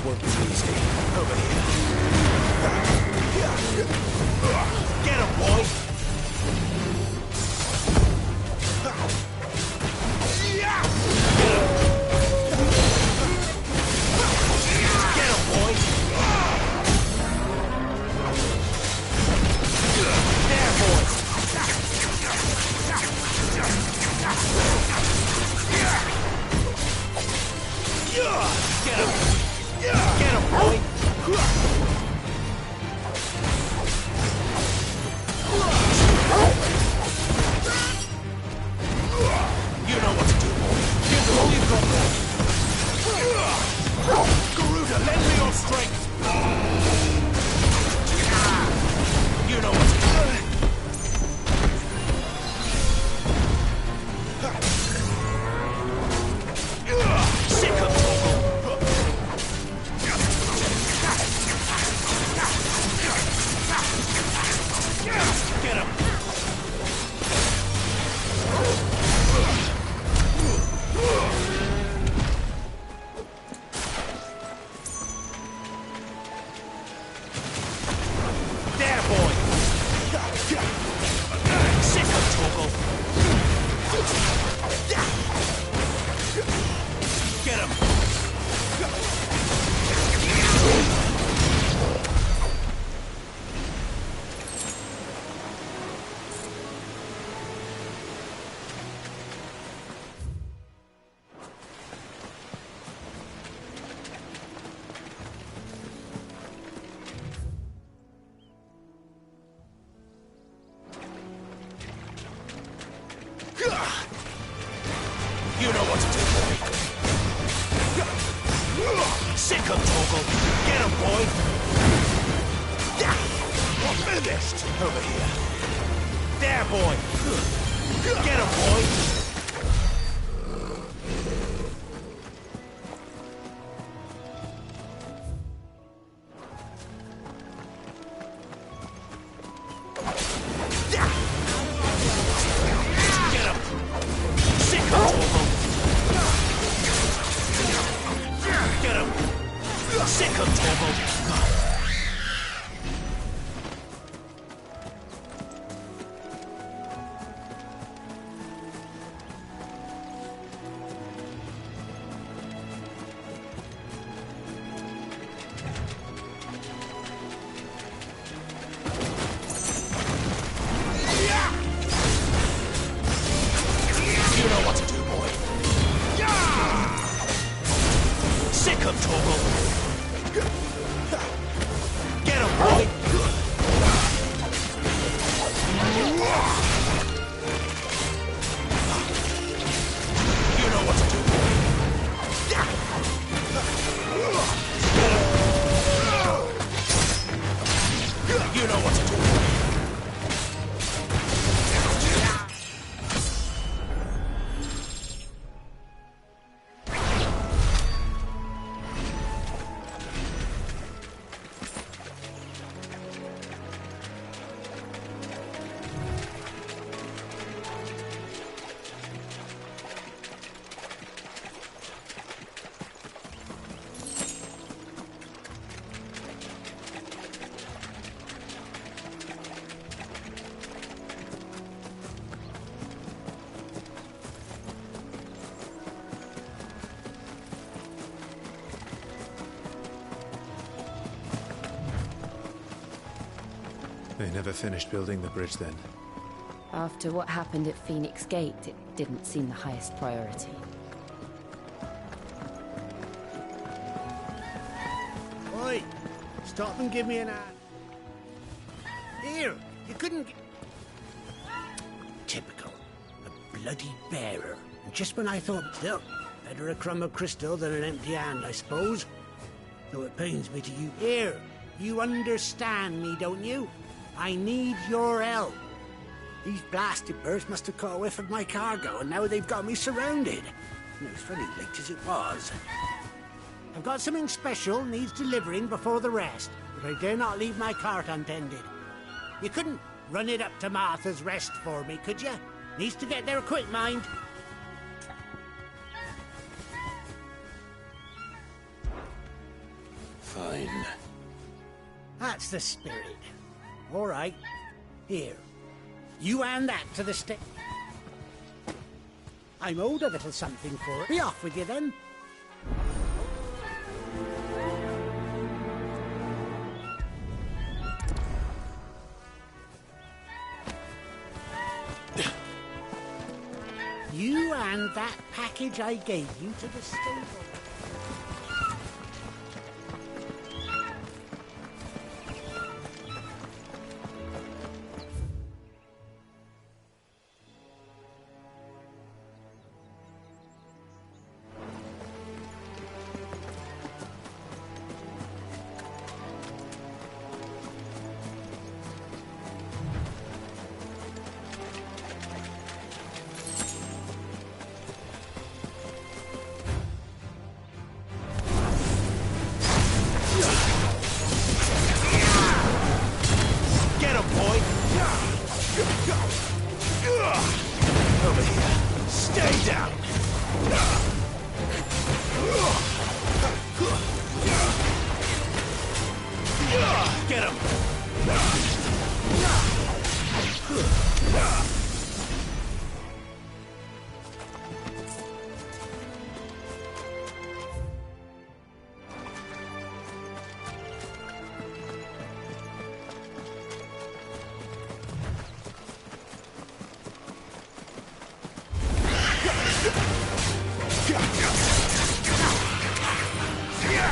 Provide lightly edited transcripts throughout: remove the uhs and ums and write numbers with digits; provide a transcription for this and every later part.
work is easy. Over here. Get him, boy! You know what to do, boy. Sick him, Toggle. Get him, boy. Finished. Over here. There, boy. Get him, boy. They never finished building the bridge then. After what happened at Phoenix Gate, it didn't seem the highest priority. Oi! Stop and give me an hand. Here! You couldn't... Typical. A bloody bearer. And just when I thought, well, better a crumb of crystal than an empty hand, I suppose. Though it pains me to you. Here! You understand me, don't you? I need your help. These blasted birds must have caught a whiff of my cargo, and now they've got me surrounded. And it's very late as it was. I've got something special needs delivering before the rest, but I dare not leave my cart untended. You couldn't run it up to Martha's Rest for me, could you? Needs to get there quick, mind. Fine. That's the spirit. All right. Here. You hand that to the stick. I'm owed a little something for it. Be off with you then. You hand that package I gave you to the stable. Over here. Stay down. Get him.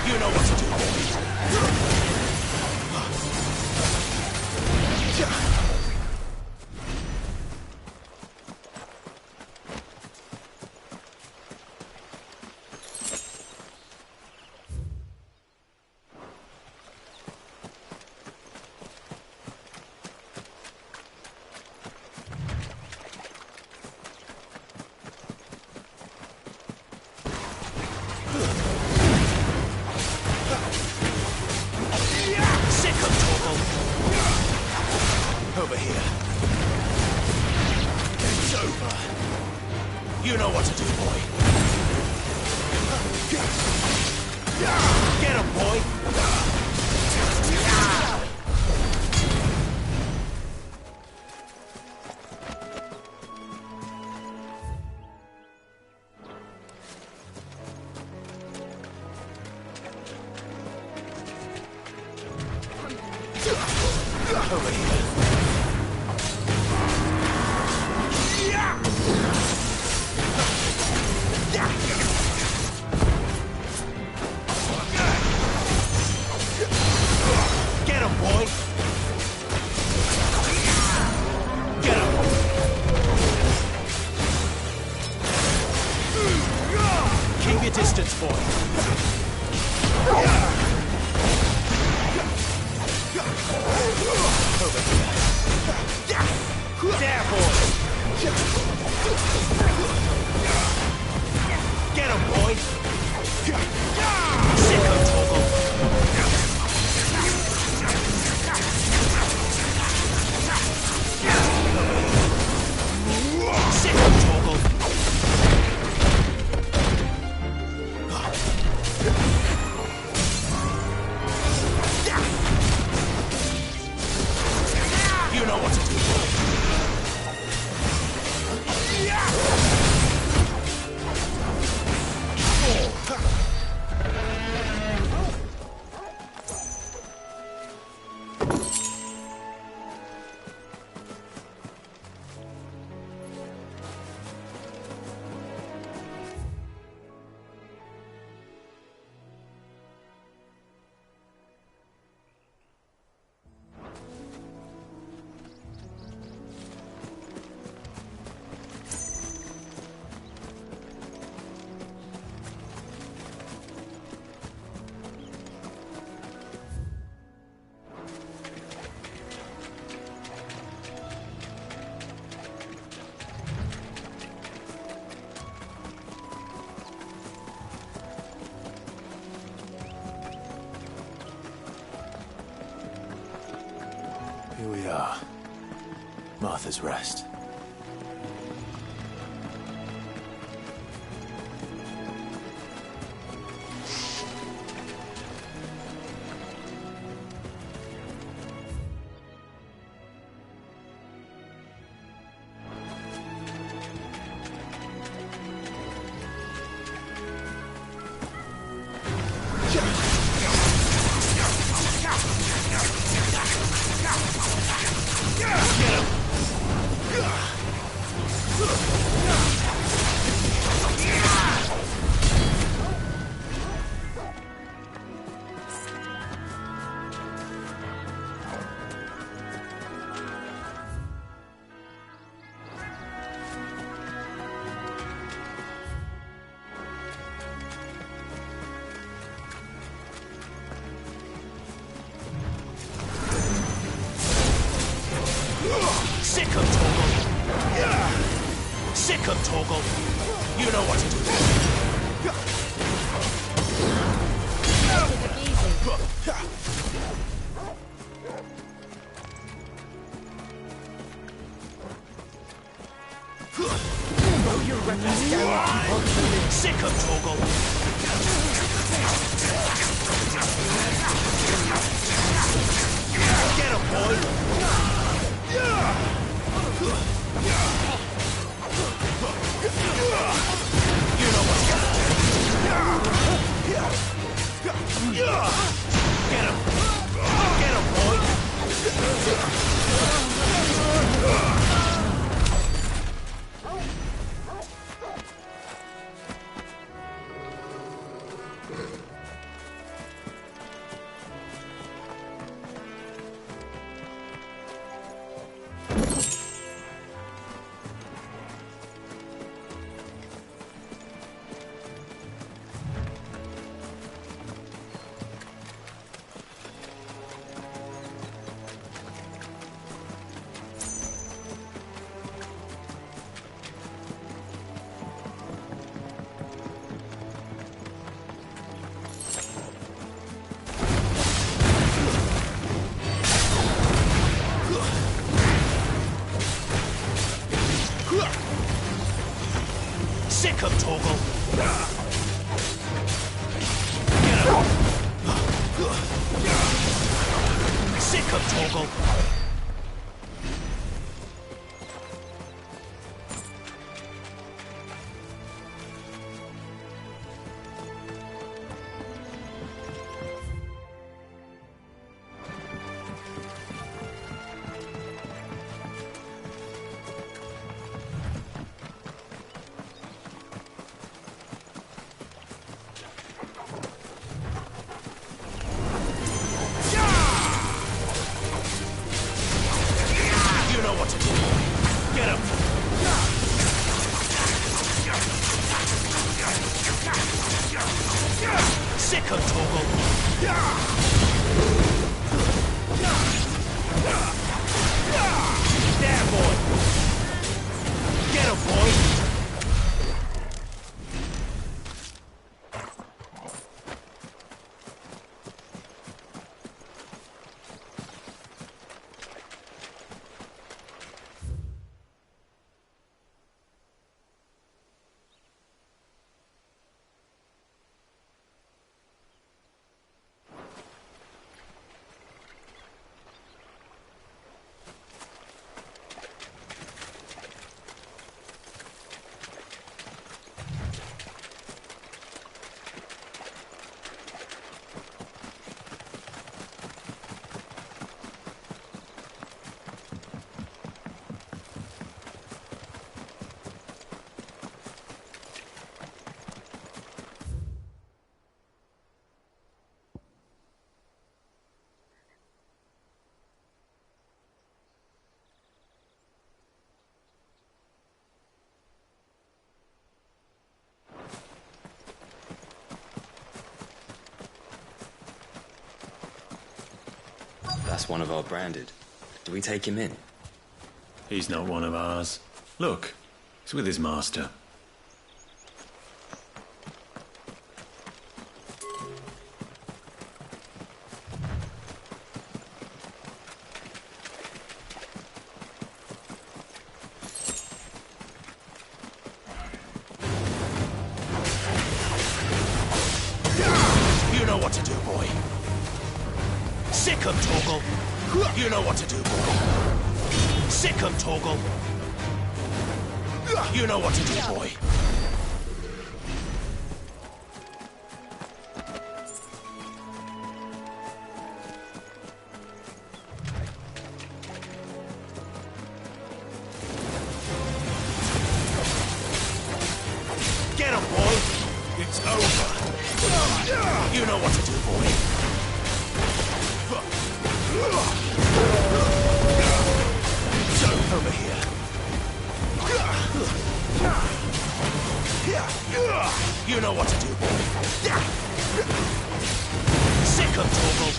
You know what to do. Over here. It's over. You know what to do, boy. Get him, boy. Over here. Get him, boy! Get him! Keep your distance, boy. Over here. There, boy! Get him, boy! Sick of Toggle! Sick of Toggle! You know what to do. Here we are. Martha's Rest. Sick of Torgal. Yeah. Sick of Torgal. You know what to do. Sick of Torgal. Get him, boy. You know what's gonna do. Get him. Get him, boy. Sick of Torgal. Get him. Sick of Torgal. Sick of Torgal. There, boy. Get him, boy. That's one of our branded. Do we take him in? He's not one of ours. Look, he's with his master. You know what to do, boy. Sick of Torgal. You know what to do, boy. Sick of Torgal. You know what to do, boy. Get him, boy. It's over. You know what to do, boy. So, over here. You know what to do, boy. Sick of Torgal.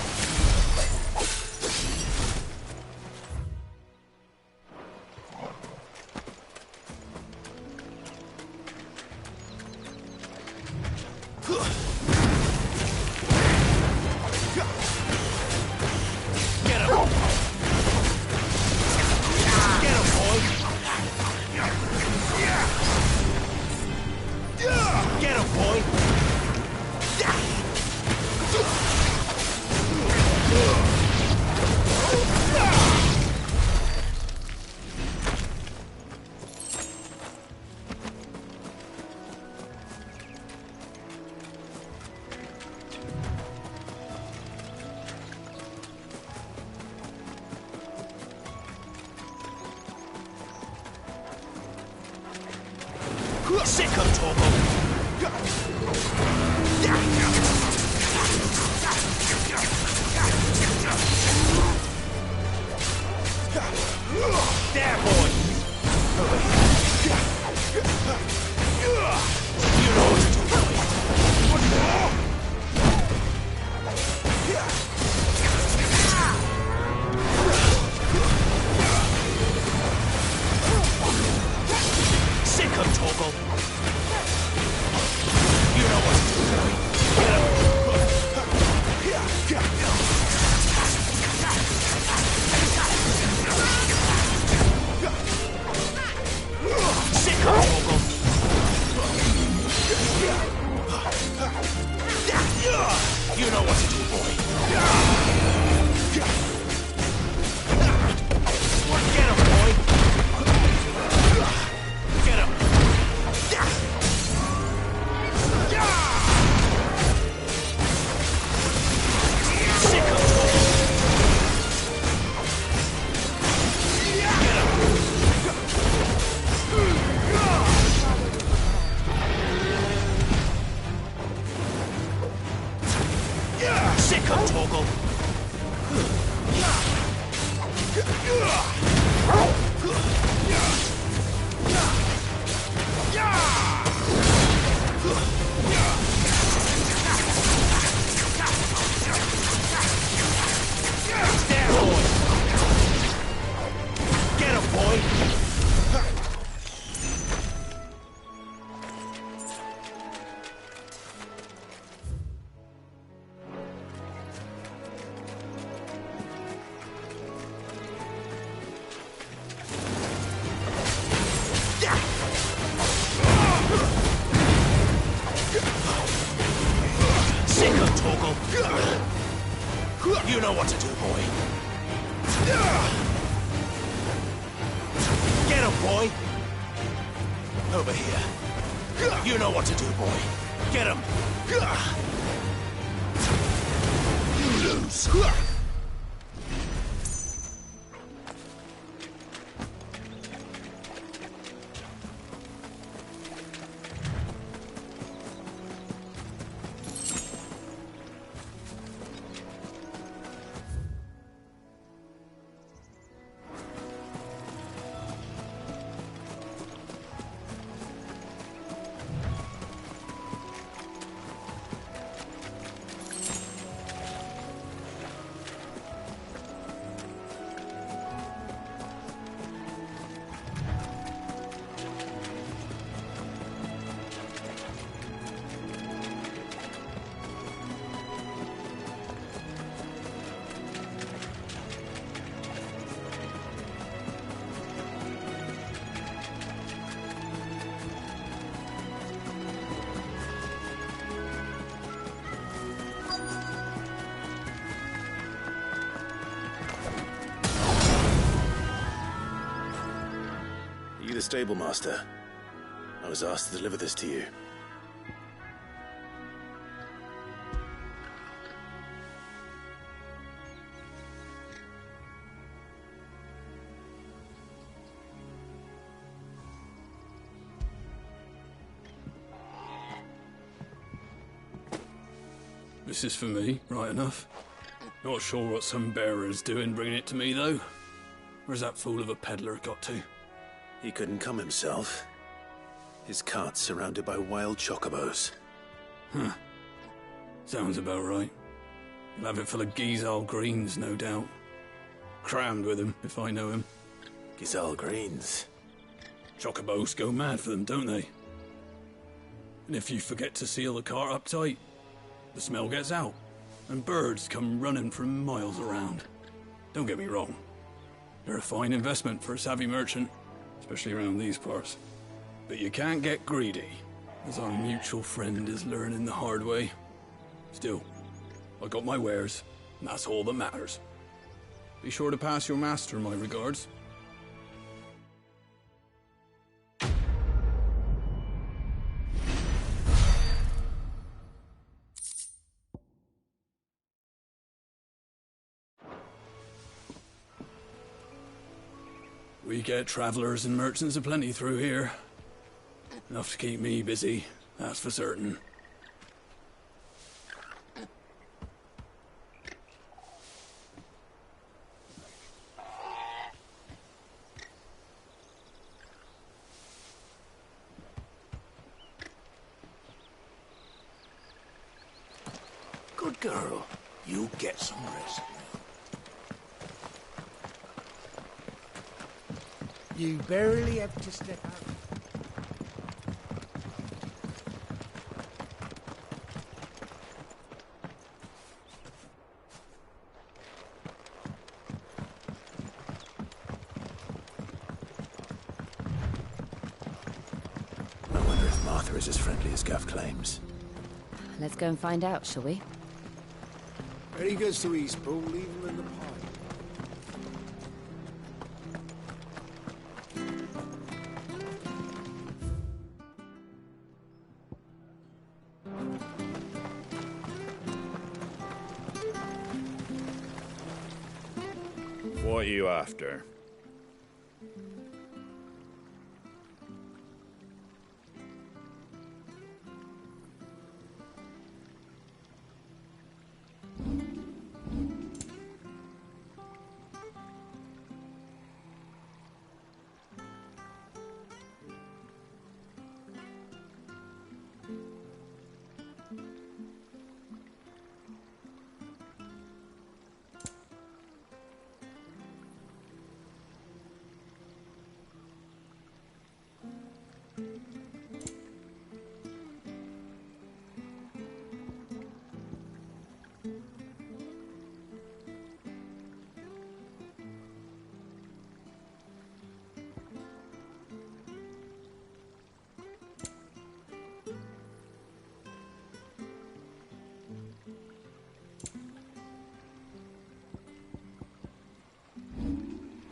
Sick 'em, Torgal! There, boy! Over here. You know what to do, boy. One more! Sick 'em, Torgal! You know what to do, boy. Get 'em! Sick 'em, Torgal! You know what to do, boy. Get him, boy. Get him. Sick 'em, Torgal. Get him. Sick 'em, Torgal. There, boy. Get him, boy. Sick 'em, Torgal. You know what to do, boy. Get him, boy. Over here. You know what to do, boy. Get him. You lose. Are you the stable master? I was asked to deliver this to you. This is for me, right enough. Not sure what some bearer's doing bringing it to me, though. Where's that fool of a peddler got to? He couldn't come himself. His cart's surrounded by wild chocobos. Huh. Sounds about right. He'll have it full of Gizal greens, no doubt. Crammed with him, if I know him. Gizal greens. Chocobos go mad for them, don't they? And if you forget to seal the cart up tight, the smell gets out, and birds come running from miles around. Don't get me wrong. They're a fine investment for a savvy merchant, especially around these parts. But you can't get greedy, as our mutual friend is learning the hard way. Still, I got my wares, and that's all that matters. Be sure to pass your master my regards. We get travelers and merchants aplenty through here. Enough to keep me busy, that's for certain. Good girl. You get some rest now. You barely have to step out. I wonder if Martha is as friendly as Gav claims. Let's go and find out, shall we? When he goes to Eastpool, leave him in the pie. What are you after?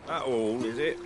That all, is it?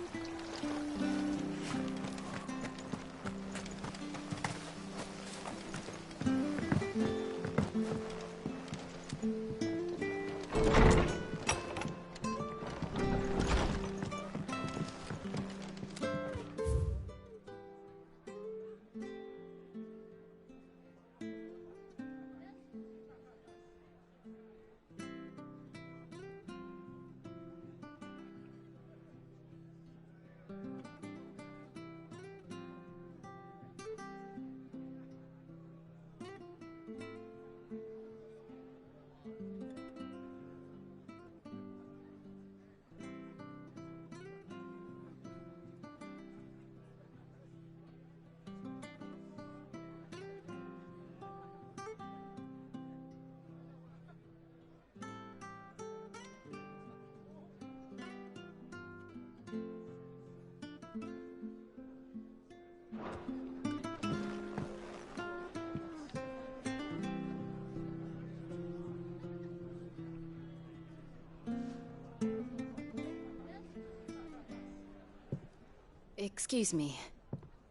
Excuse me.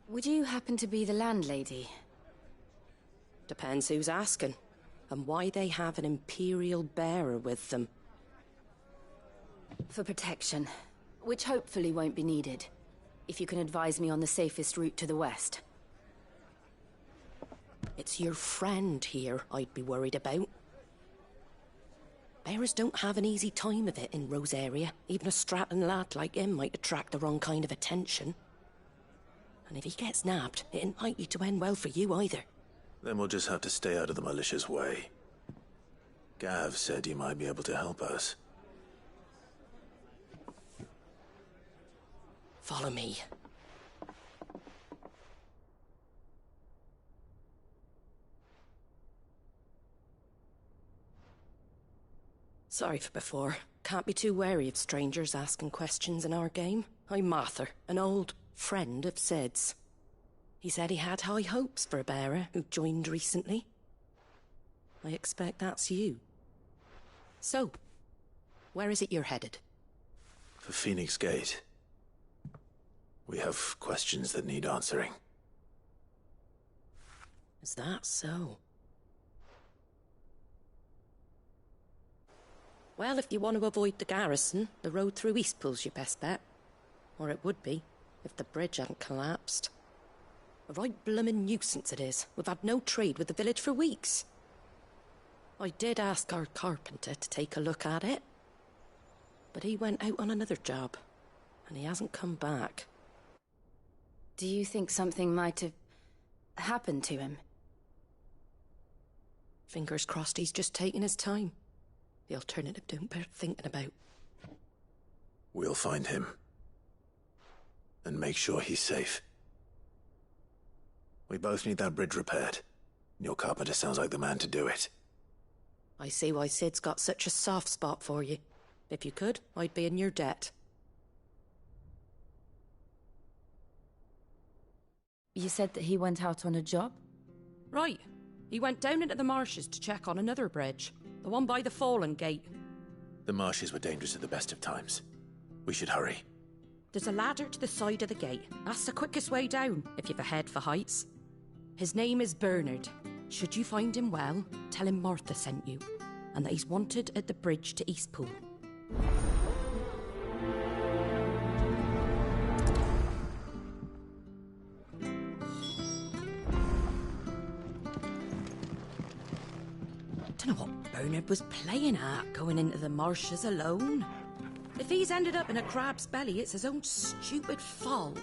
Would you happen to be the landlady? Depends who's asking, and why they have an Imperial bearer with them. For protection, which hopefully won't be needed. If you can advise me on the safest route to the west. It's your friend here I'd be worried about. Bearers don't have an easy time of it in Rosaria. Even a strapping lad like him might attract the wrong kind of attention. And if he gets nabbed, it ain't likely to end well for you either. Then we'll just have to stay out of the malicious way. Gav said you might be able to help us. Follow me. Sorry for before. Can't be too wary of strangers asking questions in our game. I'm Martha, an old friend of Sid's. He said he had high hopes for a bearer who joined recently. I expect that's you. So, where is it you're headed? For Phoenix Gate. We have questions that need answering. Is that so? Well, if you want to avoid the garrison, the road through Eastpool's your best bet. Or it would be, if the bridge hadn't collapsed. A right bloomin' nuisance it is. We've had no trade with the village for weeks. I did ask our carpenter to take a look at it, but he went out on another job, and he hasn't come back. Do you think something might have happened to him? Fingers crossed he's just taking his time. The alternative don't bear thinking about. We'll find him. And make sure he's safe. We both need that bridge repaired. Your carpenter sounds like the man to do it. I see why Sid's got such a soft spot for you. If you could, I'd be in your debt. You said that he went out on a job? Right. He went down into the marshes to check on another bridge. The one by the Fallen Gate. The marshes were dangerous at the best of times. We should hurry. There's a ladder to the side of the gate. That's the quickest way down, if you've a head for heights. His name is Bernard. Should you find him well, tell him Martha sent you, and that he's wanted at the bridge to Eastpool. Don't know what Bernard was playing at, going into the marshes alone. If he's ended up in a crab's belly, it's his own stupid fault.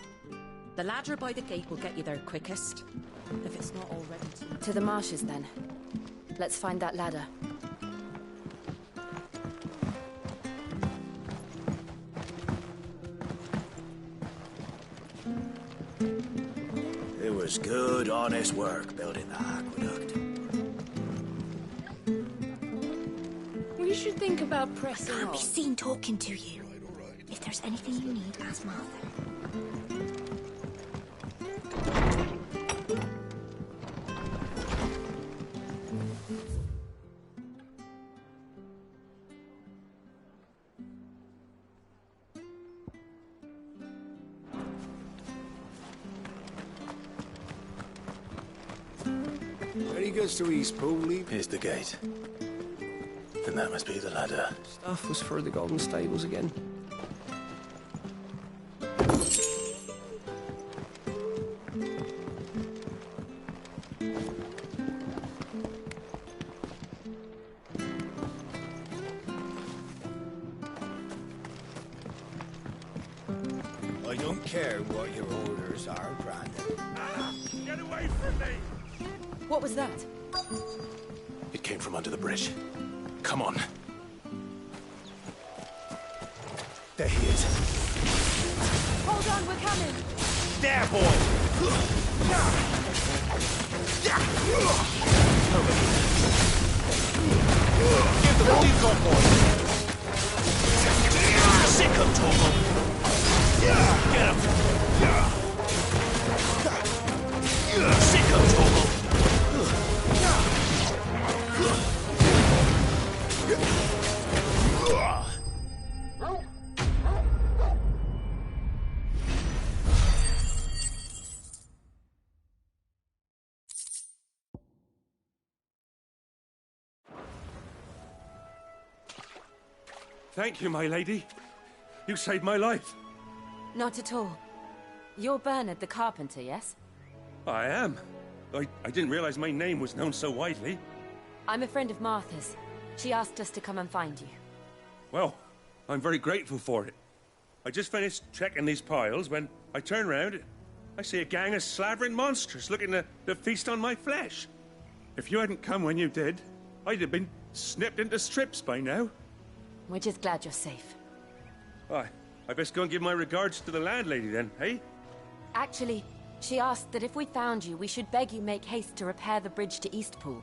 The ladder by the gate will get you there quickest, if it's not already too... To the marshes, then. Let's find that ladder. It was good, honest work building the aqueduct. We should think about pressing Can't on. be seen talking to you. If there's anything you need, ask Martha. Ready goes to Eastpool, leave. Here's the gate. Then that must be the ladder. Stuff was for the Golden Stables again. I don't care what your orders are, Brandon. Get away from me! What was that? It came from under the bridge. Come on. There he is. Hold on, we're coming! There, boy! Give them all you've got, boy! Sick 'em, Torgal! Get him! Sick 'em, Torgal! Thank you, my lady. You saved my life. Not at all. You're Bernard the carpenter, yes? I am. I didn't realize my name was known so widely. I'm a friend of Martha's. She asked us to come and find you. Well, I'm very grateful for it. I just finished checking these piles when I turn round. I see a gang of slavering monsters looking to feast on my flesh. If you hadn't come when you did, I'd have been snipped into strips by now. We're just glad you're safe. I best go and give my regards to the landlady then, eh? Actually, she asked that if we found you, we should beg you make haste to repair the bridge to Eastpool.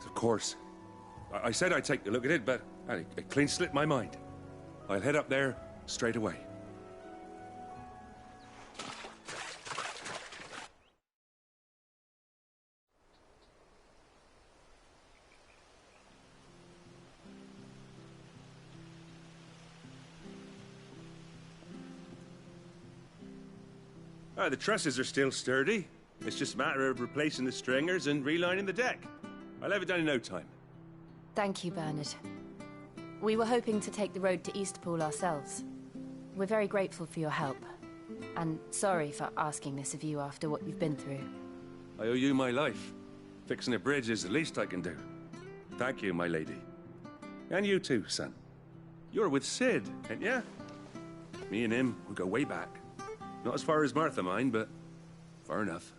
Of course. I said I'd take a look at it, but it clean slipped my mind. I'll head up there straight away. The trusses are still sturdy. It's just a matter of replacing the stringers and relining the deck. I'll have it done in no time. Thank you, Bernard. We were hoping to take the road to Eastpool ourselves. We're very grateful for your help. And sorry for asking this of you after what you've been through. I owe you my life. Fixing a bridge is the least I can do. Thank you, my lady. And you too, son. You're with Sid, ain't ya? Me and him, we go way back. Not as far as Martha, mind, but far enough.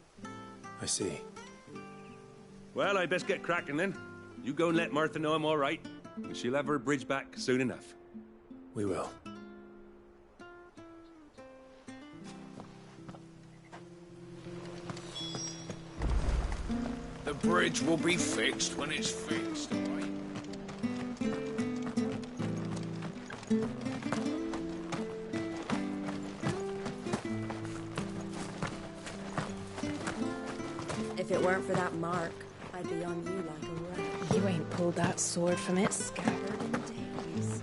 I see. Well, I best get cracking then. You go and let Martha know I'm all right, and she'll have her bridge back soon enough. We will. The bridge will be fixed when it's fixed, all right? If it weren't for that mark, I'd be on you like a rat. You ain't pulled that sword from its scabbard in days.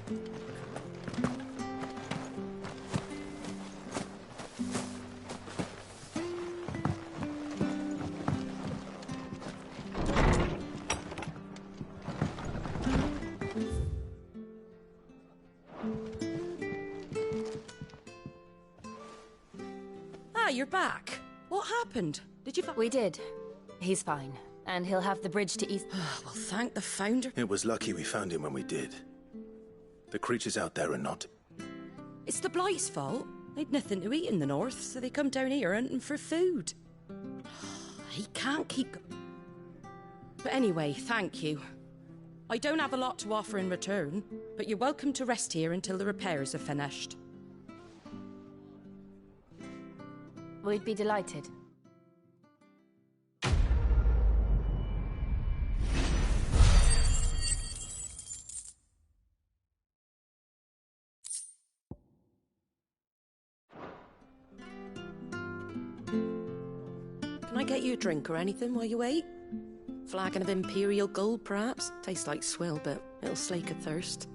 Ah, you're back. What happened? Did you... We did. He's fine. And he'll have the bridge to east... Well, thank the founder. It was lucky we found him when we did. The creatures out there are not. It's the Blight's fault. They'd nothing to eat in the north, so they come down here hunting for food. He can't keep... But anyway, thank you. I don't have a lot to offer in return, but you're welcome to rest here until the repairs are finished. We'd be delighted. Can I get you a drink or anything while you wait? Flagon of Imperial Gold, perhaps? Tastes like swill, but it'll slake a thirst.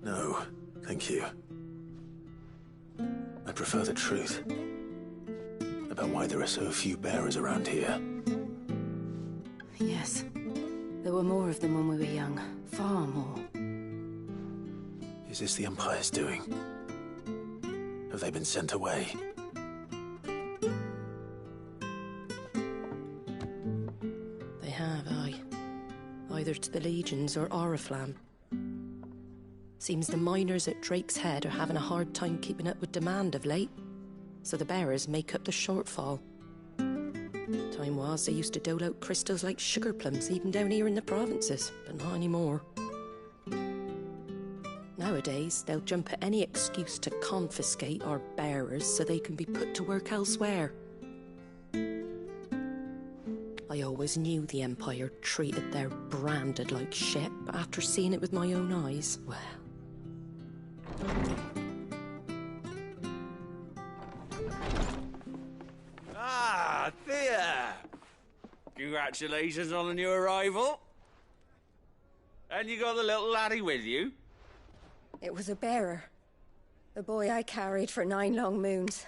No, thank you. I prefer the truth. About why there are so few bearers around here. Yes. There were more of them when we were young. Far more. Is this the Empire's doing? Have they been sent away? They have, aye. Either to the Legions or Oriflamme. Seems the miners at Drake's Head are having a hard time keeping up with demand of late, so the bearers make up the shortfall. Time was they used to dole out crystals like sugar plums even down here in the provinces, but not anymore. Nowadays, they'll jump at any excuse to confiscate our bearers so they can be put to work elsewhere. I always knew the Empire treated their branded like shit, but after seeing it with my own eyes, well... Ah, Thea! Congratulations on the new arrival. And you got the little laddie with you? It was a bearer. The boy I carried for 9 long moons.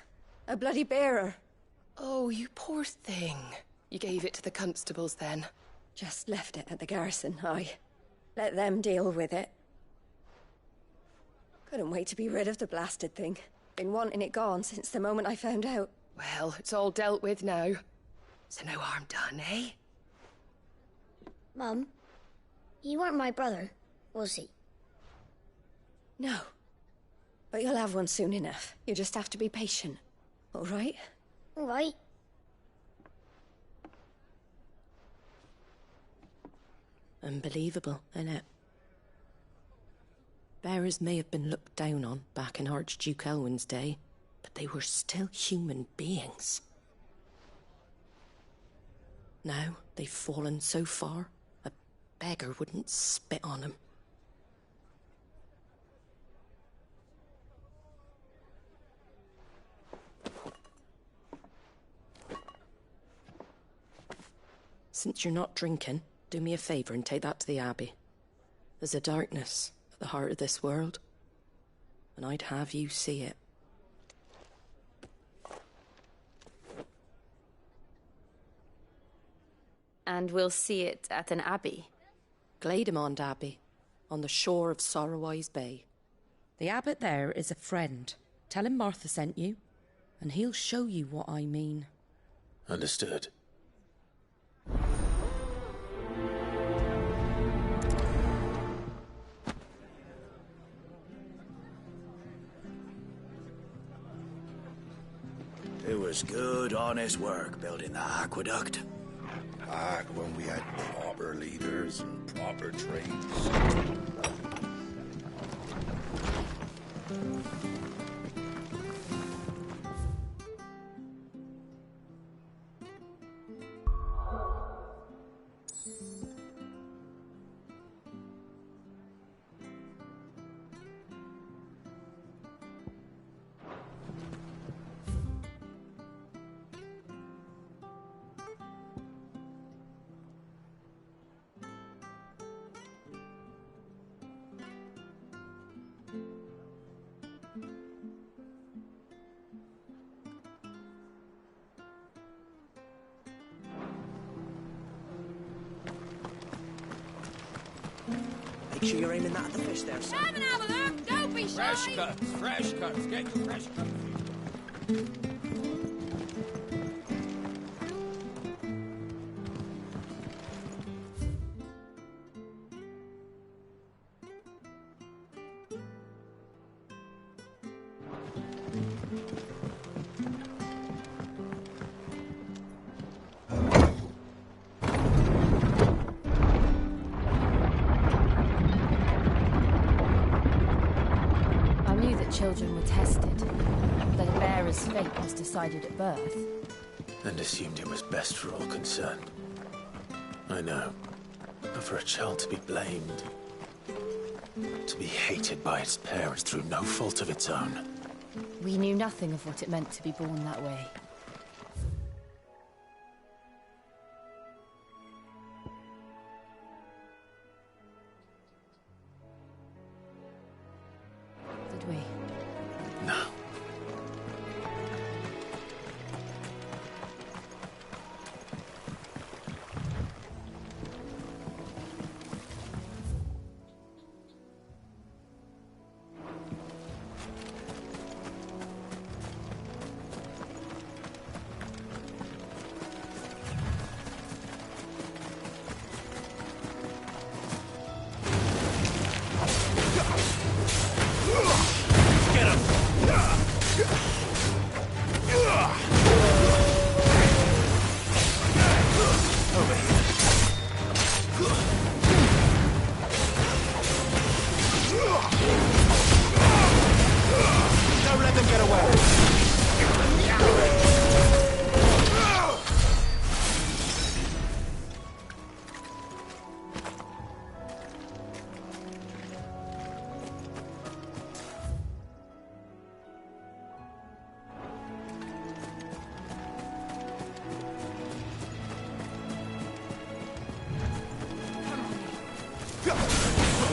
A bloody bearer. Oh, you poor thing. You gave it to the constables then? Just left it at the garrison, aye. Let them deal with it. Couldn't wait to be rid of the blasted thing. Been wanting it gone since the moment I found out. Well, it's all dealt with now. So no harm done, eh? Mum, you weren't my brother, was he? No. But you'll have one soon enough. You just have to be patient. All right? All right. Unbelievable, innit? Bearers may have been looked down on back in Archduke Elwin's day, but they were still human beings. Now they've fallen so far, a beggar wouldn't spit on them. Since you're not drinking, do me a favour and take that to the Abbey. There's a darkness at the heart of this world, and I'd have you see it. And we'll see it at an abbey? Glademond Abbey, on the shore of Sorrowise Bay. The abbot there is a friend. Tell him Martha sent you, and he'll show you what I mean. Understood. It was good, honest work building the aqueduct. Back when we had proper leaders and proper trades. Make sure you're aiming that at the fish there, son. Have another look! Don't be shy! Fresh cuts, get to fresh cuts. Children were tested, that a bearer's fate was decided at birth. And assumed it was best for all concerned. I know. But for a child to be blamed, to be hated by its parents through no fault of its own. We knew nothing of what it meant to be born that way. Did we? No.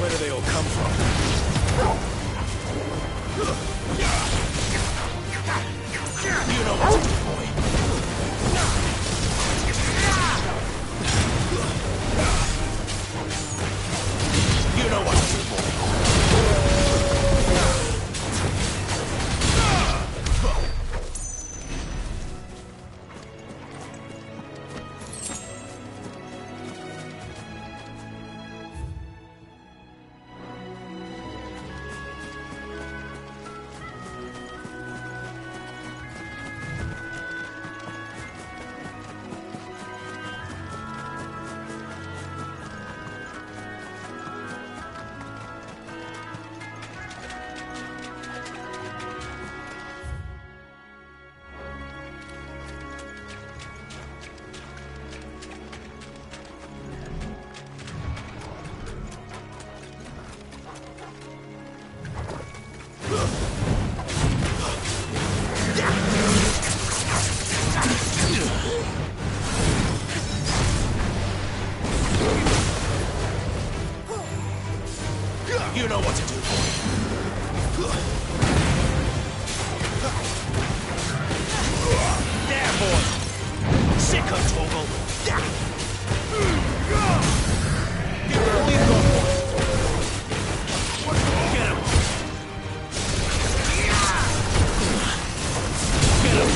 Where do they all come from? You know what to do, boy. You know what to do, boy. You know what to do, boy. There, boy. Sick of Toggle. Give her a lead go, boy. Get him. Get him.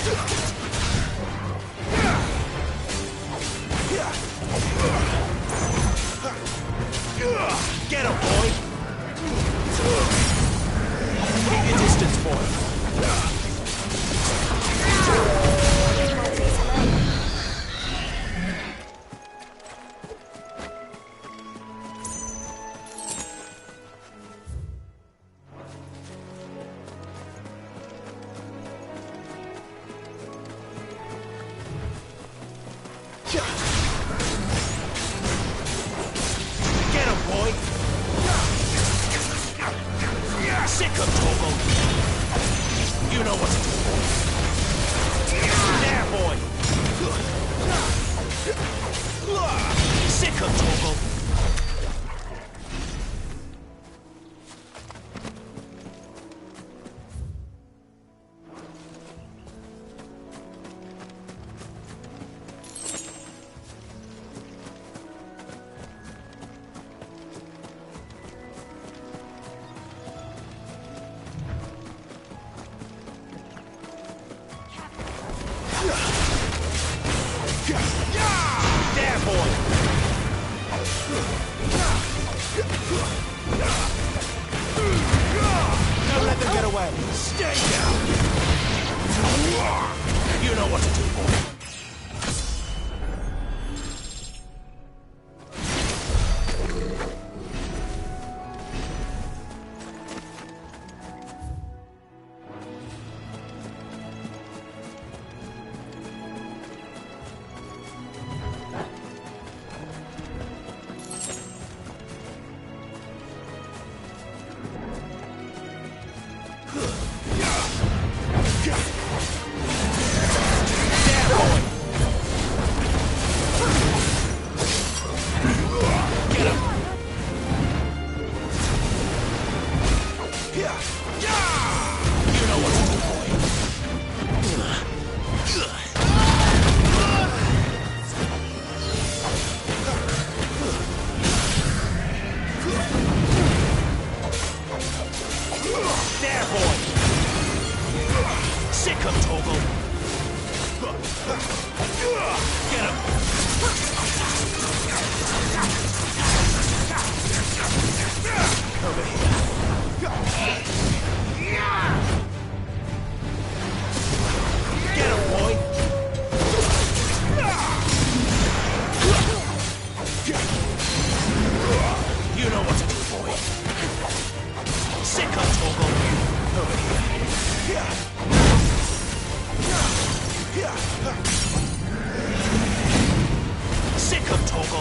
Get him, boy! Keep your distance, boy. Get him, boy! Sick of Togo! You know what to do, boy. There, boy! Sick of Togo! There, boy! Don't let them get away! Stay down! You know what to do, boy. There, boy! Sick of Togo! Get him! Over here. Get him, boy! You know what to do, boy. Sick of Togo! Over here. Sick of Togo!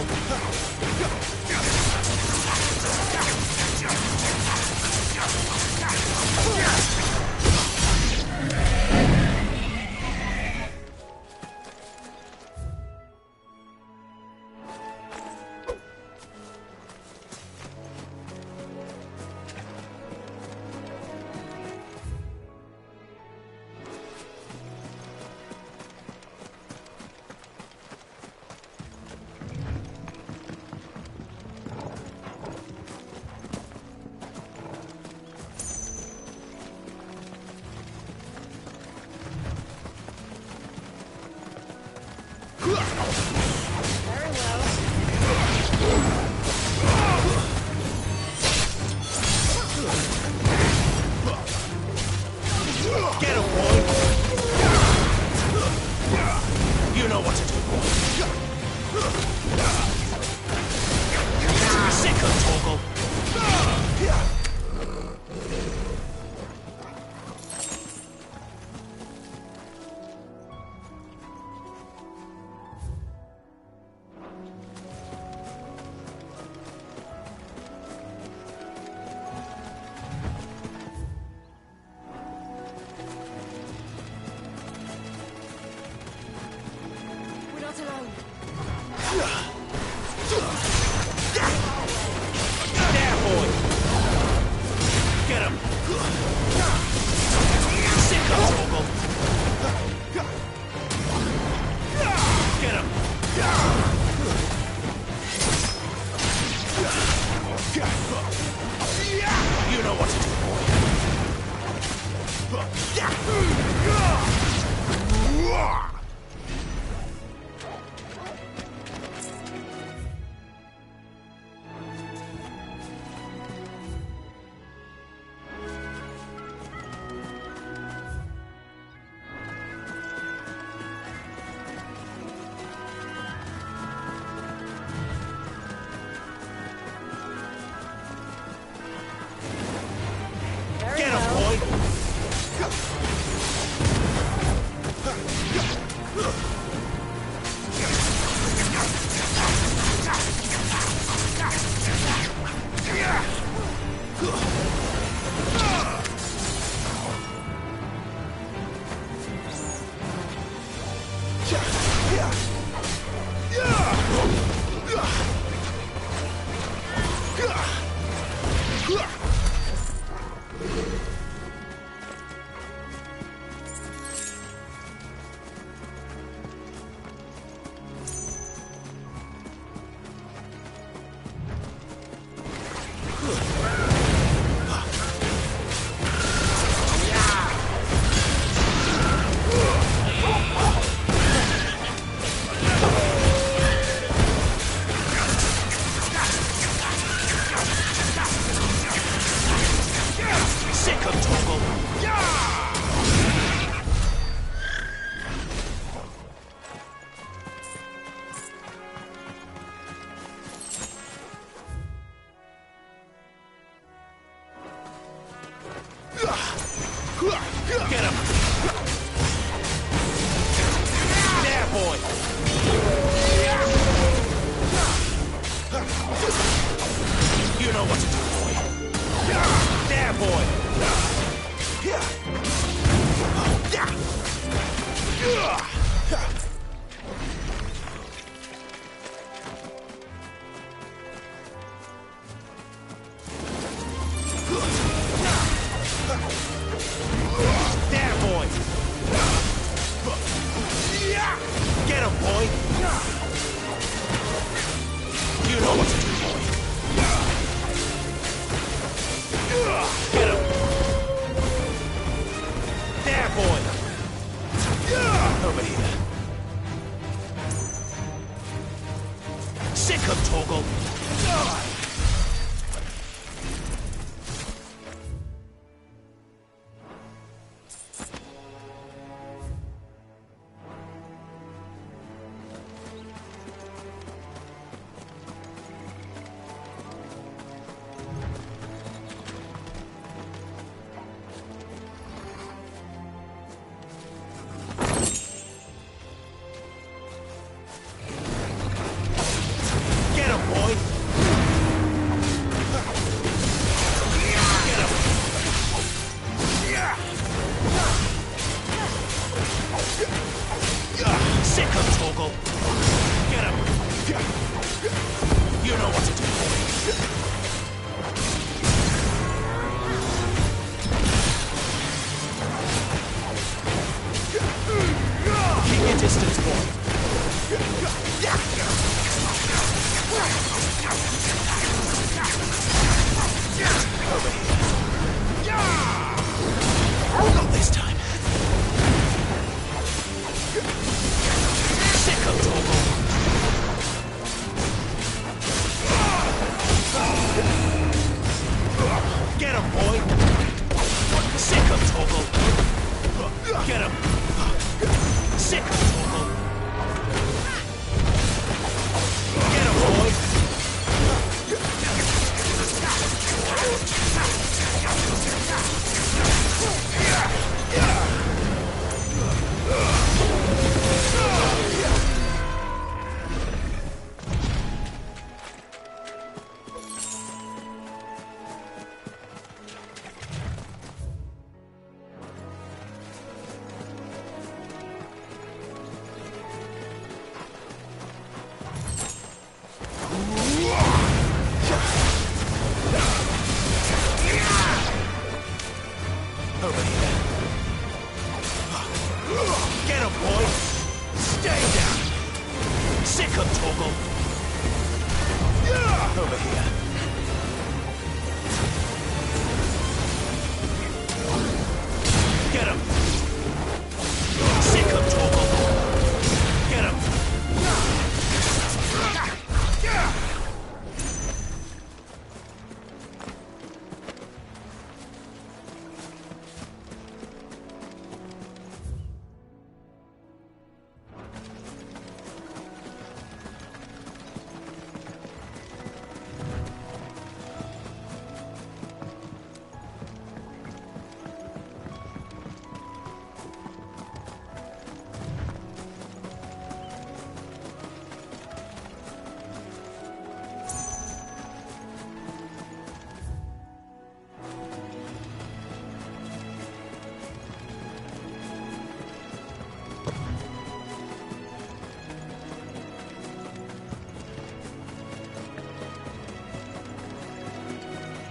Get him, boy! You know what to do, boy. Sick of Togo! We're not alone. There, boy! Get him! Sick of Togo! Get him! You know what to do, boy.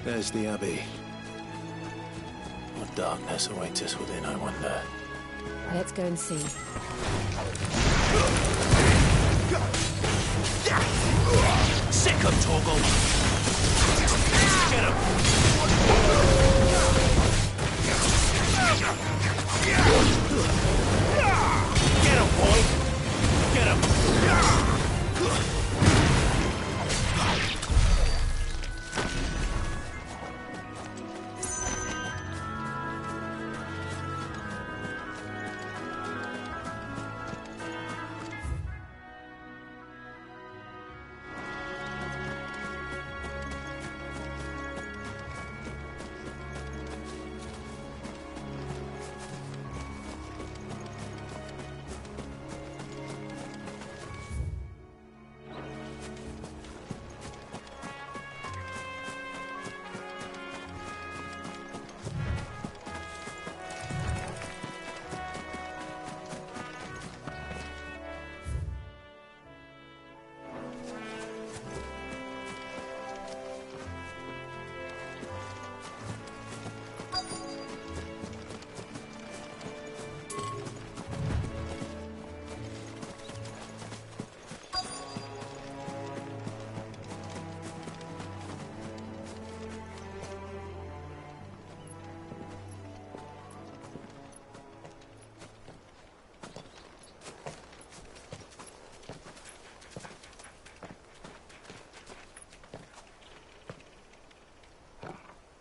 There's the Abbey. What darkness awaits us within, I wonder? Let's go and see. Sick 'em, Torgal! Get 'em! Get 'em, boy! Get 'em!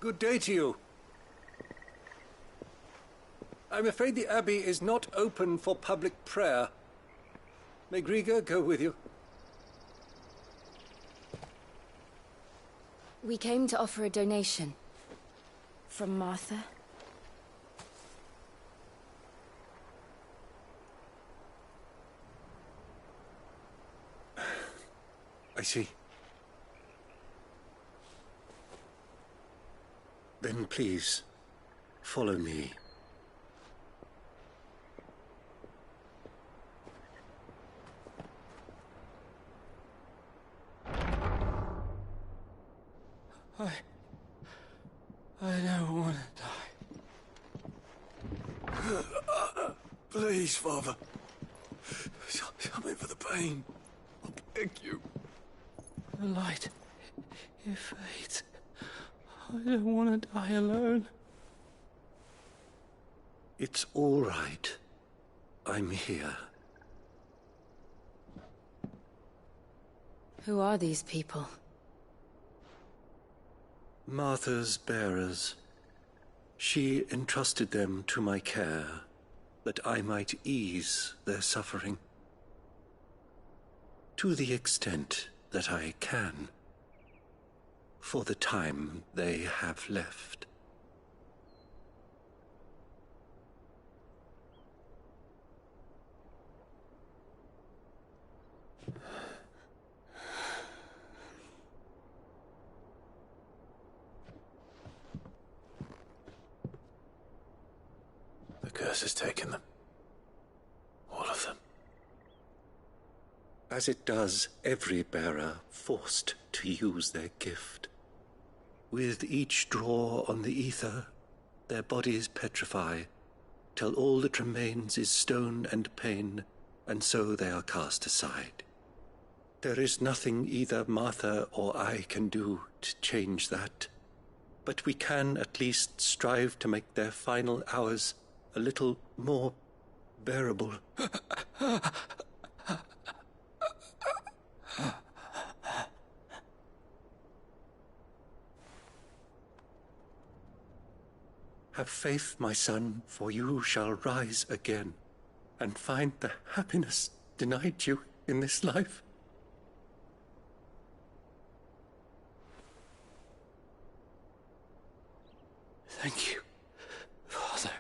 Good day to you. I'm afraid the Abbey is not open for public prayer. May Grieger go with you? We came to offer a donation. From Martha. I see. Then please, follow me. I don't want to die. Please, Father. Come in for the pain. I beg you. The light, it fades. I don't want to die alone. It's all right. I'm here. Who are these people? Martha's bearers. She entrusted them to my care, that I might ease their suffering. To the extent that I can, for the time they have left. The curse has taken them. All of them. As it does every bearer forced to use their gift. With each draw on the ether, their bodies petrify, till all that remains is stone and pain, and so they are cast aside. There is nothing either Martha or I can do to change that, but we can at least strive to make their final hours a little more bearable. Have faith, my son, for you shall rise again and find the happiness denied you in this life. Thank you, Father.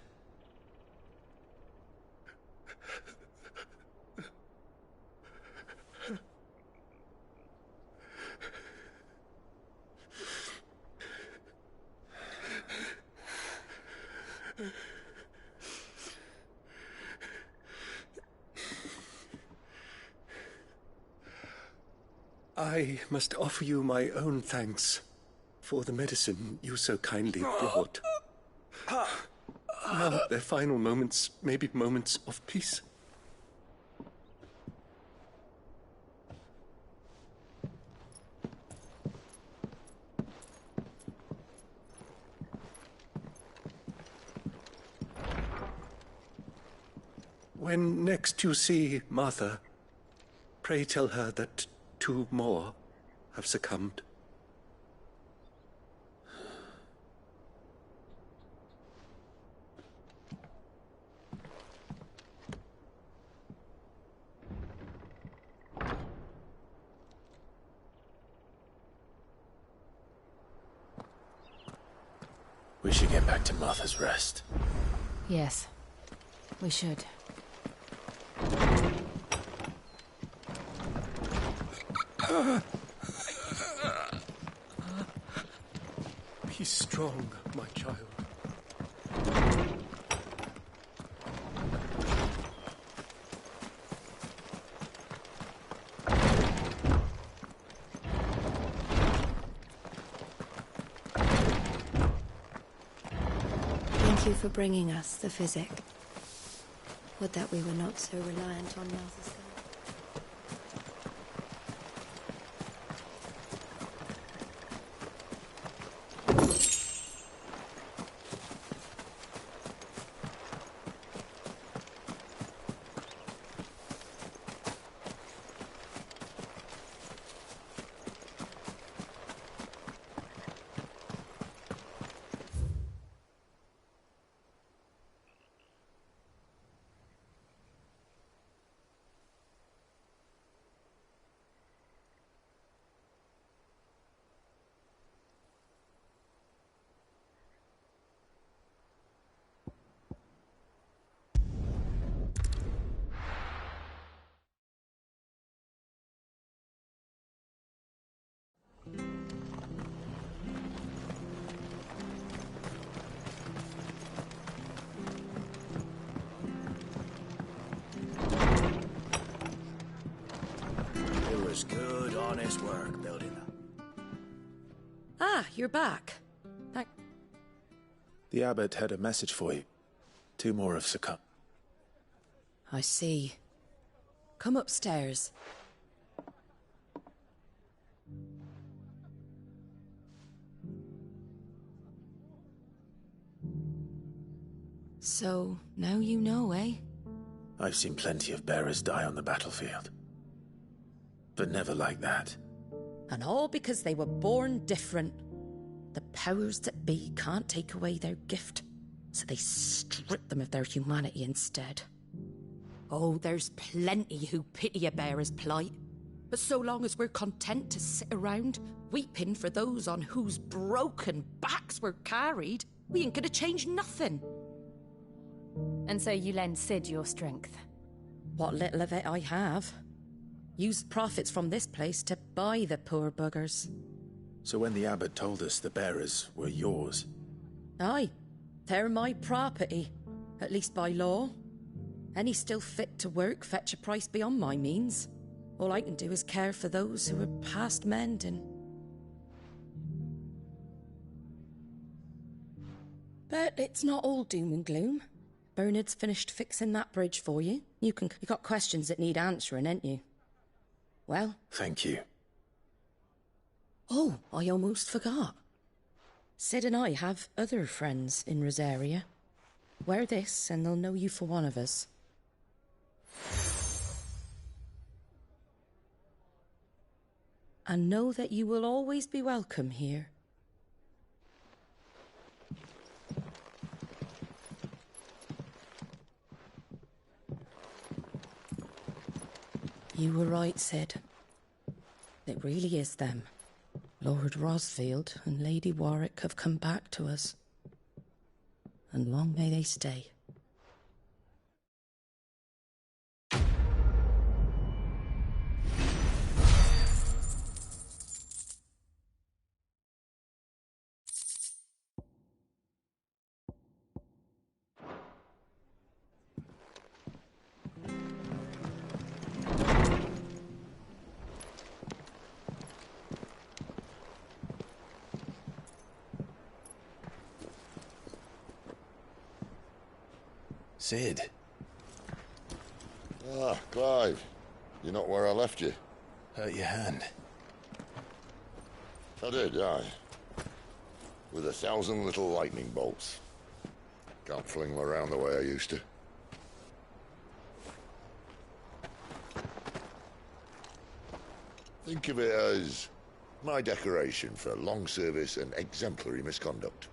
I must offer you my own thanks for the medicine you so kindly brought. Now their final moments may be moments of peace. When next you see Martha, pray tell her that 2 more have succumbed. We should get back to Martha's Rest. Yes, we should. Be strong, my child. Thank you for bringing us the physic. Would that we were not so reliant on Martha's help. It was good, honest work building that. Ah, you're back. The abbot had a message for you. 2 more have succumbed. I see. Come upstairs. So, now you know, eh? I've seen plenty of bearers die on the battlefield. But never like that. And all because they were born different. The powers that be can't take away their gift, so they strip them of their humanity instead. Oh, there's plenty who pity a bearer's plight. But so long as we're content to sit around, weeping for those on whose broken backs we're carried, we ain't gonna change nothing. And so you lend Sid your strength? What little of it I have. Use profits from this place to buy the poor buggers. So when the abbot told us the bearers were yours... Aye, they're my property, at least by law. Any still fit to work fetch a price beyond my means. All I can do is care for those who are past mending. But it's not all doom and gloom. Bernard's finished fixing that bridge for you. You got questions that need answering, ain't you? Well... Thank you. Oh, I almost forgot. Sid and I have other friends in Rosaria. Wear this and they'll know you for one of us. And know that you will always be welcome here. You were right, Sid. It really is them. Lord Rosfield and Lady Warwick have come back to us. And long may they stay. Sid. Ah, Clive. You're not where I left you. Hurt your hand. I did, aye. With 1,000 little lightning bolts. Can't fling them around the way I used to. Think of it as my decoration for long service and exemplary misconduct.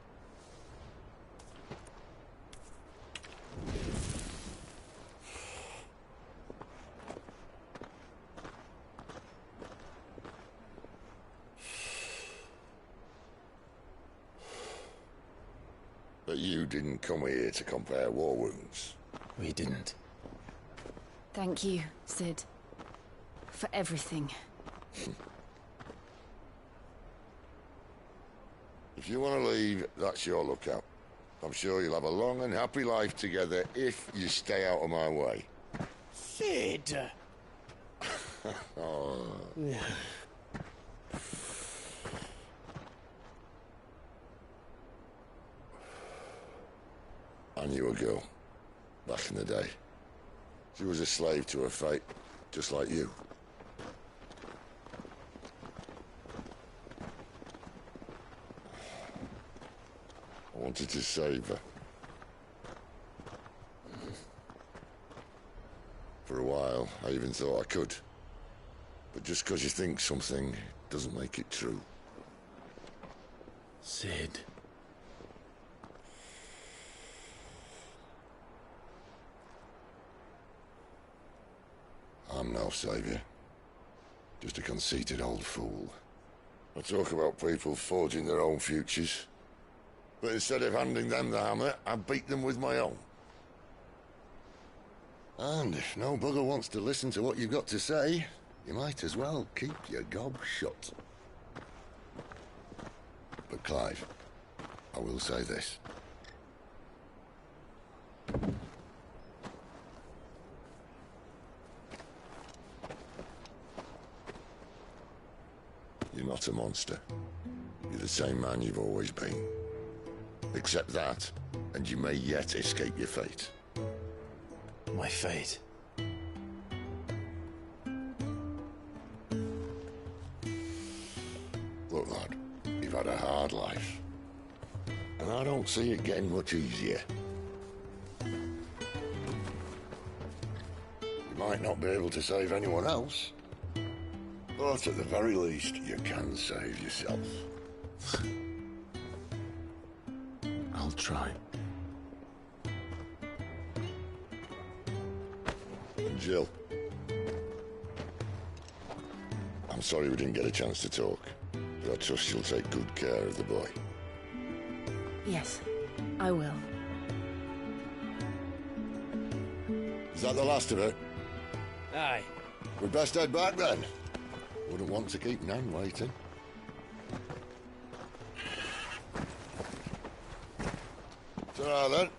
But you didn't come here to compare war wounds. We didn't. Thank you, Sid. For everything. If you want to leave, that's your lookout. I'm sure you'll have a long and happy life together if you stay out of my way. Sid! Oh. I knew a girl, back in the day. She was a slave to her fate, just like you. I wanted to save her. For a while, I even thought I could. But just because you think something doesn't make it true. Sid. I'm no savior. Just a conceited old fool. I talk about people forging their own futures. But instead of handing them the hammer, I beat them with my own. And if no bugger wants to listen to what you've got to say, you might as well keep your gob shut. But Clive, I will say this. You're not a monster. You're the same man you've always been. Accept that, and you may yet escape your fate. My fate? Look, lad, you've had a hard life. And I don't see it getting much easier. You might not be able to save anyone else, but at the very least, you can save yourself. I'll try. And Jill, I'm sorry we didn't get a chance to talk, but I trust she'll take good care of the boy. Yes, I will. Is that the last of it? Aye. We'd best head back then. Wouldn't want to keep Nan waiting. Ta-ra then.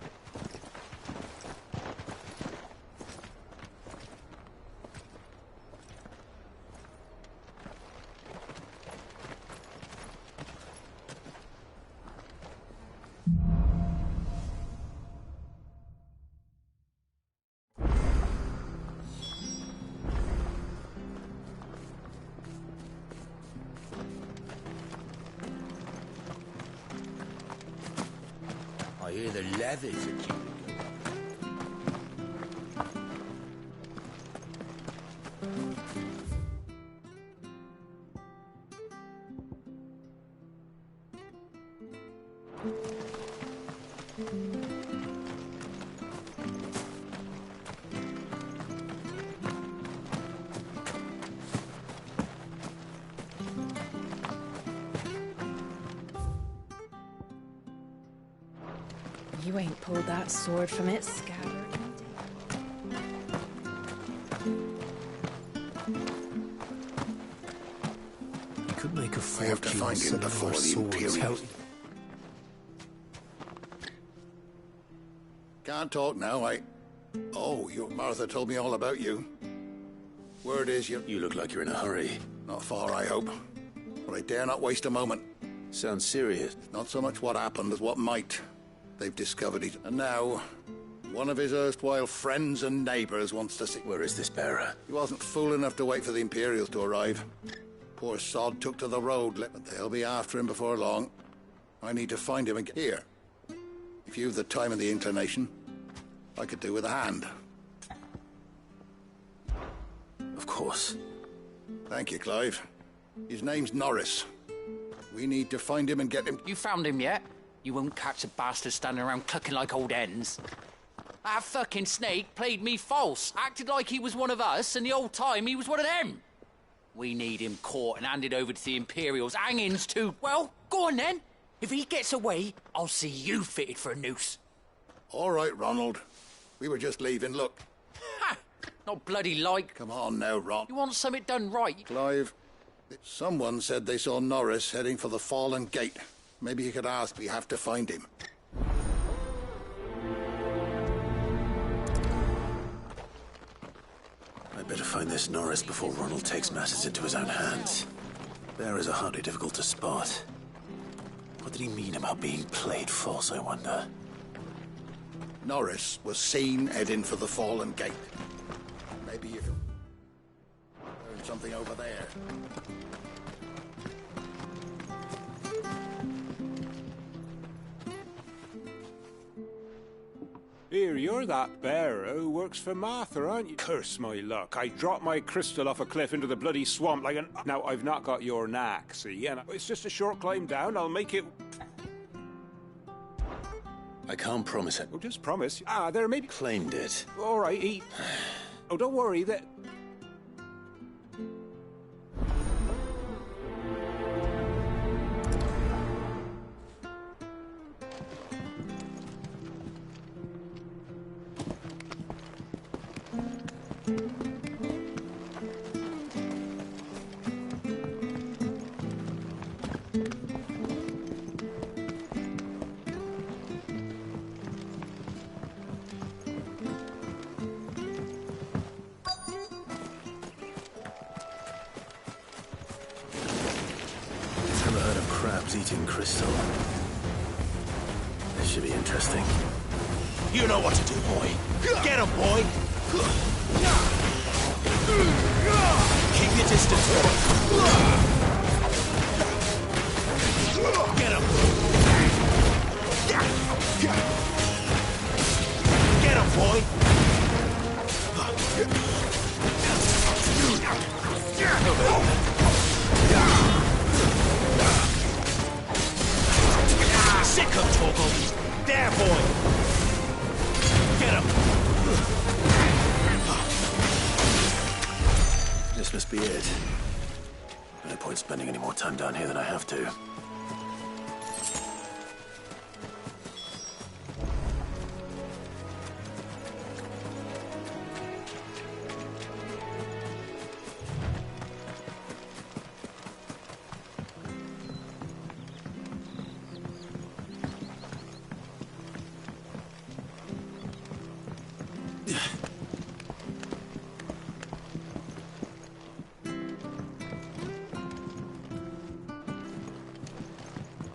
I hear the leathers are keeping going. You ain't pulled that sword from its scabbard. You could make a fortune. I have to find him before the Imperial. Can't talk now, Oh, your Martha told me all about you. Word is you look like you're in a hurry. Not far, I hope. But I dare not waste a moment. Sounds serious. Not so much what happened as what might. They've discovered it. And now, One of his erstwhile friends and neighbours wants to see... Where is this bearer? He wasn't fool enough to wait for the Imperials to arrive. Poor sod took to the road, but they'll be after him before long. I need to find him and get here. If you've the time and the inclination, I could do with a hand. Of course. Thank you, Clive. His name's Norris. We need to find him and get him... You found him yet? You won't catch a bastard standing around clucking like old hens. That fucking snake played me false, acted like he was one of us, and the whole time he was one of them. We need him caught and handed over to the Imperials. Hangings too. Well, go on then. If he gets away, I'll see you fitted for a noose. All right, Ronald. We were just leaving, look. Ha! Not bloody like. Come on now, Ron. You want something done right? Clive, someone said they saw Norris heading for the Fallen Gate. Maybe you could ask. We have to find him. I better find this Norris before Ronald takes matters into his own hands. Bearers are hardly difficult to spot. What did he mean about being played false, I wonder? Norris was seen heading for the Fallen Gate. Maybe you can learn something over there. Here, you're that bearer who works for Martha, aren't you? Curse my luck. I dropped my crystal off a cliff into the bloody swamp like an... Now, I've not got your knack, see? And it's just a short climb down. I'll make it... I can't promise it. Oh, just promise. Ah, there may be... Claimed it. All right, he... Oh, don't worry, that... Eating crystal. This should be interesting. You know what to do, boy. Get him, boy. Keep your distance, boy. Get him. Get him, boy. Sick him, Torgal. There, boy. Get him. This must be it. No point spending any more time down here than I have to.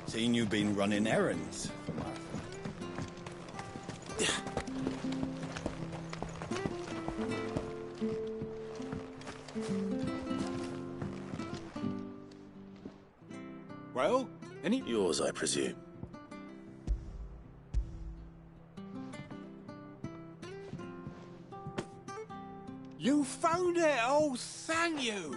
Seen you've been running errands for Martha. Well, any... Yours, I presume. You found it! Oh, thank you!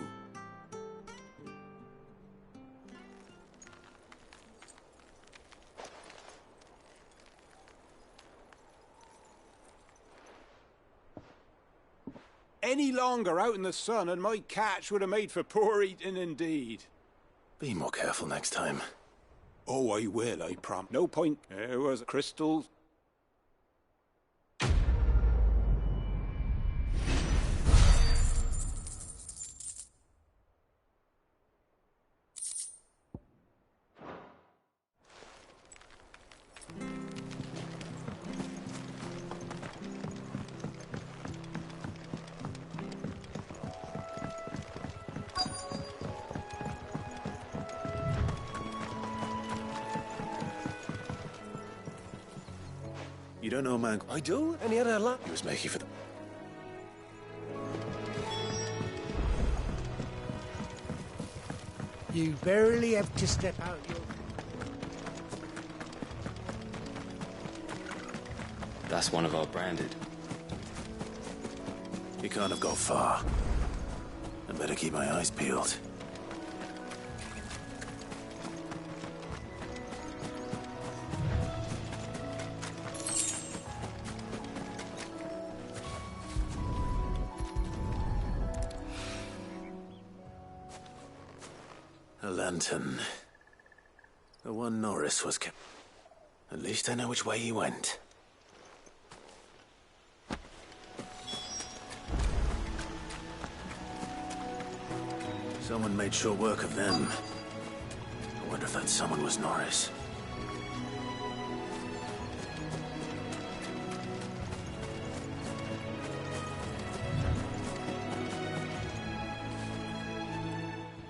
Any longer out in the sun and my catch would have made for poor eating indeed. Be more careful next time. Oh, I will, I promise. No point. There was crystals. You don't know a man... I do, and he had a lot. He was making for the... You barely have to step out your... That's one of our branded. He can't have got far. I better keep my eyes peeled. A lantern. The one Norris was kept. At least I know which way he went. Someone made short work of them. I wonder if that someone was Norris.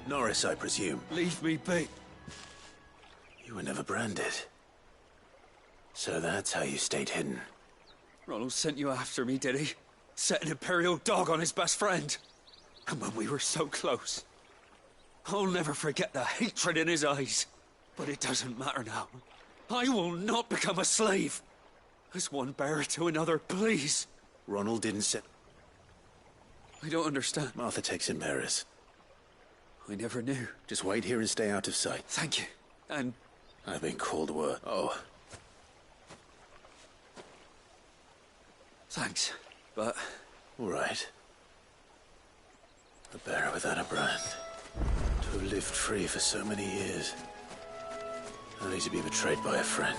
Norris, I presume. Leave me be. You were never branded. So that's how you stayed hidden. Ronald sent you after me, did he? Set an Imperial dog on his best friend. And when we were so close. I'll never forget the hatred in his eyes. But it doesn't matter now. I will not become a slave. As one bearer to another, please. Ronald didn't set... I don't understand. Martha takes in bearers. I never knew. Just wait here and stay out of sight. Thank you. And... I've been called word. Oh. Thanks. But... All right. A bearer without a brand. To have lived free for so many years. Only to be betrayed by a friend.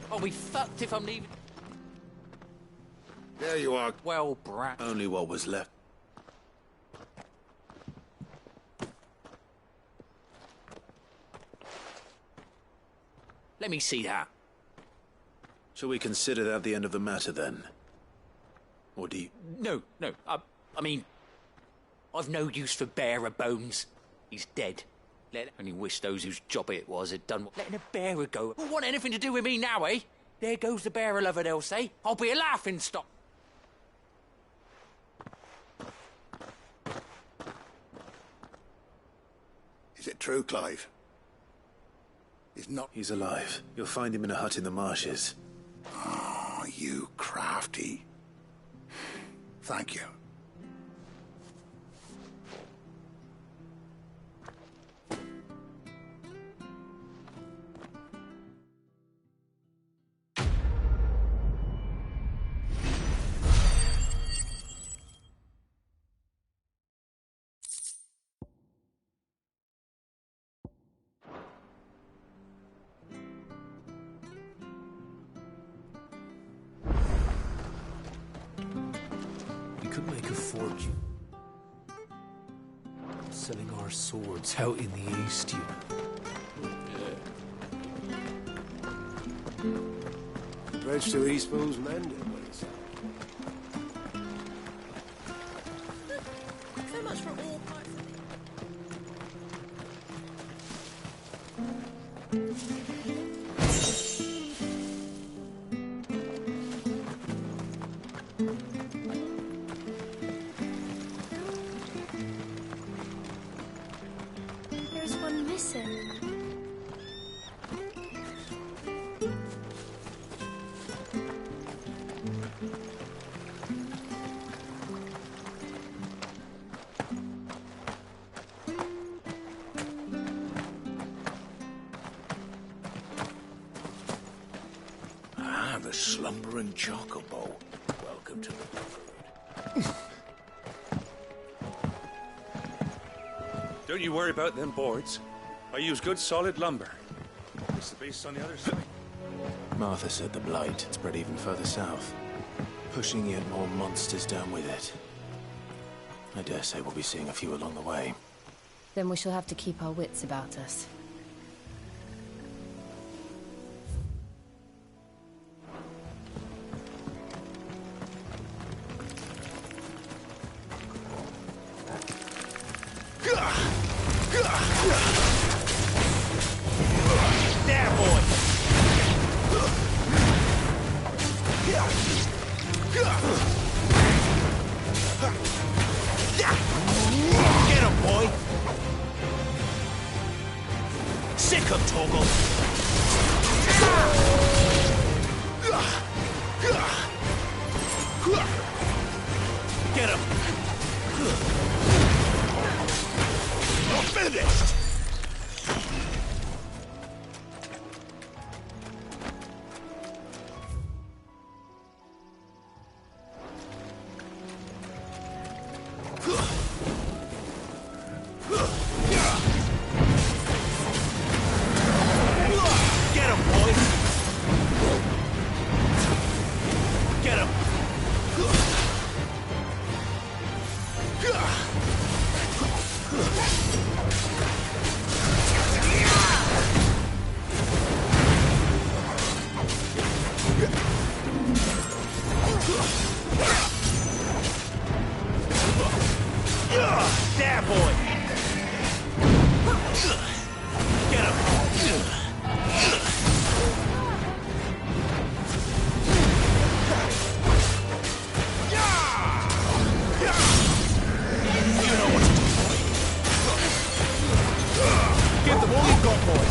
I'll be fucked if I'm leaving. There you are. Well, brat. Only what was left. Let me see that. Shall we consider that the end of the matter, then? Or do you... No. I mean... I've no use for bearer bones. He's dead. Only wish those whose job it was had done... Letting a bearer go. Won't want anything to do with me now, eh? There goes the bearer lover, they'll say. I'll be a laughing stock. Is it true, Clive? He's not... He's alive. You'll find him in a hut in the marshes. Oh, you crafty. Thank you. Could make a fortune selling our swords out in the East, you know. Bridge to East Bow's mended, what is that? So much for all parts of There's one missing. the slumbering chocobo. Welcome to the herd. Don't you worry about them boards. I use good solid lumber. It's the beast on the other side. Martha said the blight had spread even further south, pushing yet more monsters down with it. I dare say we'll be seeing a few along the way. Then we shall have to keep our wits about us. There, boy! Get him, boy! Sick him, Torgal! Get him! You're finished! Get him, boy! Get him! There, boy! Get him! You know what to do, boy. Give them all you've got, boy.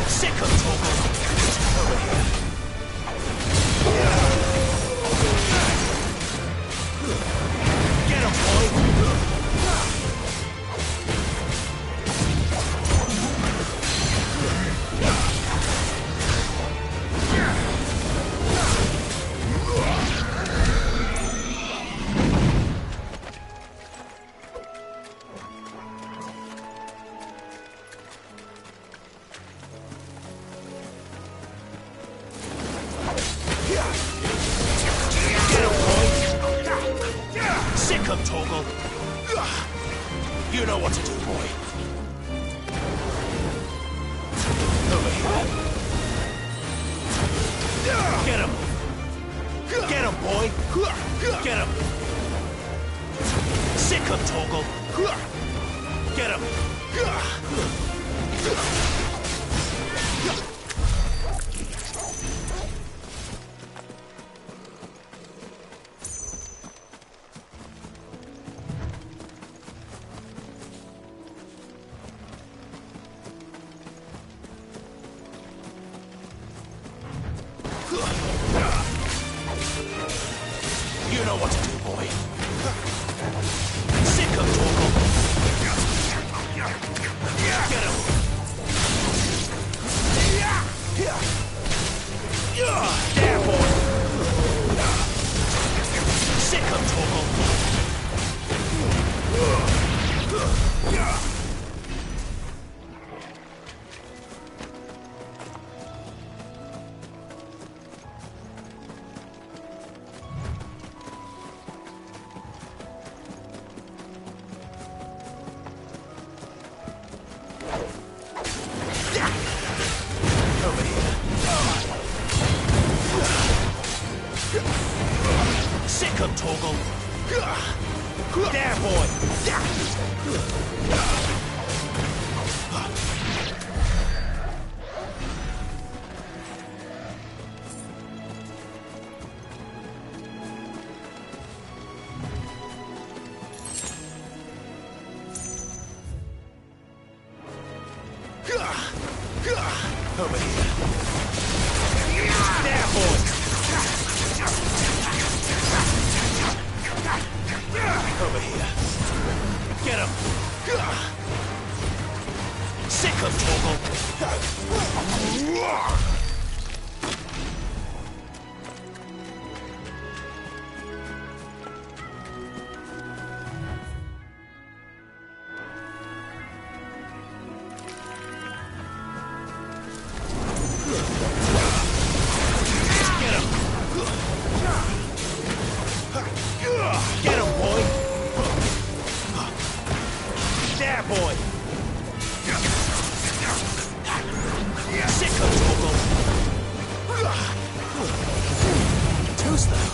Sick of Torgal. Over here. Get him, boy. Sick him, Torgal. You know what to do, boy. Over here. Get him. Get him, boy. Get him. Sick him, Torgal. Get him. You know what to do, boy. Sick of Torgal. Get him. There, boy. Sick of Torgal. Over here. Sick of Torgal. There, boy. Over here. There, boy. Over here. Get him. Sick of Torgal! Get him, boy! There, boy! Sick of Torgal! Too slow.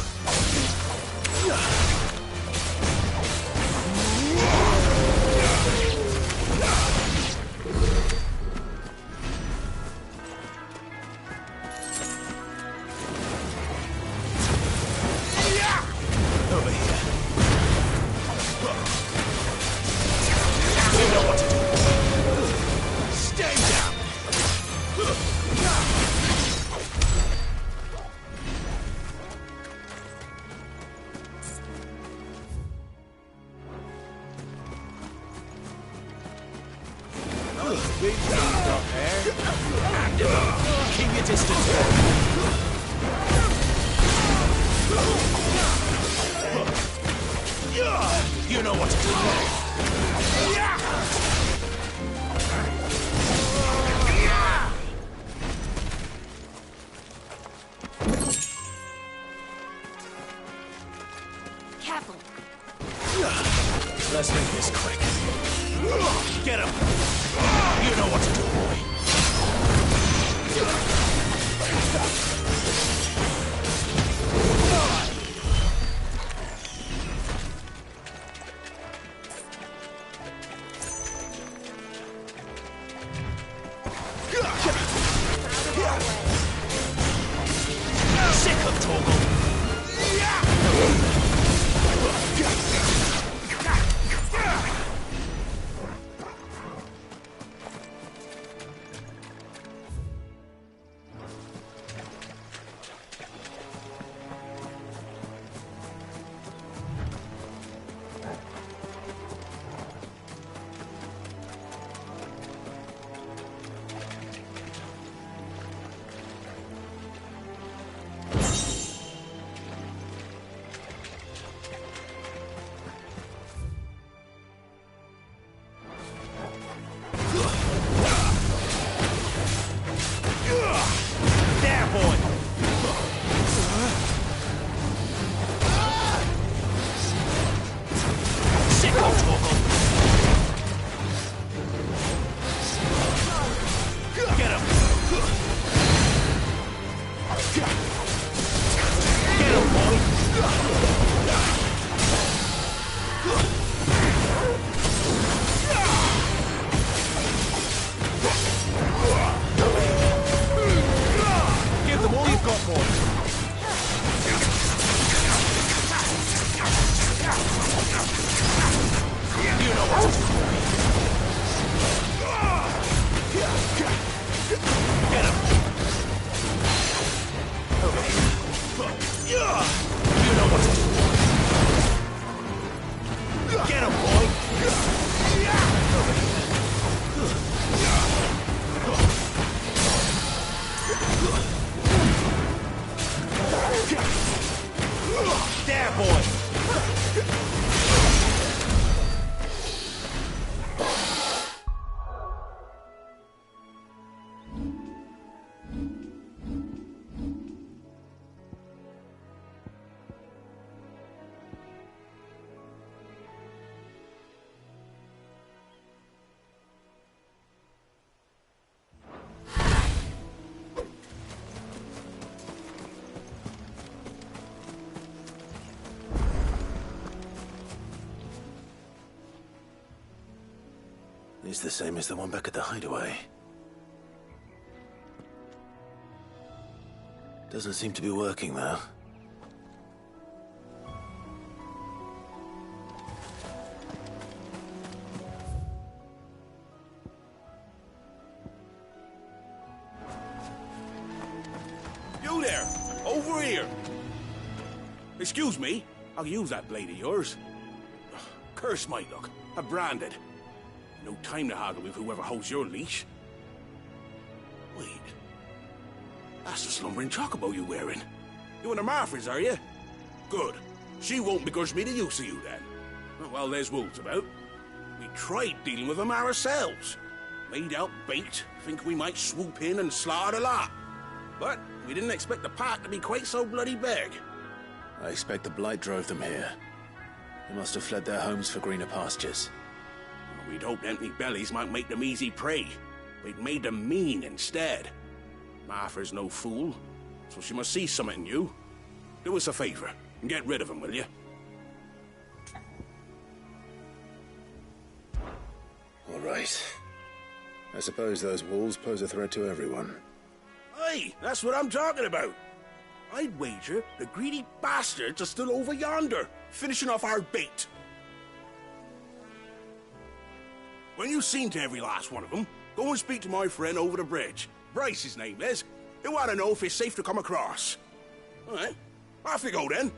Over here. You know what to do. Stay down. Big things up there. Activate. Keep your distance. You know what to do. Careful. Let's make this quick. Get him. You know what to do, boy. Sick of Torgal. There, boy! Sick of Torgal! Get him! Get him, boy! Give them all you've got, boy. You know what to do, boy. Get him. Over here. You know what to do, boy. Get him, boy. Over here. There, boy! It's the same as the one back at the hideaway. Doesn't seem to be working, though. You there! Over here! Excuse me, I'll use that blade of yours. Curse my luck. I'm branded. No time to haggle with whoever holds your leash. Wait. That's the slumbering chocobo you're wearing. You and the Marthas, are you? Good. She won't begrudge me the use of you, then. Well, there's wolves about. We tried dealing with them ourselves. Made out bait, think we might swoop in and slaughter the lot. But we didn't expect the pack to be quite so bloody big. I expect the blight drove them here. They must have fled their homes for greener pastures. Well, we'd hoped empty bellies might make them easy prey. We'd made them mean instead. Martha's no fool, so she must see something in you. Do us a favor and get rid of them, will you? All right. I suppose those wolves pose a threat to everyone. Aye, that's what I'm talking about. I'd wager the greedy bastards are still over yonder, finishing off our bait. When you've seen to every last one of them, go and speak to my friend over the bridge. Bryce, his name is. He want to know if it's safe to come across. All right, off you go then.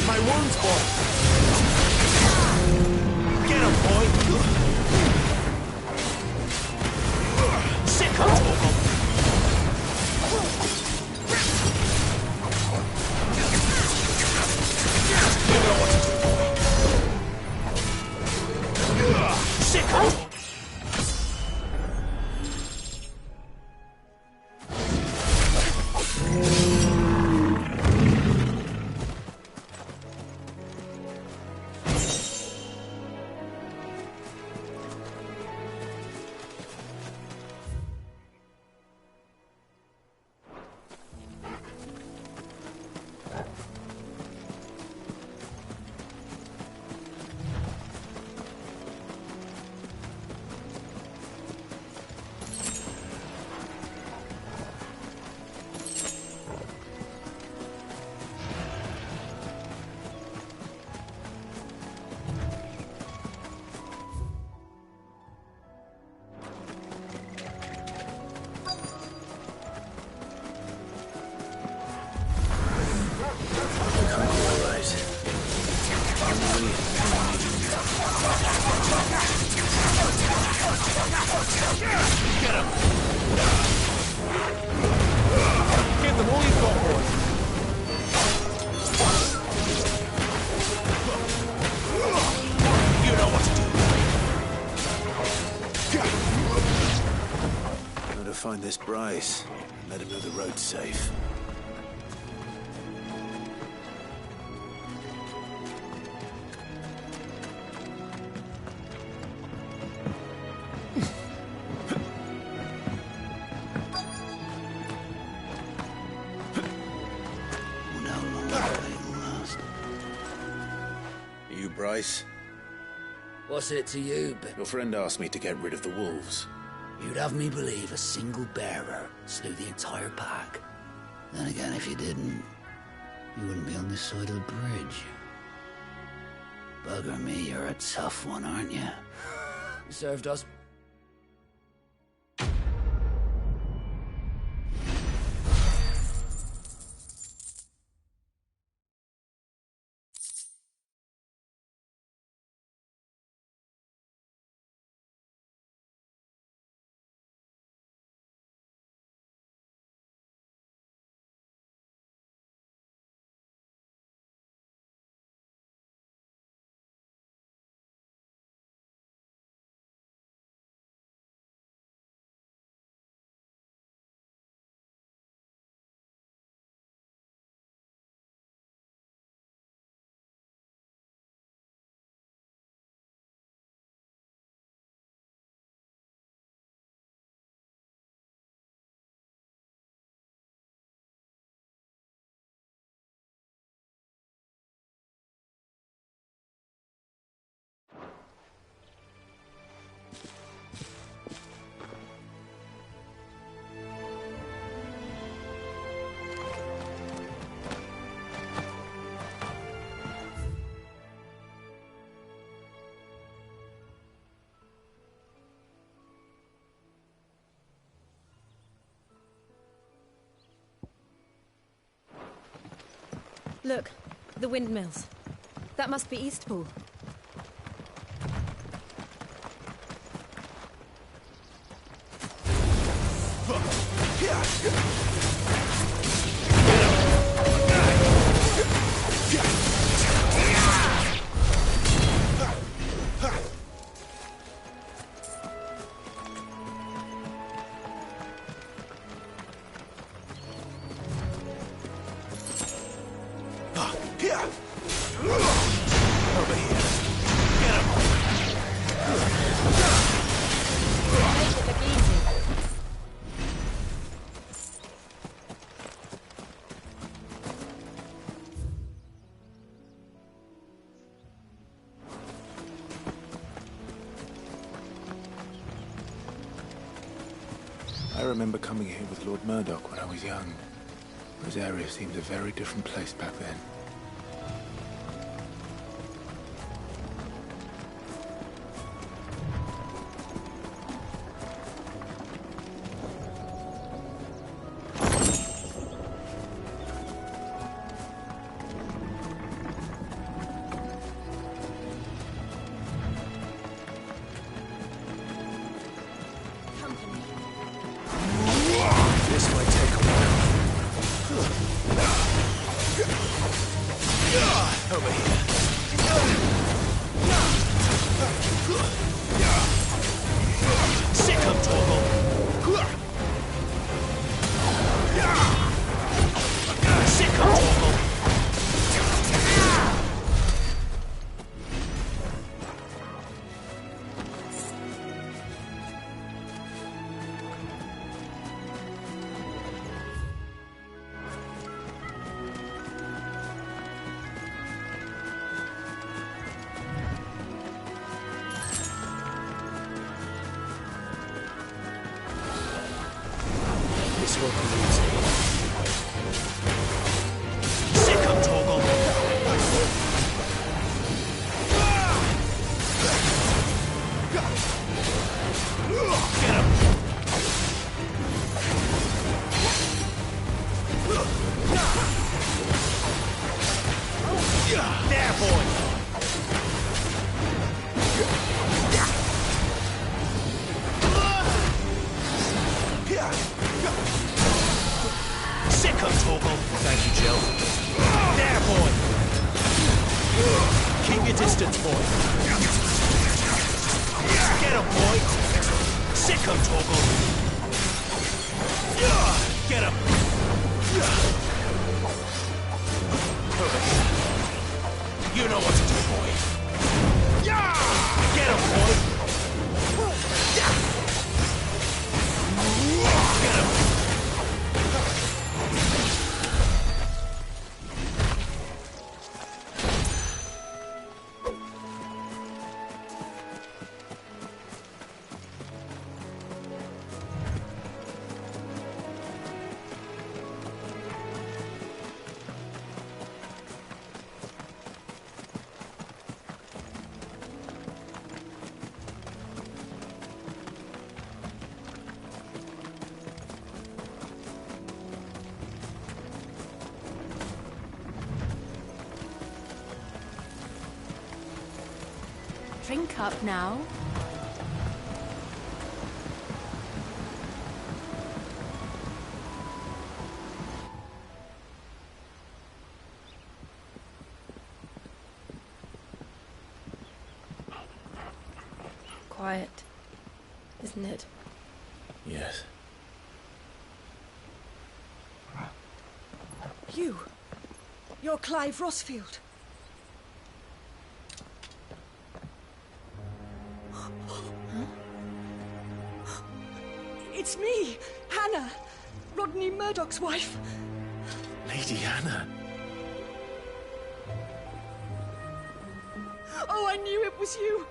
My wounds, boy. Get him, boy. Sick of Torgal. You know what to do, boy. Sick of Torgal. Find this Bryce and let him know the road's safe. You Bryce? What's it to you, Your friend asked me to get rid of the wolves. You'd have me believe a single bearer slew the entire pack. Then again, if you didn't, you wouldn't be on this side of the bridge. Bugger me, you're a tough one, aren't you? You served us Look, the windmills. That must be Eastpool. I remember coming here with Lord Murdoch when I was young. This area seemed a very different place back then. This might take a while. Over here. Sick of Torgal. Sick of Torgal. This won't be easy. Sick of Torgal. Get him. There, boy. Sick of Torgal. Thank you, Jill. There, boy. Keep your distance, boy. Get him, boy. Sick of Torgal. Get him. Over here. You know what to do, boy. Get him, boy. Get him. Drink up now. Quiet, isn't it? Yes. You're Clive Rossfield. It's me, Hannah, Rodney Murdoch's wife. Lady Hannah. Oh, I knew it was you.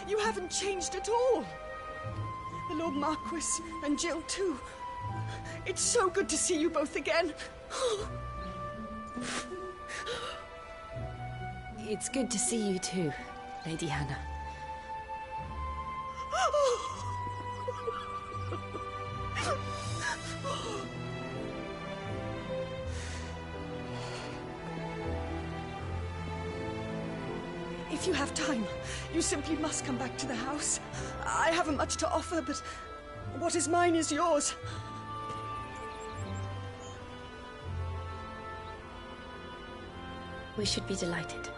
You haven't changed at all. The Lord Marquis and Jill too. It's so good to see you both again. It's good to see you too, Lady Hannah. If you have time, you simply must come back to the house. I haven't much to offer, but what is mine is yours. We should be delighted.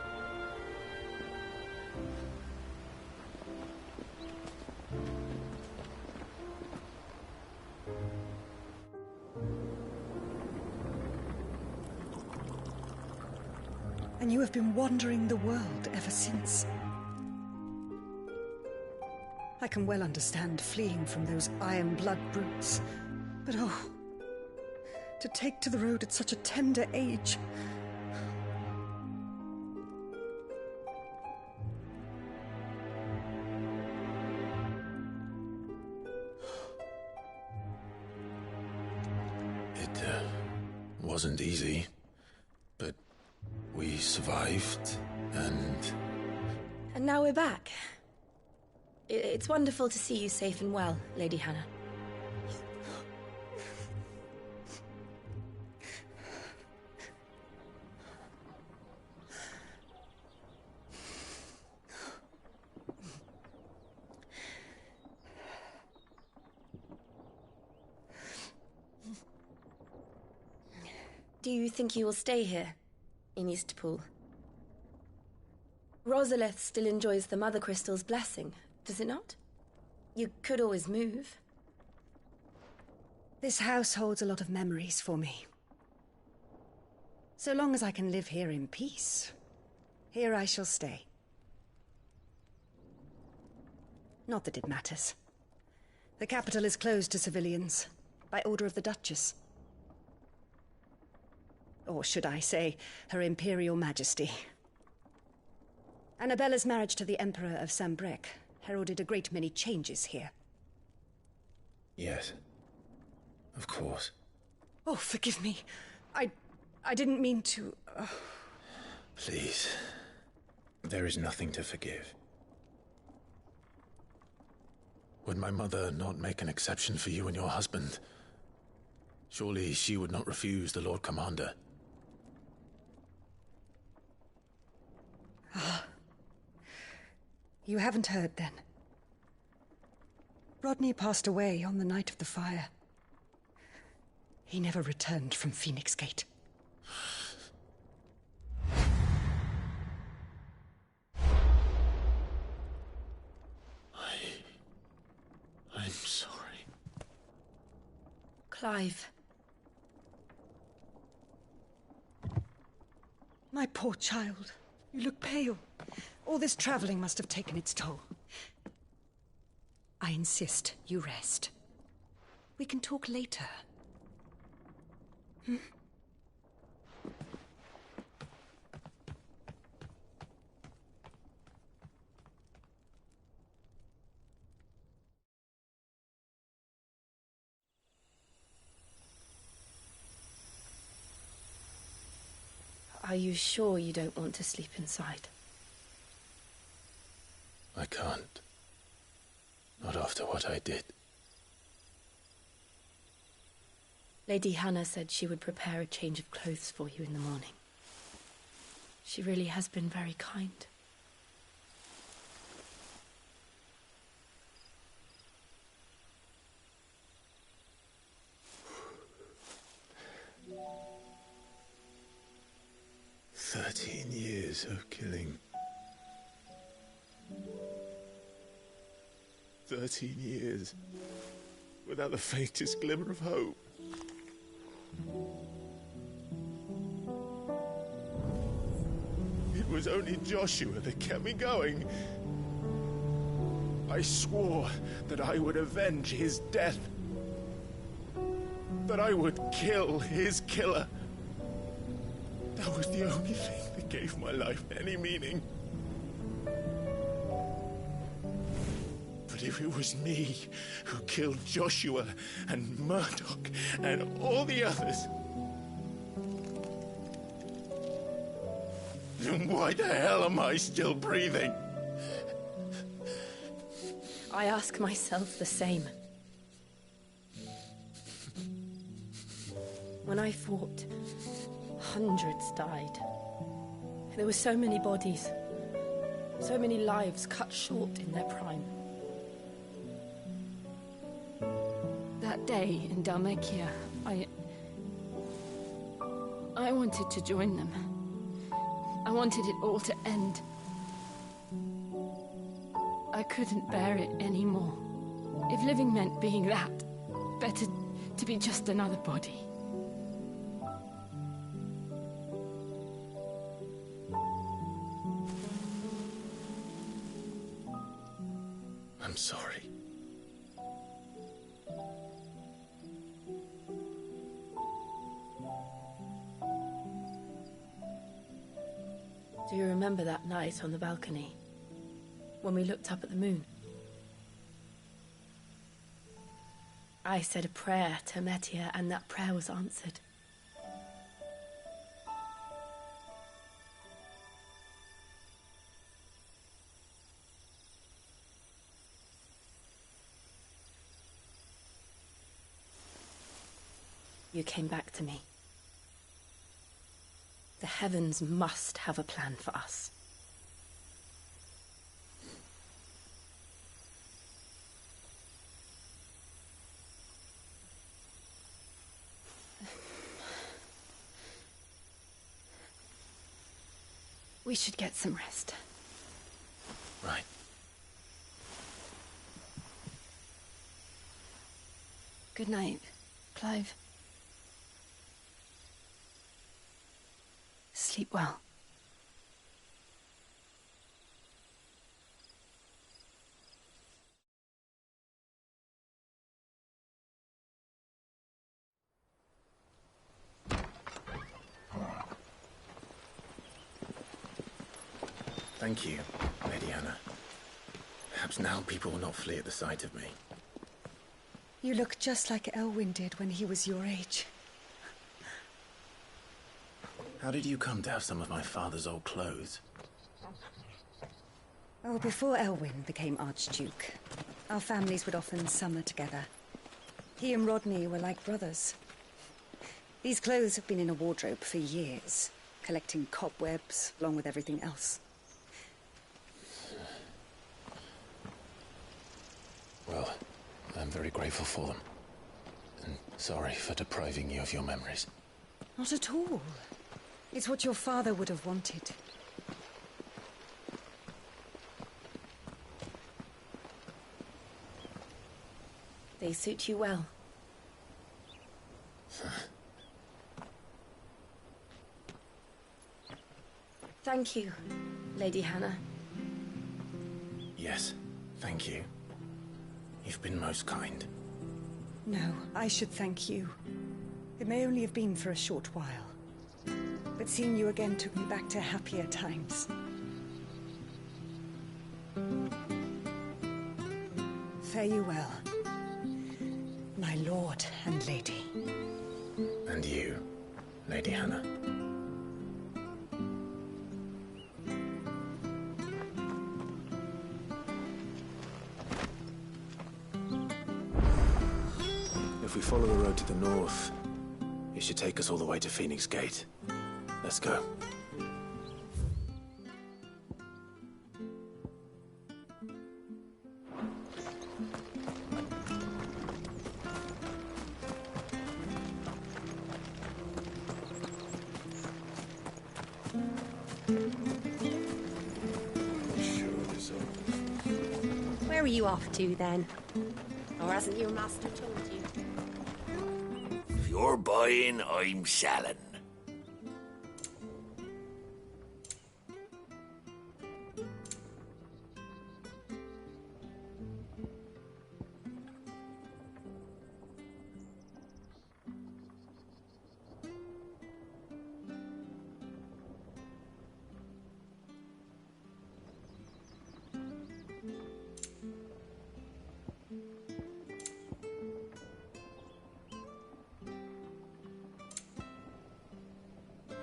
And you have been wandering the world ever since. I can well understand fleeing from those iron blood brutes. But oh, to take to the road at such a tender age. It wasn't easy, but we survived, and... And now we're back. It's wonderful to see you safe and well, Lady Hannah. Do you think you will stay here, in Eastpool? Rosalith still enjoys the Mother Crystal's blessing, does it not? You could always move. This house holds a lot of memories for me. So long as I can live here in peace, here I shall stay. Not that it matters. The capital is closed to civilians, by order of the Duchess. Or should I say, Her Imperial Majesty. Annabella's marriage to the Emperor of Sambrec heralded a great many changes here. Yes. Of course. Oh, forgive me. I didn't mean to... Please. There is nothing to forgive. Would my mother not make an exception for you and your husband? Surely she would not refuse the Lord Commander. Ah. You haven't heard, then. Rodney passed away on the night of the fire. He never returned from Phoenix Gate. I'm sorry. Clive. My poor child. You look pale. All this traveling must have taken its toll. I insist you rest. We can talk later. Hmm? Are you sure you don't want to sleep inside? I can't. Not after what I did. Lady Hannah said she would prepare a change of clothes for you in the morning. She really has been very kind. Years of killing. 13 years without the faintest glimmer of hope. It was only Joshua that kept me going. I swore that I would avenge his death. That I would kill his killer. That was the only thing that gave my life any meaning. But if it was me who killed Joshua and Murdoch and all the others, then why the hell am I still breathing? I ask myself the same. When I fought, hundreds died. There were so many bodies. So many lives cut short in their prime. That day in Dalmacia, I wanted to join them. I wanted it all to end. I couldn't bear it anymore. If living meant being that, better to be just another body. I'm sorry. Do you remember that night on the balcony? When we looked up at the moon? I said a prayer to Metia, and that prayer was answered. You came back to me. The heavens must have a plan for us. We should get some rest. Right. Good night, Clive. Sleep well. Thank you, Lady Hannah. Perhaps now people will not flee at the sight of me. You look just like Elwyn did when he was your age. How did you come to have some of my father's old clothes? Oh, before Elwyn became Archduke, our families would often summer together. He and Rodney were like brothers. These clothes have been in a wardrobe for years, collecting cobwebs along with everything else. Well, I'm very grateful for them. And sorry for depriving you of your memories. Not at all. It's what your father would have wanted. They suit you well. Thank you, Lady Hannah. Yes, thank you. You've been most kind. No, I should thank you. It may only have been for a short while, but seeing you again took me back to happier times. Fare you well, my lord and lady. And you, Lady Hannah. If we follow the road to the north, it should take us all the way to Phoenix Gate. Let's go. Where are you off to, then? Or hasn't your master told you? If you're buying, I'm selling.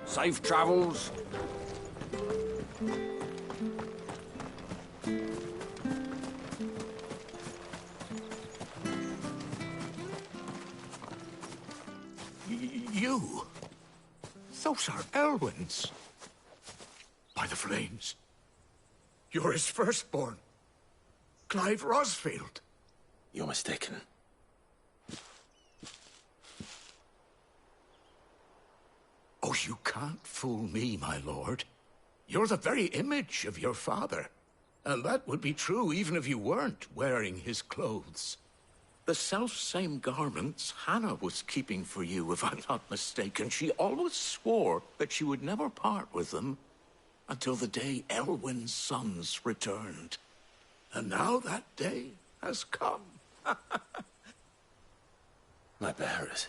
Safe travels. You? Those are Elwyn's. By the flames. You're his firstborn. Clive Rosfield. You're mistaken. Oh, you can't fool me, my lord. You're the very image of your father. And that would be true even if you weren't wearing his clothes. The self-same garments Hannah was keeping for you, if I'm not mistaken. She always swore that she would never part with them until the day Elwyn's sons returned. And now that day has come. My bearers.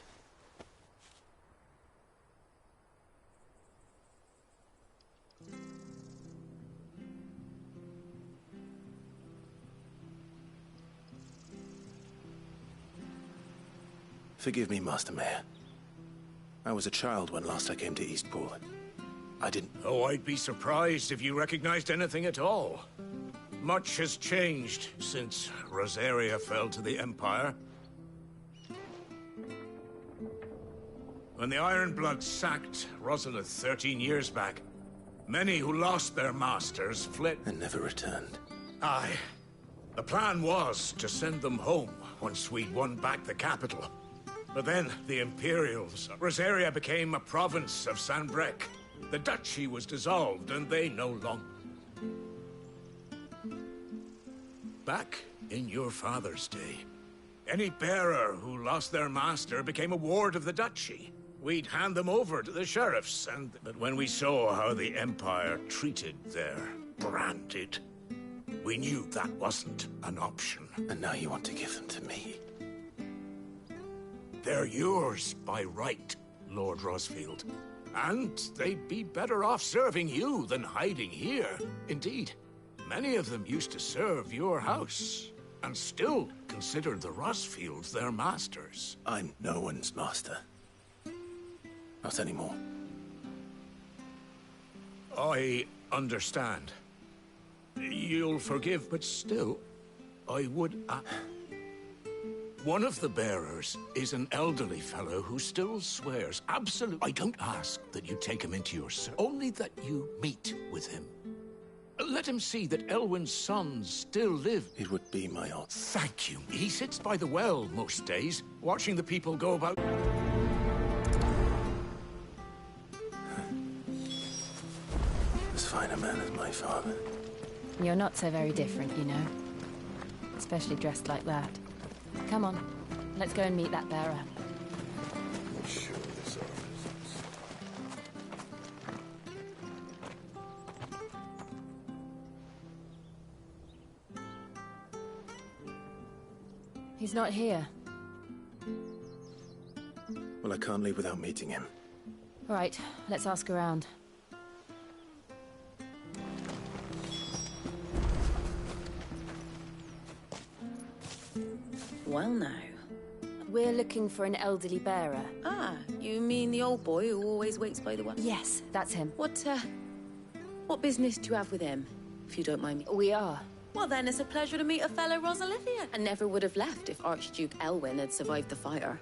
Forgive me, Master Mayor. I was a child when last I came to Eastpool. I didn't... Oh, I'd be surprised if you recognized anything at all. Much has changed since Rosaria fell to the Empire. When the Ironbloods sacked Rosalith 13 years back, many who lost their masters fled... and never returned. Aye. The plan was to send them home once we'd won back the capital. But then the Imperials... Rosaria became a province of Sanbreque. The duchy was dissolved, and they no longer... Back in your father's day, any bearer who lost their master became a ward of the duchy. We'd hand them over to the sheriffs, but when we saw how the Empire treated their branded, we knew that wasn't an option. And now you want to give them to me? They're yours by right, Lord Rosfield. And they'd be better off serving you than hiding here. Indeed, many of them used to serve your house, and still consider the Rosfields their masters. I'm no one's master. Not anymore. I understand. You'll forgive, but still, I would... One of the bearers is an elderly fellow who still swears absolutely... I don't ask that you take him into your service, only that you meet with him. Let him see that Elwyn's sons still live. It would be my honor. Thank you. He sits by the well most days, watching the people go about... As fine a man as my father. You're not so very different, you know. Especially dressed like that. Come on, let's go and meet that bearer. I'm sure this our business. He's not here. Well, I can't leave without meeting him. All right, let's ask around. Well now. We're looking for an elderly bearer. Ah, you mean the old boy who always waits by the well? Yes, that's him. What business do you have with him, if you don't mind me? We are. Well then, it's a pleasure to meet a fellow Rosalithia. I never would have left if Archduke Elwyn had survived the fire.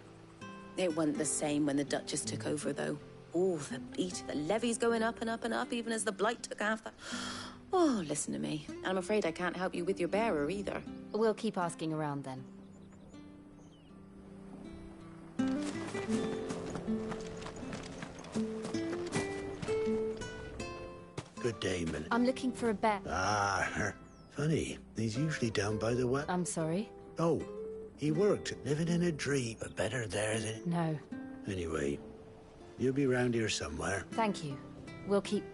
It wasn't the same when the Duchess took over, though. Oh, the beat, the levies going up and up and up, even as the Blight took half the... Oh, listen to me. I'm afraid I can't help you with your bearer, either. We'll keep asking around, then. Good day, Millie. I'm looking for a bear. Ah, funny. He's usually down by the well. I'm sorry? Oh, he worked, living in a dream. But better there than... No. Anyway, you'll be round here somewhere. Thank you. We'll keep...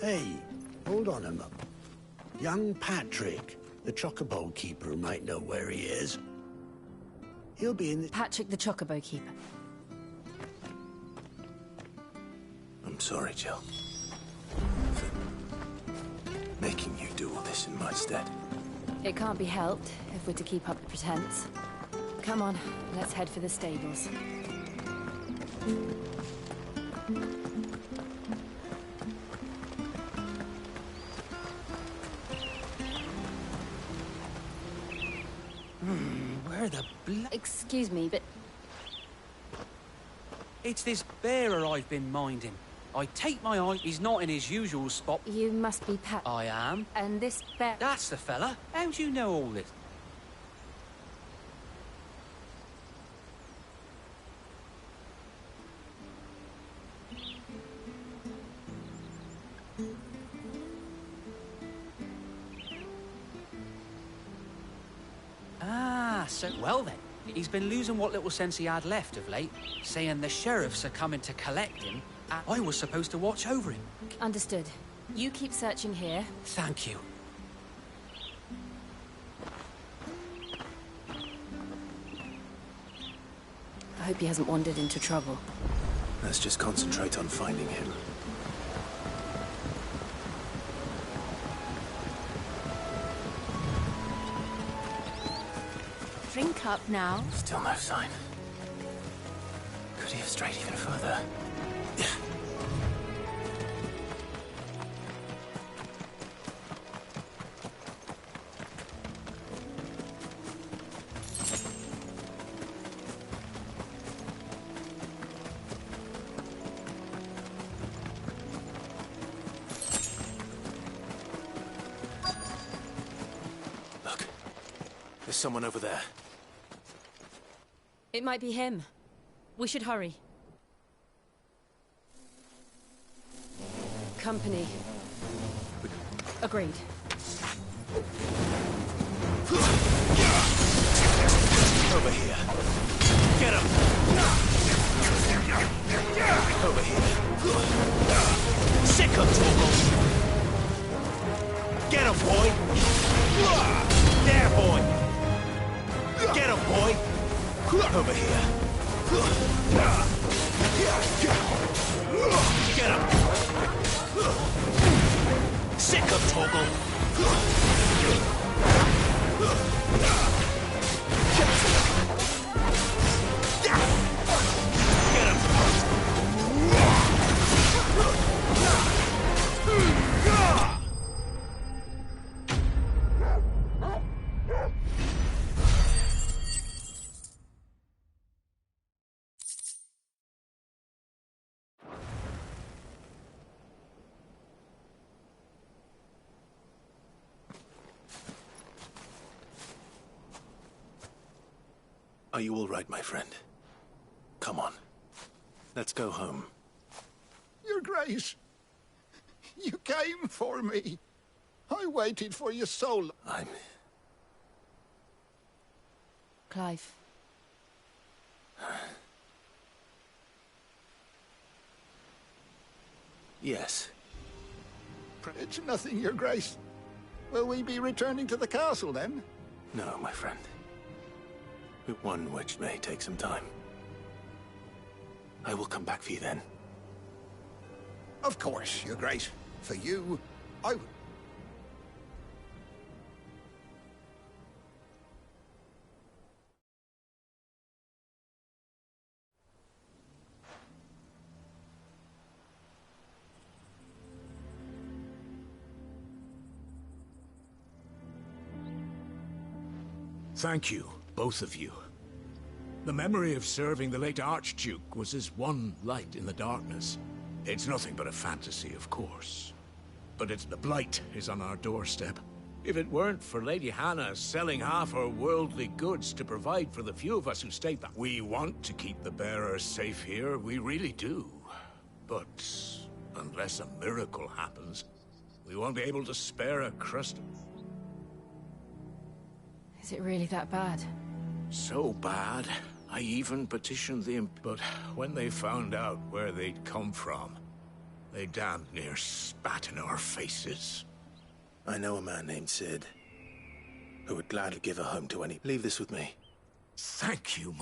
Hey, hold on a moment. Young Patrick, the chocobo keeper, might know where he is. He'll be in the... Patrick, the chocobo keeper. I'm sorry, Jill. For making you do all this in my stead. It can't be helped if we're to keep up the pretense. Come on, let's head for the stables. Where the Excuse me, but... It's this bearer I've been minding. I take my eye, he's not in his usual spot. You must be Pat. I am. And this bear... That's the fella. How do you know all this? Ah, so... Well then, he's been losing what little sense he had left of late, saying the sheriffs are coming to collect him, and I was supposed to watch over him. Understood. You keep searching here. Thank you. I hope he hasn't wandered into trouble. Let's just concentrate on finding him. Drink up now. Still no sign. Could he have strayed even further? Look, there's someone over there. It might be him. We should hurry. Company. Agreed. Over here. Get him! Over here. Sick him, Torgal! Get him, boy! There, boy! Get him, boy! Over here. Get him! Sick him, Torgal! Are you all right, my friend? Come on. Let's go home. Your Grace, you came for me. I waited for you so long. Clive. Yes. It's nothing, Your Grace. Will we be returning to the castle, then? No, my friend. One which may take some time. I will come back for you then. Of course, Your Grace. For you, I would... Thank you, both of you. The memory of serving the late Archduke was as one light in the darkness. It's nothing but a fantasy, of course. But the blight is on our doorstep. If it weren't for Lady Hannah selling half her worldly goods to provide for the few of us who stayed back, we want to keep the bearers safe here, we really do. But unless a miracle happens, we won't be able to spare a crust. Is it really that bad? So bad, I even petitioned the but when they found out where they'd come from, they damn near spat in our faces. I know a man named Sid, who would gladly give a home to any... Leave this with me. Thank you,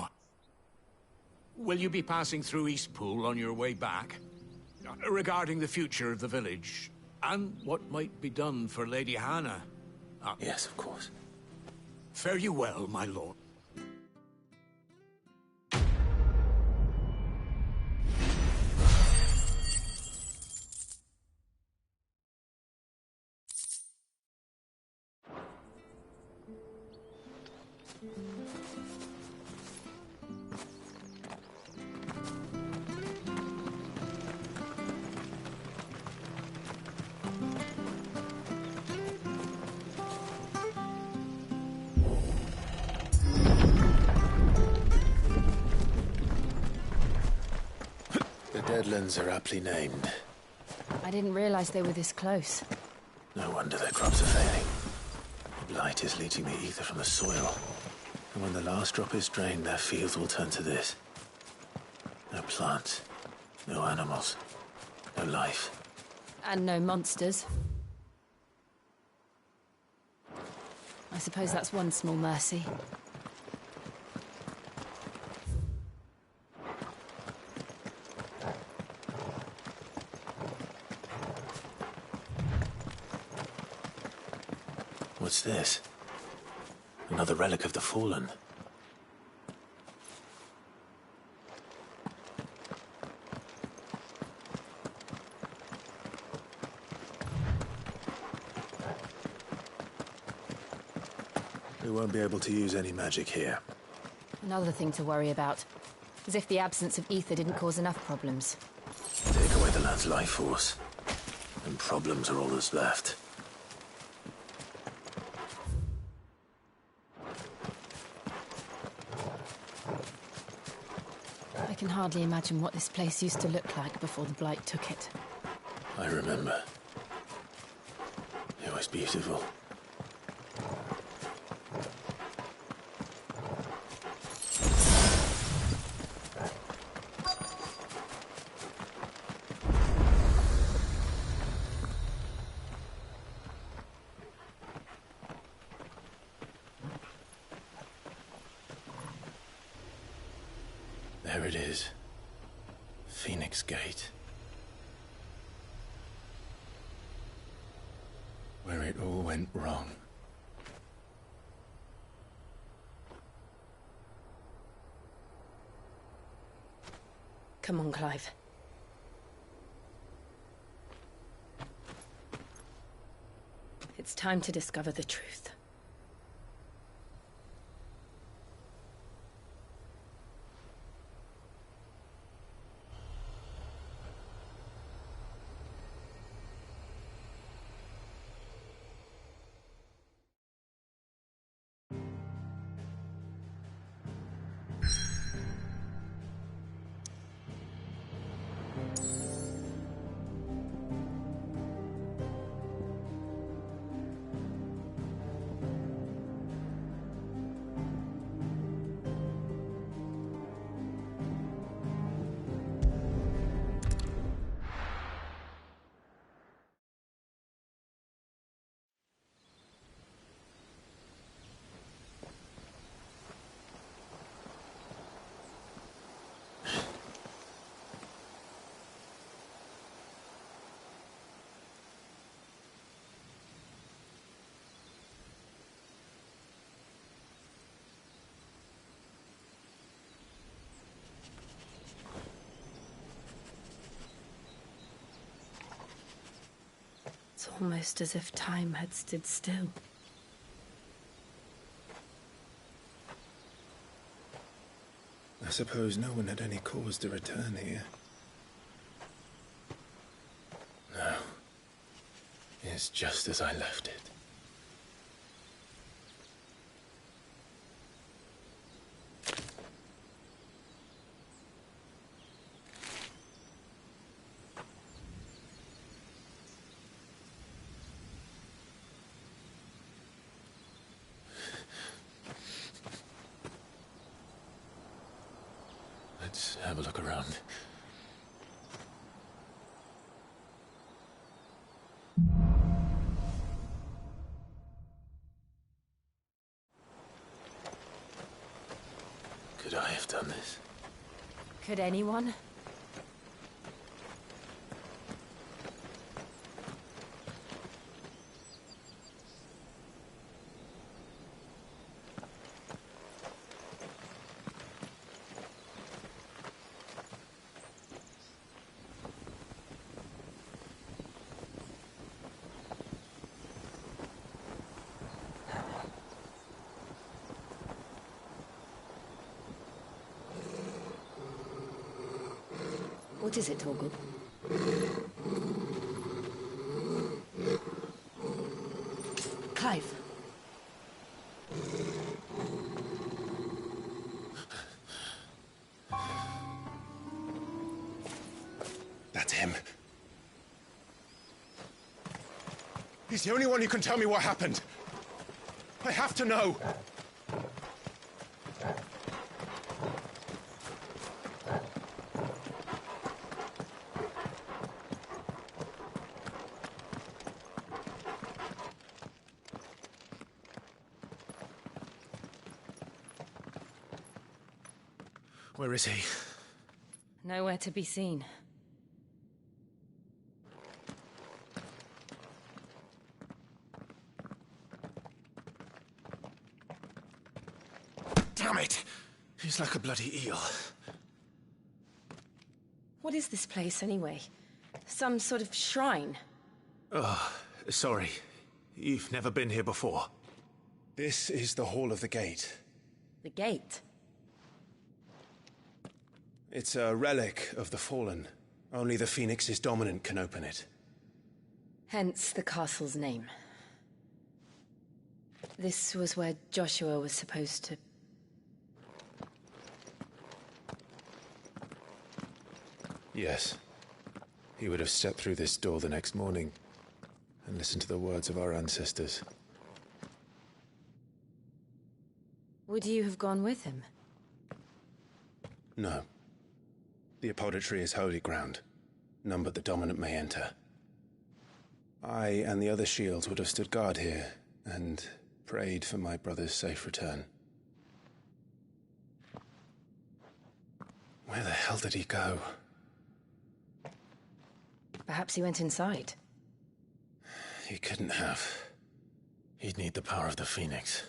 Will you be passing through Eastpool on your way back? Regarding the future of the village, and what might be done for Lady Hannah? Yes, of course. Fare you well, my lord. Badlands are aptly named. I didn't realize they were this close. No wonder their crops are failing. The blight is leaching the ether from the soil. And when the last drop is drained, their fields will turn to this. No plants, no animals, no life. And no monsters. I suppose that's one small mercy. What's this? Another relic of the fallen. We won't be able to use any magic here. Another thing to worry about. As if the absence of ether didn't cause enough problems. Take away the land's life force, and problems are all that's left. I can hardly imagine what this place used to look like before the blight took it. I remember. It was beautiful. There it is. Phoenix Gate. Where it all went wrong. Come on, Clive. It's time to discover the truth. It's almost as if time had stood still. I suppose no one had any cause to return here. No. It's just as I left it. Let's have a look around. Could I have done this? Could anyone? What is it, Torgal? Clive. He's the only one who can tell me what happened. I have to know. Where is he? Nowhere to be seen. Damn it! He's like a bloody eel. What is this place, anyway? Some sort of shrine? Oh, sorry. You've never been here before. This is the Hall of the Gate. The gate? It's a relic of the Fallen. Only the Phoenix's dominant can open it. Hence the castle's name. This was where Joshua was supposed to... Yes. He would have stepped through this door the next morning and listened to the words of our ancestors. Would you have gone with him? No. The apodatory is holy ground. None but the dominant may enter. I and the other shields would have stood guard here and prayed for my brother's safe return. Where the hell did he go? Perhaps he went inside. He couldn't have. He'd need the power of the Phoenix.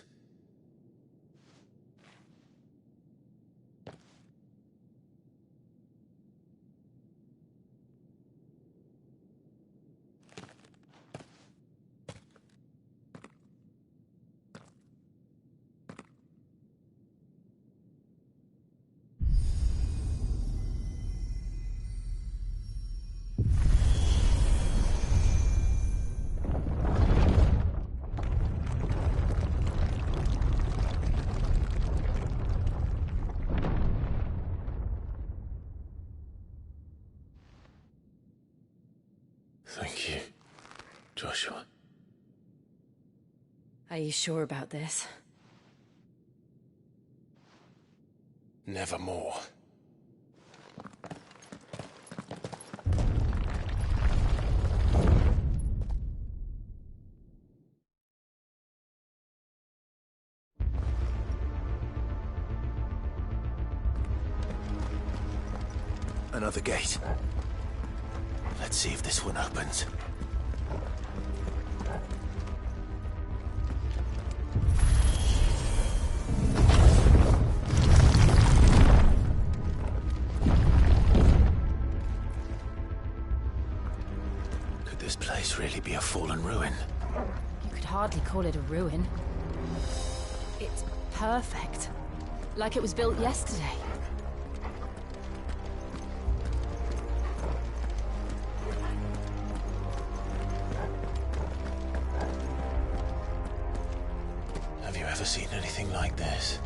Thank you, Joshua. Are you sure about this? Nevermore. Another gate. Let's see if this one opens. Could this place really be a fallen ruin? You could hardly call it a ruin. It's perfect. Like it was built yesterday. Have you ever seen anything like this?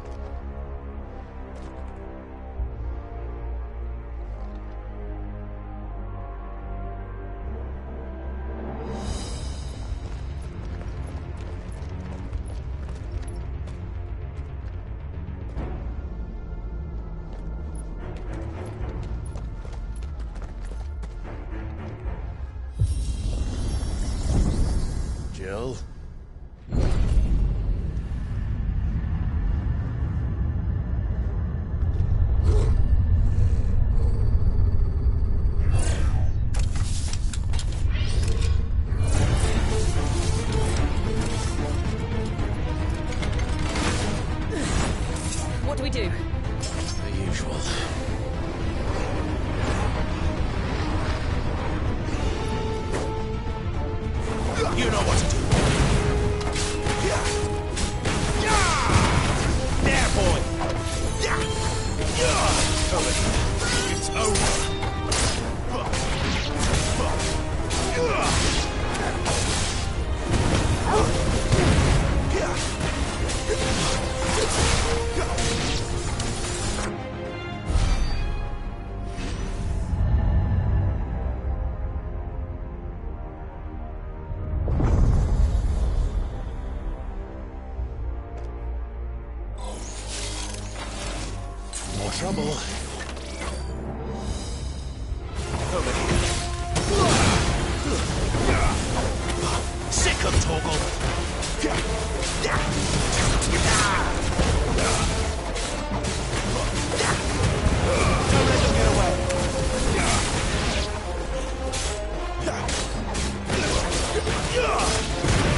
Jill? What do we do? The usual. You know what to do. There, boy. It's over. trouble. Over here. Sick of Torgal. Don't let them get away.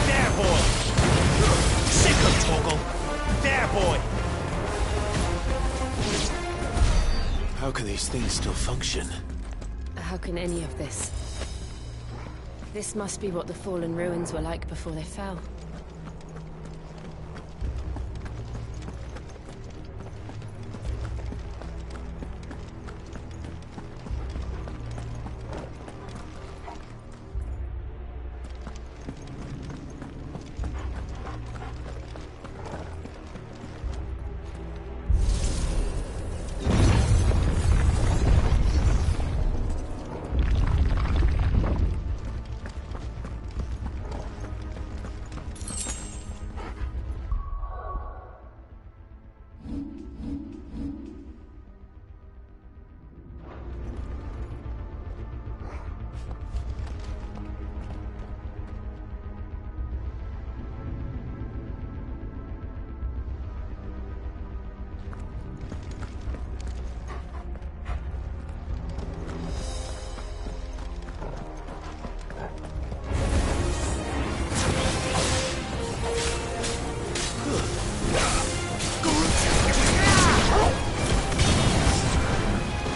There, boy. Sick of Torgal. There, boy. How can these things still function? How can any of this? This must be what the fallen ruins were like before they fell.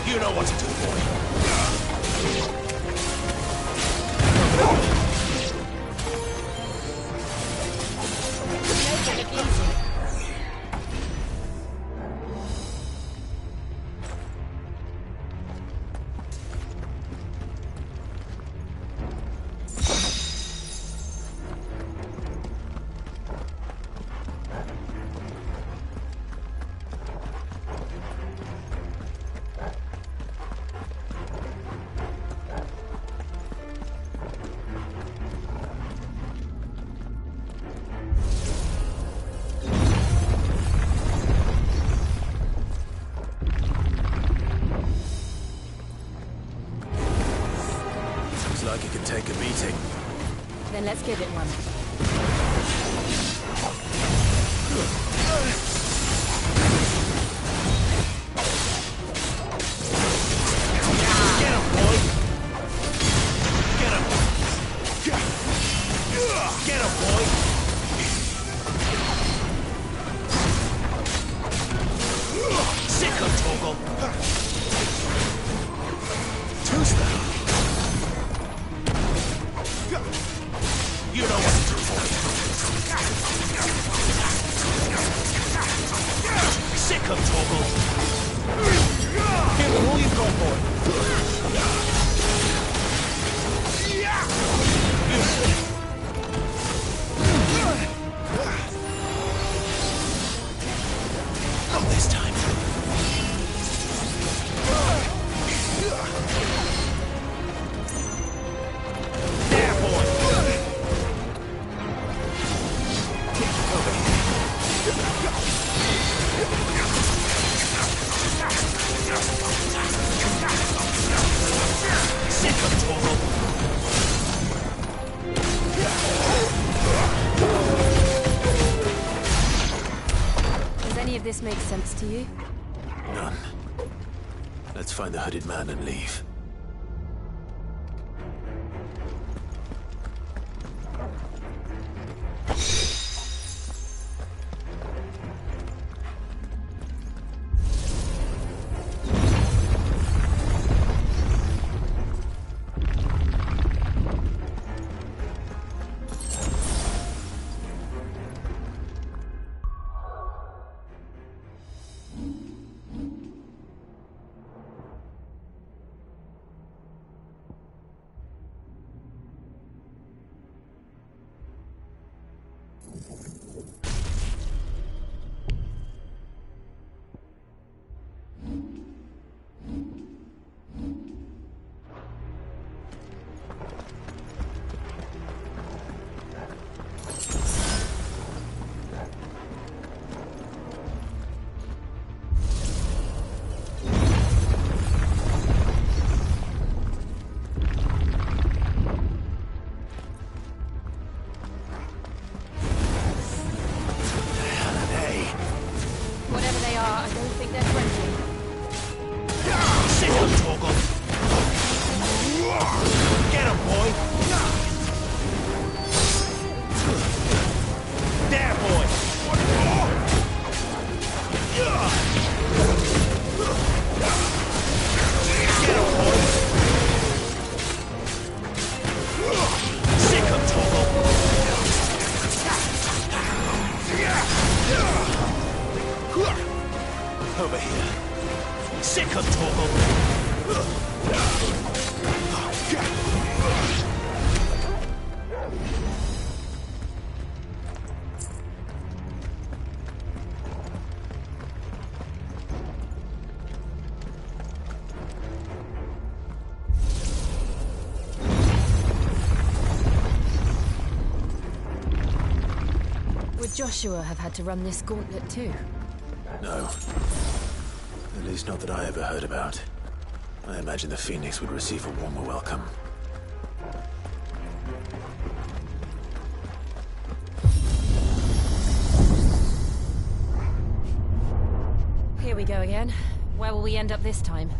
You know what to do, boy. Make it look easy. Like it can take a beating. Then let's give it one. Get him, boy! Get him! Get him, boy! Sick of Torgal! Tuesday! You know what to do, boy. Sick of Torgal. Give him all you've got, boy. Not this time. There, boy. Sick of Torgal. Does any of this make sense to you? None. Let's find the hooded man and leave. Joshua have had to run this gauntlet too? No. At least not that I ever heard about. I imagine the Phoenix would receive a warmer welcome. Here we go again. Where will we end up this time?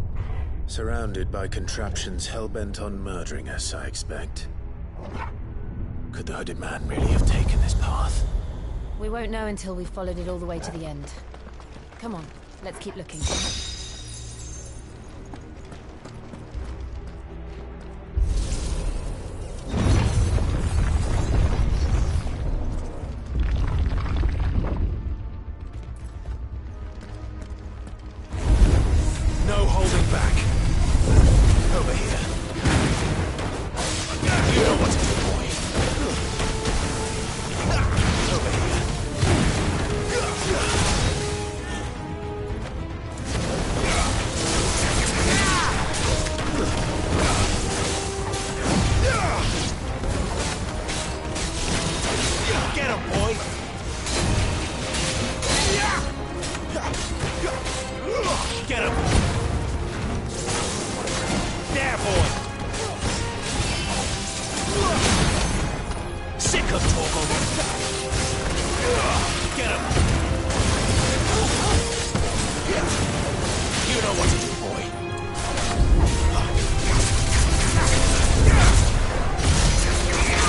Surrounded by contraptions hell-bent on murdering us, I expect. Could the hooded man really have taken this path? We won't know until we've followed it all the way to the end. Come on, let's keep looking. No holding back. Over here. You know what to do, boy. Over here. Get him, boy. Get him. There, boy! Sick of Torgal! Get him! You know what to do, boy.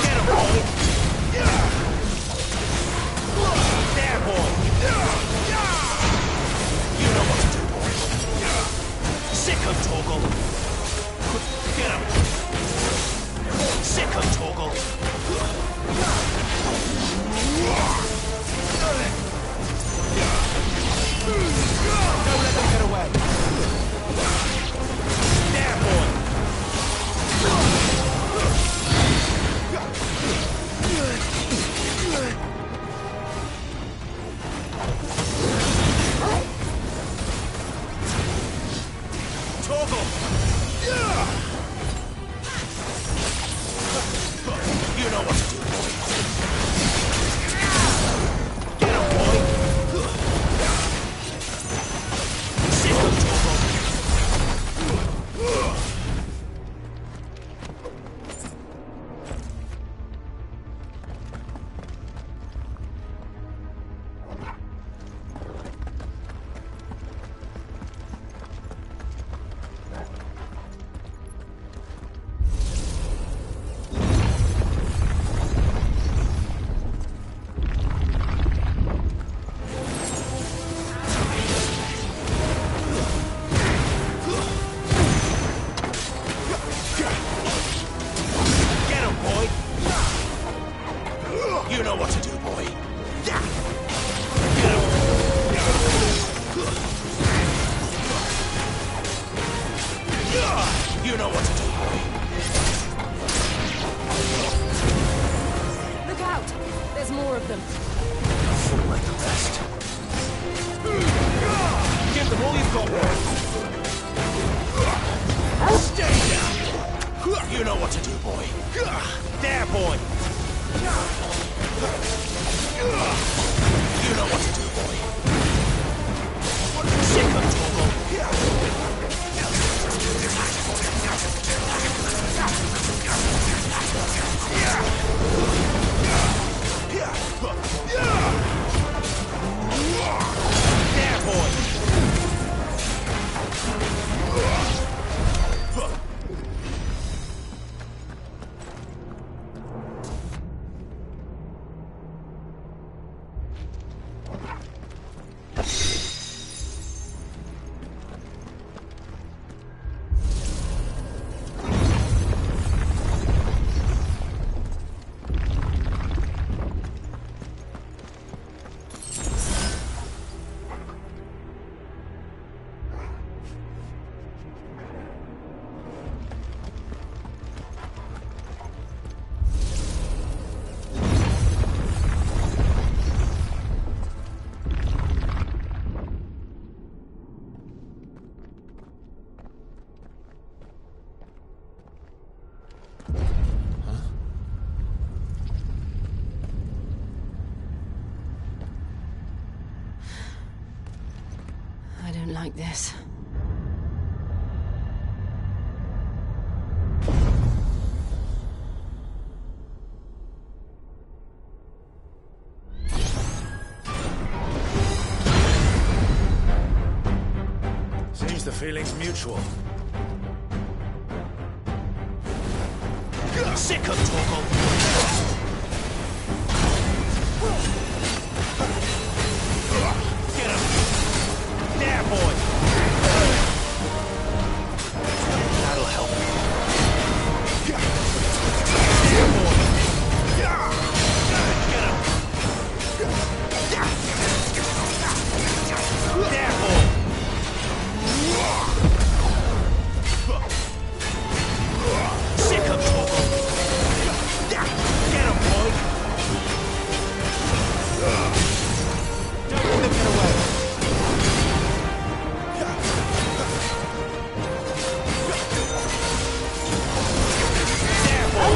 Get him, boy! There, boy! You know what to do, boy. Sick of Torgal! Get him! Sick of Torgal! Don't let them get away! There, boy! Torgal! You know what to do, boy. Get him, boy! Sick of Torgal! Get him, boy! You know what to do, boy. Get him! You know what to do, boy. Look out! There's more of them. Fool like the rest. Give them all you've got, boy. Stay down! You know what to do, boy. There, boy! You know what to do, boy. Sick of Torgal! There, boy! like this. Seems the feeling's mutual. Sick of Torgal! Get him! There, boy! That'll help. There, boy! Get him! There, boy! Sick of Torgal! Get him, boy! Don't let him get away! There, boy!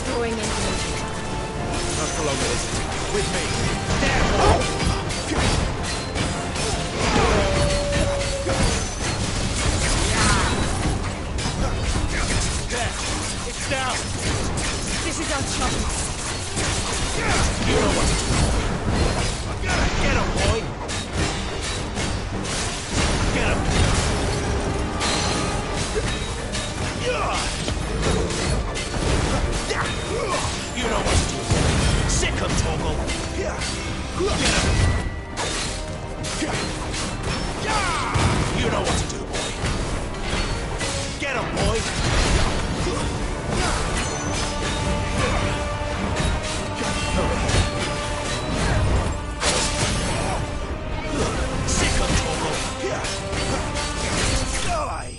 Drawing in energy. Not for long, Liz. With me. There, boy! There. It's down. This is our chance. You know what to do. Get him, boy! Get him! You know what to do. Sick of Torgal! Get him! You know what to do, boy. Get him, boy! Sick of Torgal! Die!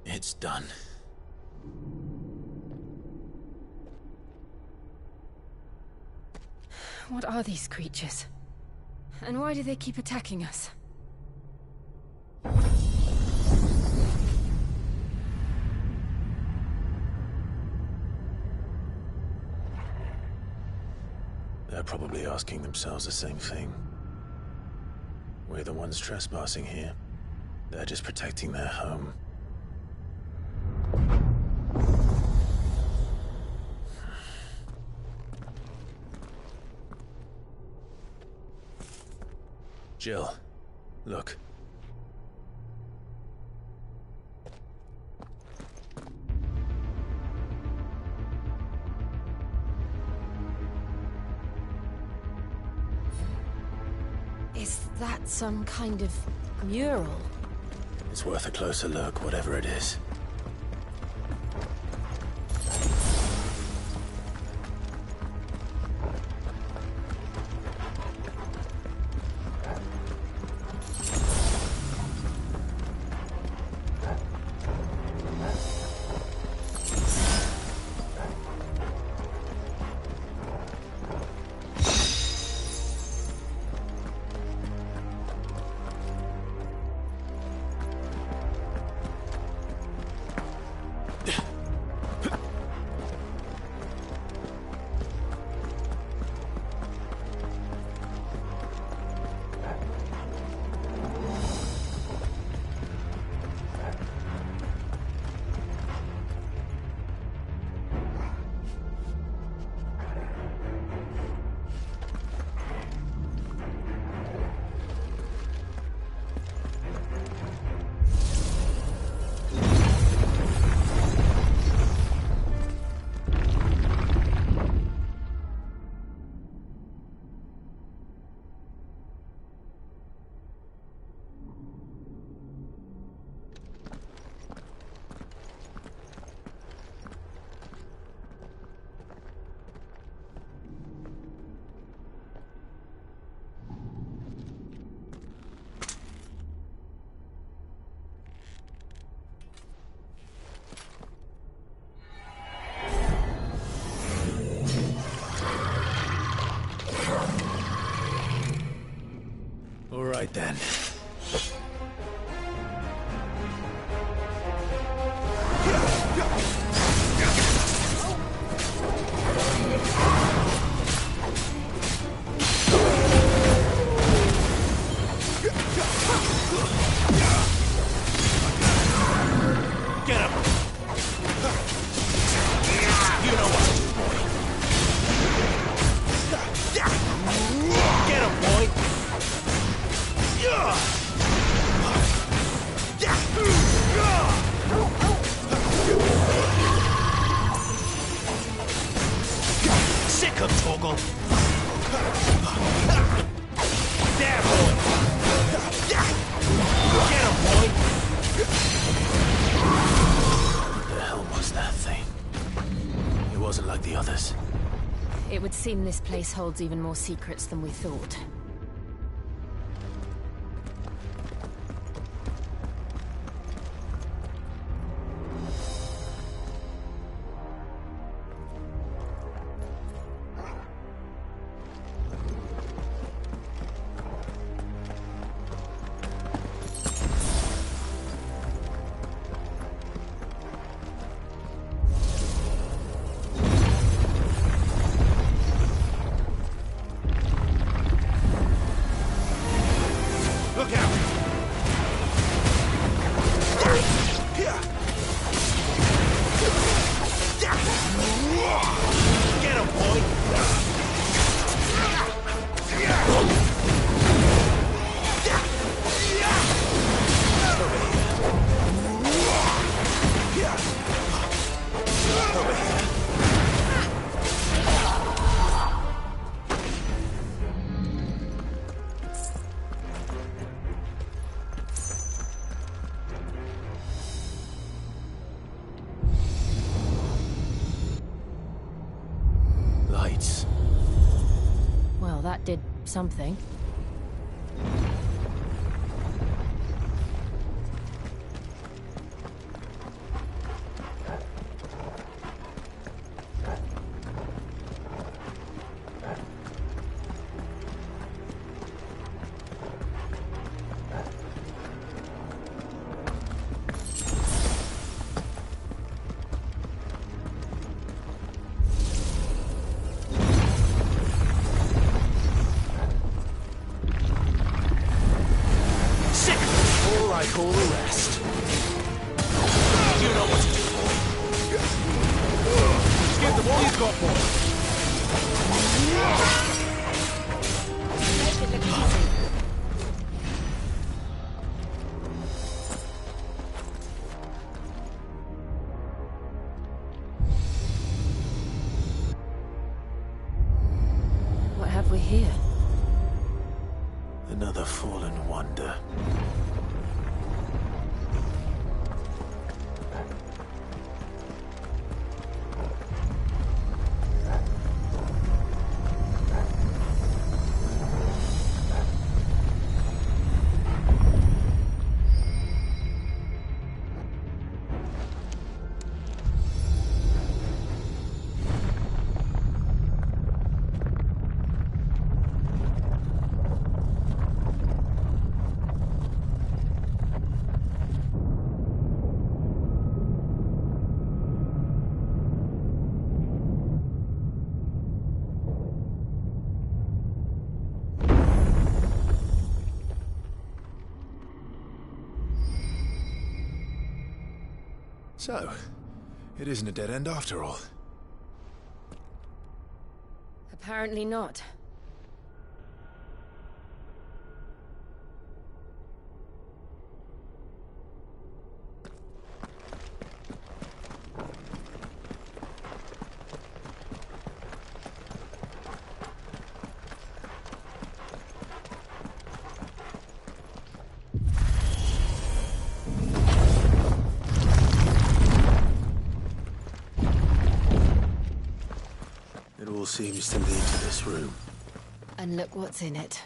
It's done. What are these creatures? And why do they keep attacking us? They're probably asking themselves the same thing. We're the ones trespassing here. They're just protecting their home. Jill, look. Is that some kind of mural? It's worth a closer look, whatever it is. right then. Get him! You know what to do, boy. Get him, boy! Sick of Torgal! There, boy! Get him, boy! What the hell was that thing? It wasn't like the others. It would seem this place holds even more secrets than we thought. Look out! Get him, boy! Lights. Well, that did something. Sick! All like all the rest. You know what to do, boy. Give them all you've got, boy. Make it look easy. What have we here? Another fallen wonder. So, it isn't a dead end after all. Apparently not. It all seems to lead to this room. And look what's in it.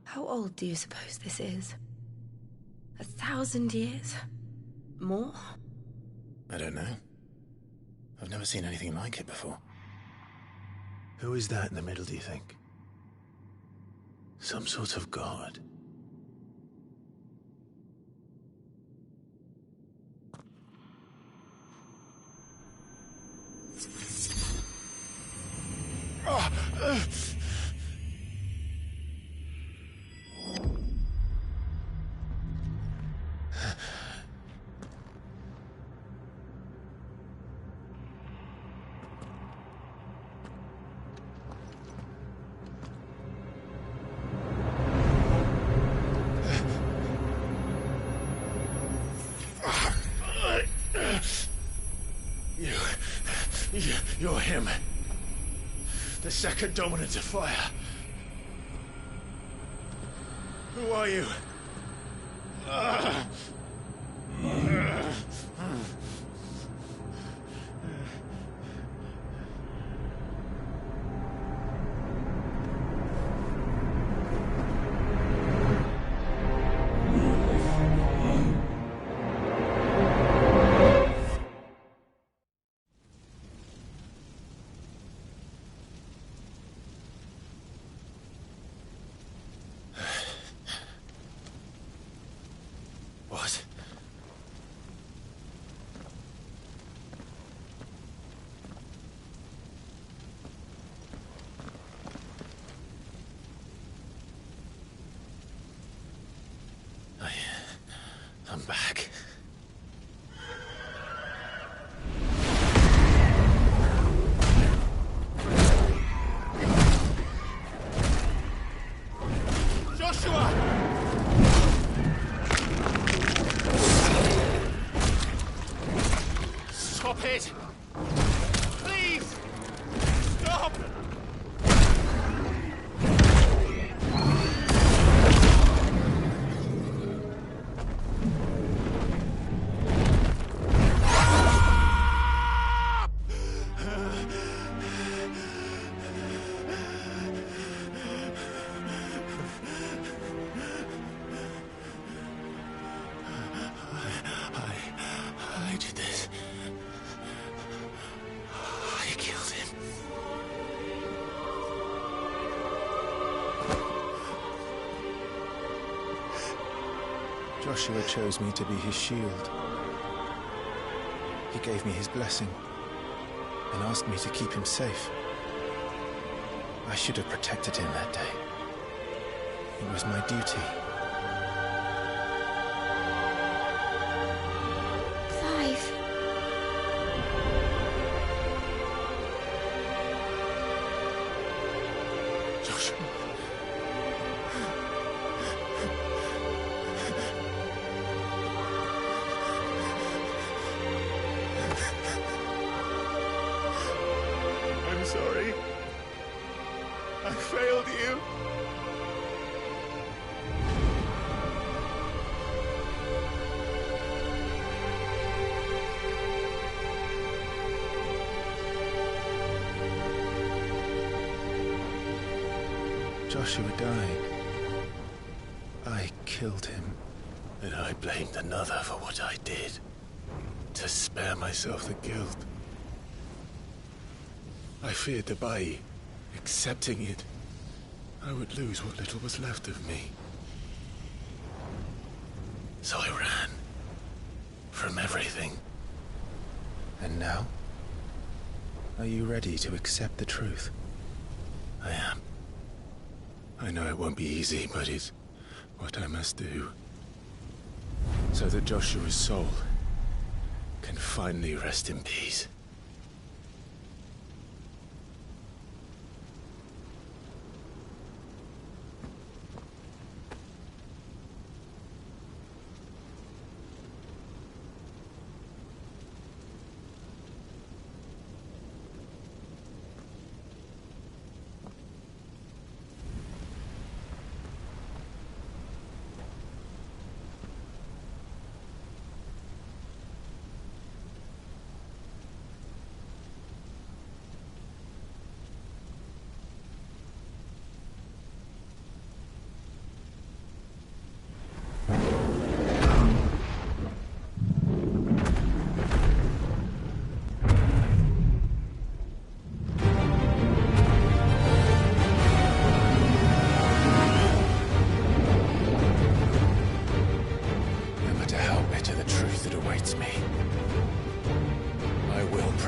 How old do you suppose this is? 1,000 years? more? I don't know. I've never seen anything like it before. Who is that in the middle, do you think? Some sort of god? You're him. The second dominant of fire. Who are you? What? I'm back. Joshua! Stop it! Please! Stop! I did this. I killed him. Joshua chose me to be his shield. He gave me his blessing and asked me to keep him safe. I should have protected him that day. It was my duty. Clive. Joshua. I'm sorry. I failed you. Joshua died. I killed him. And I blamed another for what I did. To spare myself the guilt. I feared that by accepting it, I would lose what little was left of me. So I ran. From everything. And now? Are you ready to accept the truth? I am. I know it won't be easy, but it's what I must do. So that Joshua's soul can finally rest in peace.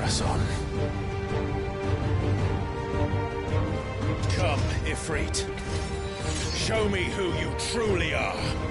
press on. Come, Ifrit. Show me who you truly are.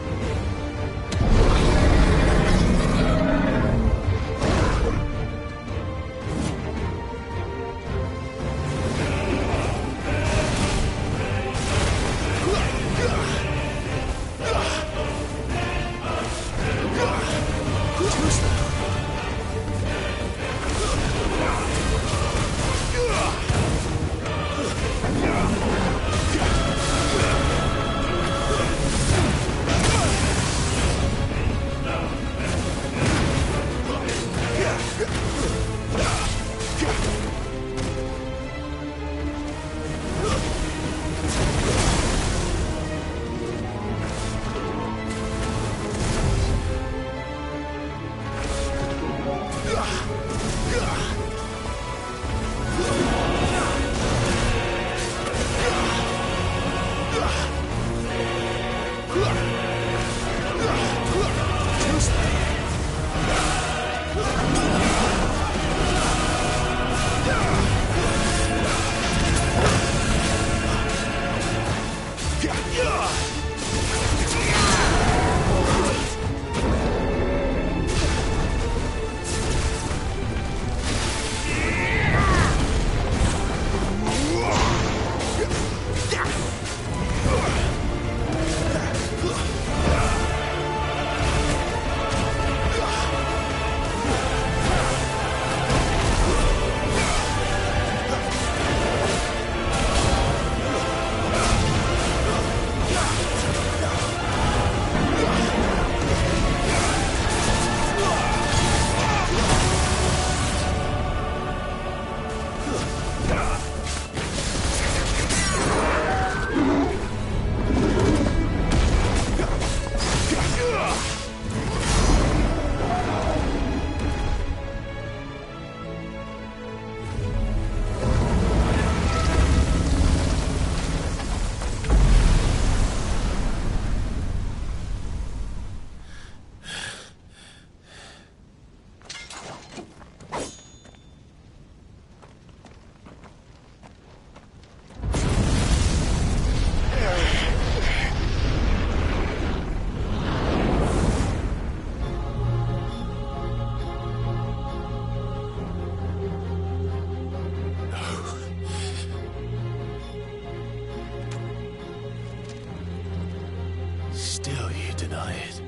Still you deny it.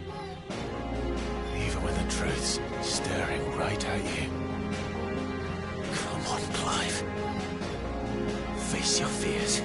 Even when the truth's staring right at you. Come on, Clive. Face your fears.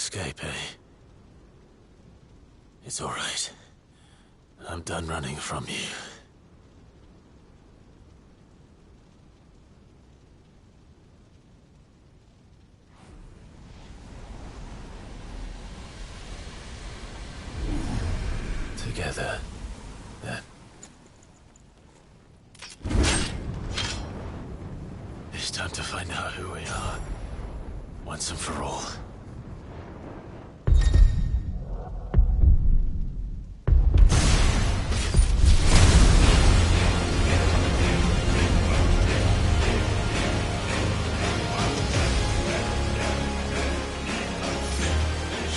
escape, eh? It's all right. I'm done running from you. Together, then. It's time to find out who we are, once and for all.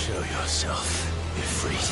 Show yourself, Ifrit.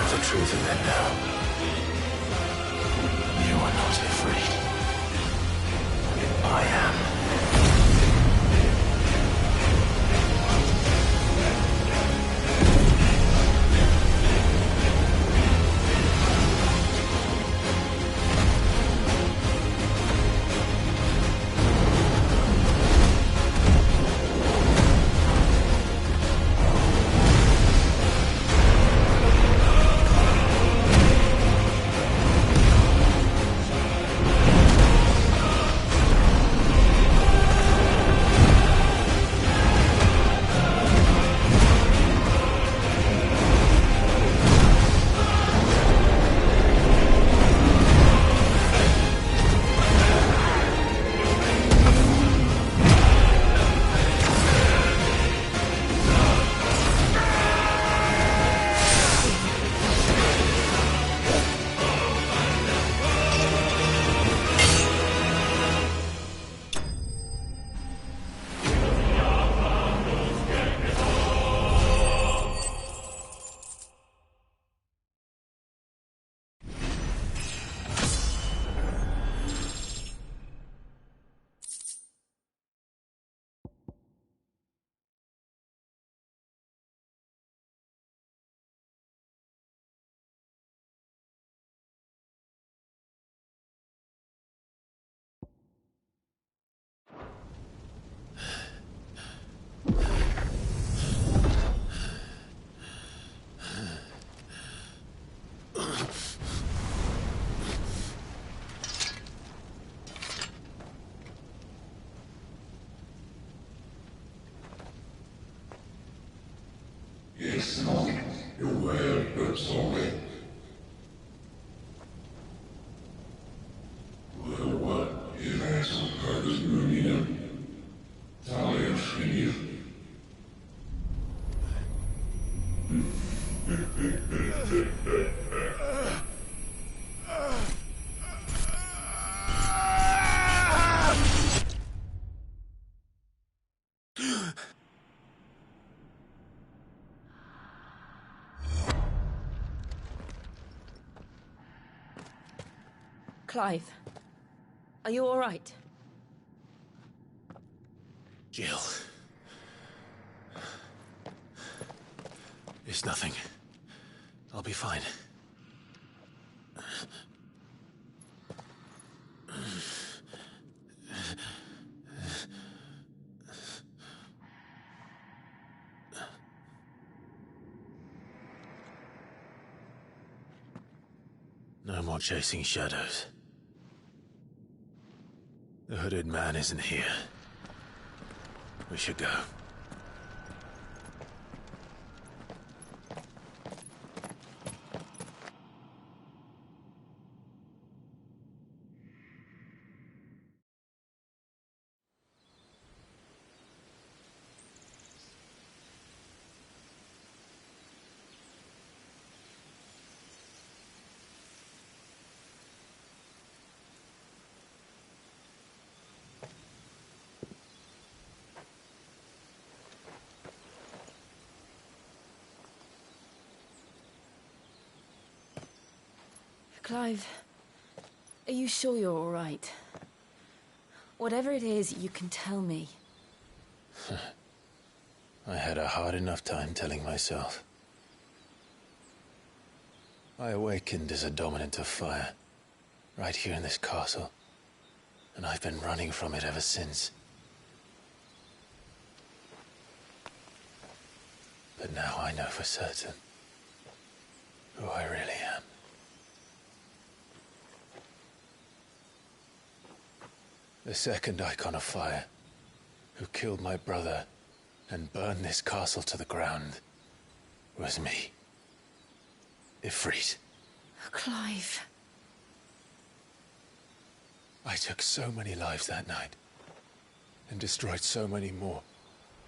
The truth of it now. You are not afraid. I am. Yes, no. You're well, but sorry. Well, what? If that's some part of the Talia Schmier. Clive, are you all right? Jill. It's nothing. I'll be fine. No more chasing shadows. The hooded man isn't here. We should go. Clive, are you sure you're all right? Whatever it is, you can tell me. I had a hard enough time telling myself. I awakened as a dominant of fire, right here in this castle, and I've been running from it ever since. But now I know for certain who I really am. The second icon of fire, who killed my brother and burned this castle to the ground, was me. Ifrit. Clive. I took so many lives that night, and destroyed so many more,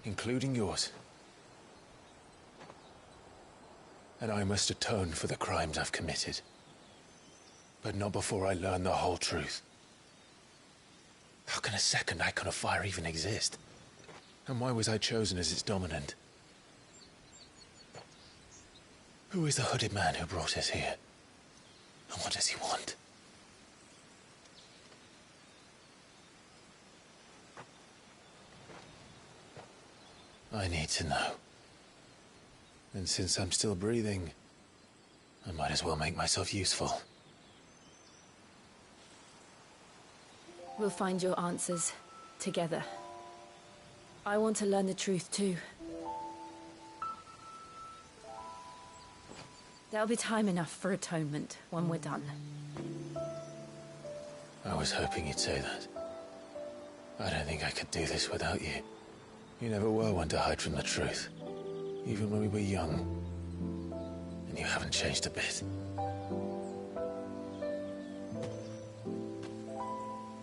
including yours. And I must atone for the crimes I've committed. But not before I learn the whole truth. How can a second icon of fire even exist? And why was I chosen as its dominant? Who is the hooded man who brought us here? And what does he want? I need to know. And since I'm still breathing, I might as well make myself useful. We'll find your answers together. I want to learn the truth too. There'll be time enough for atonement when we're done. I was hoping you'd say that. I don't think I could do this without you. You never were one to hide from the truth, even when we were young. And you haven't changed a bit.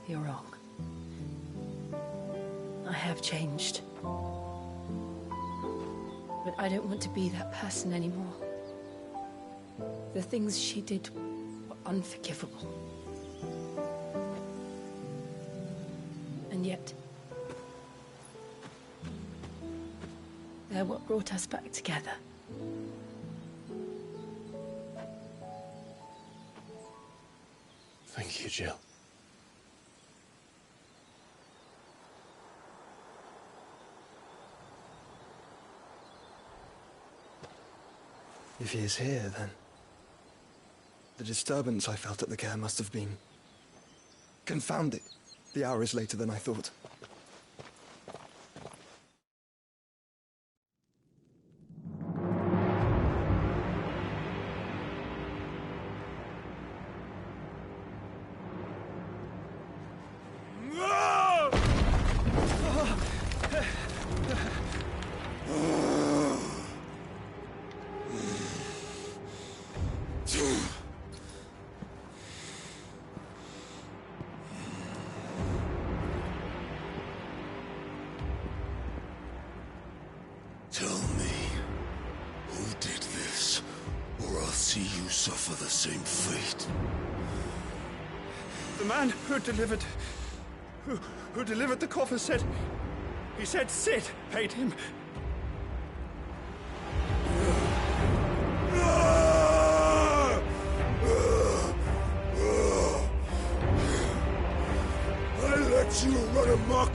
You're wrong. I have changed. But I don't want to be that person anymore. The things she did were unforgivable. And yet, they're what brought us back together. Thank you, Jill. If he is here, then the disturbance I felt at the care must have been... Confound it. The hour is later than I thought. Tell me, who did this, or I'll see you suffer the same fate. The man who delivered... Who delivered the coffer said... He said Sid paid him. I let you run amok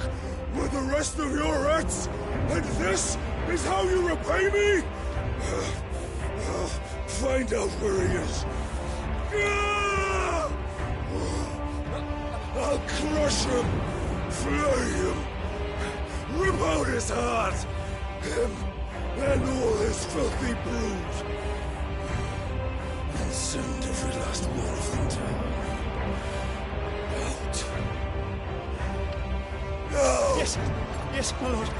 with the rest of your rats, and this is how you repay me? I'll find out where he is. I'll crush him, flay him, rip out his heart, him and all his filthy brood, and send every last one of them to out. No! Yes, yes, my lord.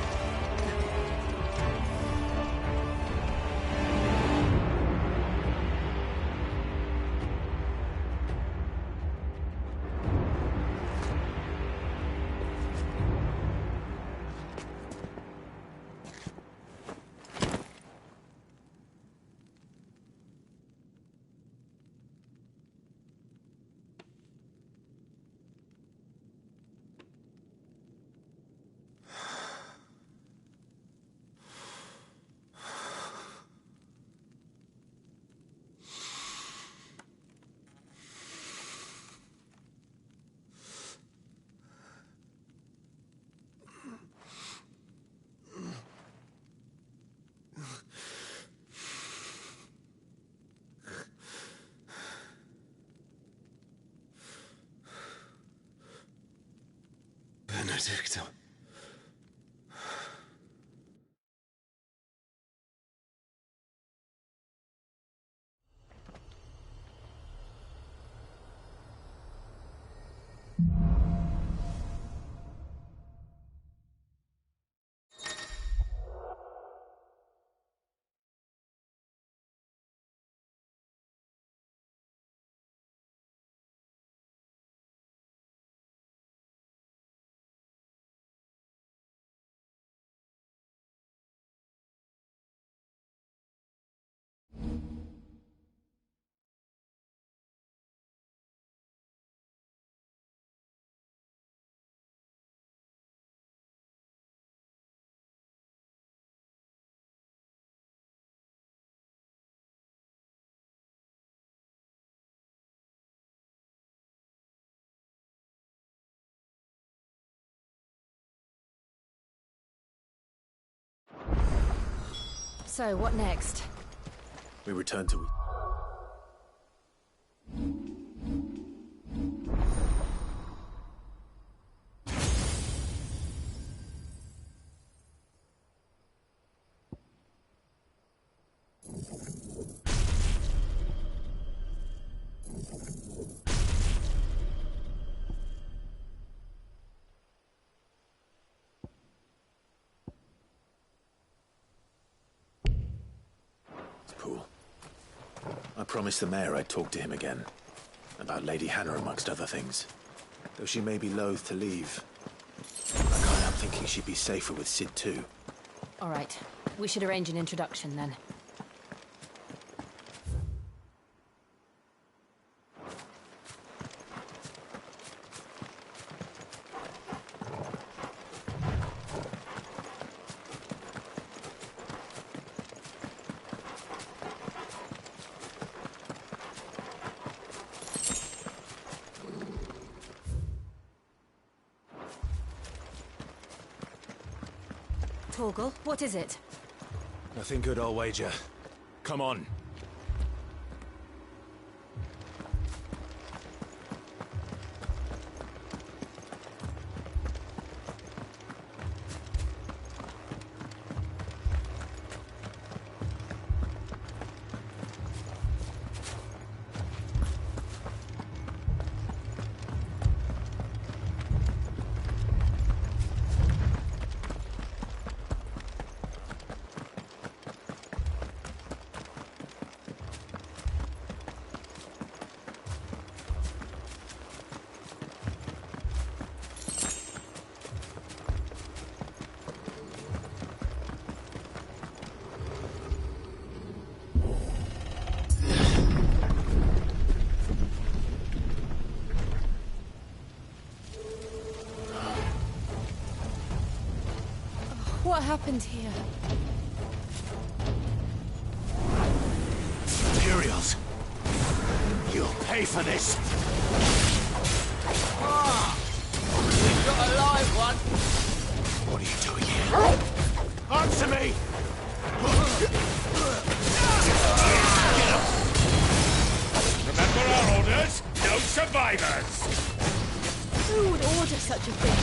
Victor. So, what next? We return to... I promised the mayor I'd talk to him again. About Lady Hannah, amongst other things. Though she may be loath to leave, I can't help thinking she'd be safer with Sid too. All right. We should arrange an introduction then. Torgal, what is it? Nothing good, I'll wager. Come on. What happened here? Imperials! You'll pay for this! We've got a live one! What are you doing here? Answer me! Remember our orders? No survivors! Who would order such a thing?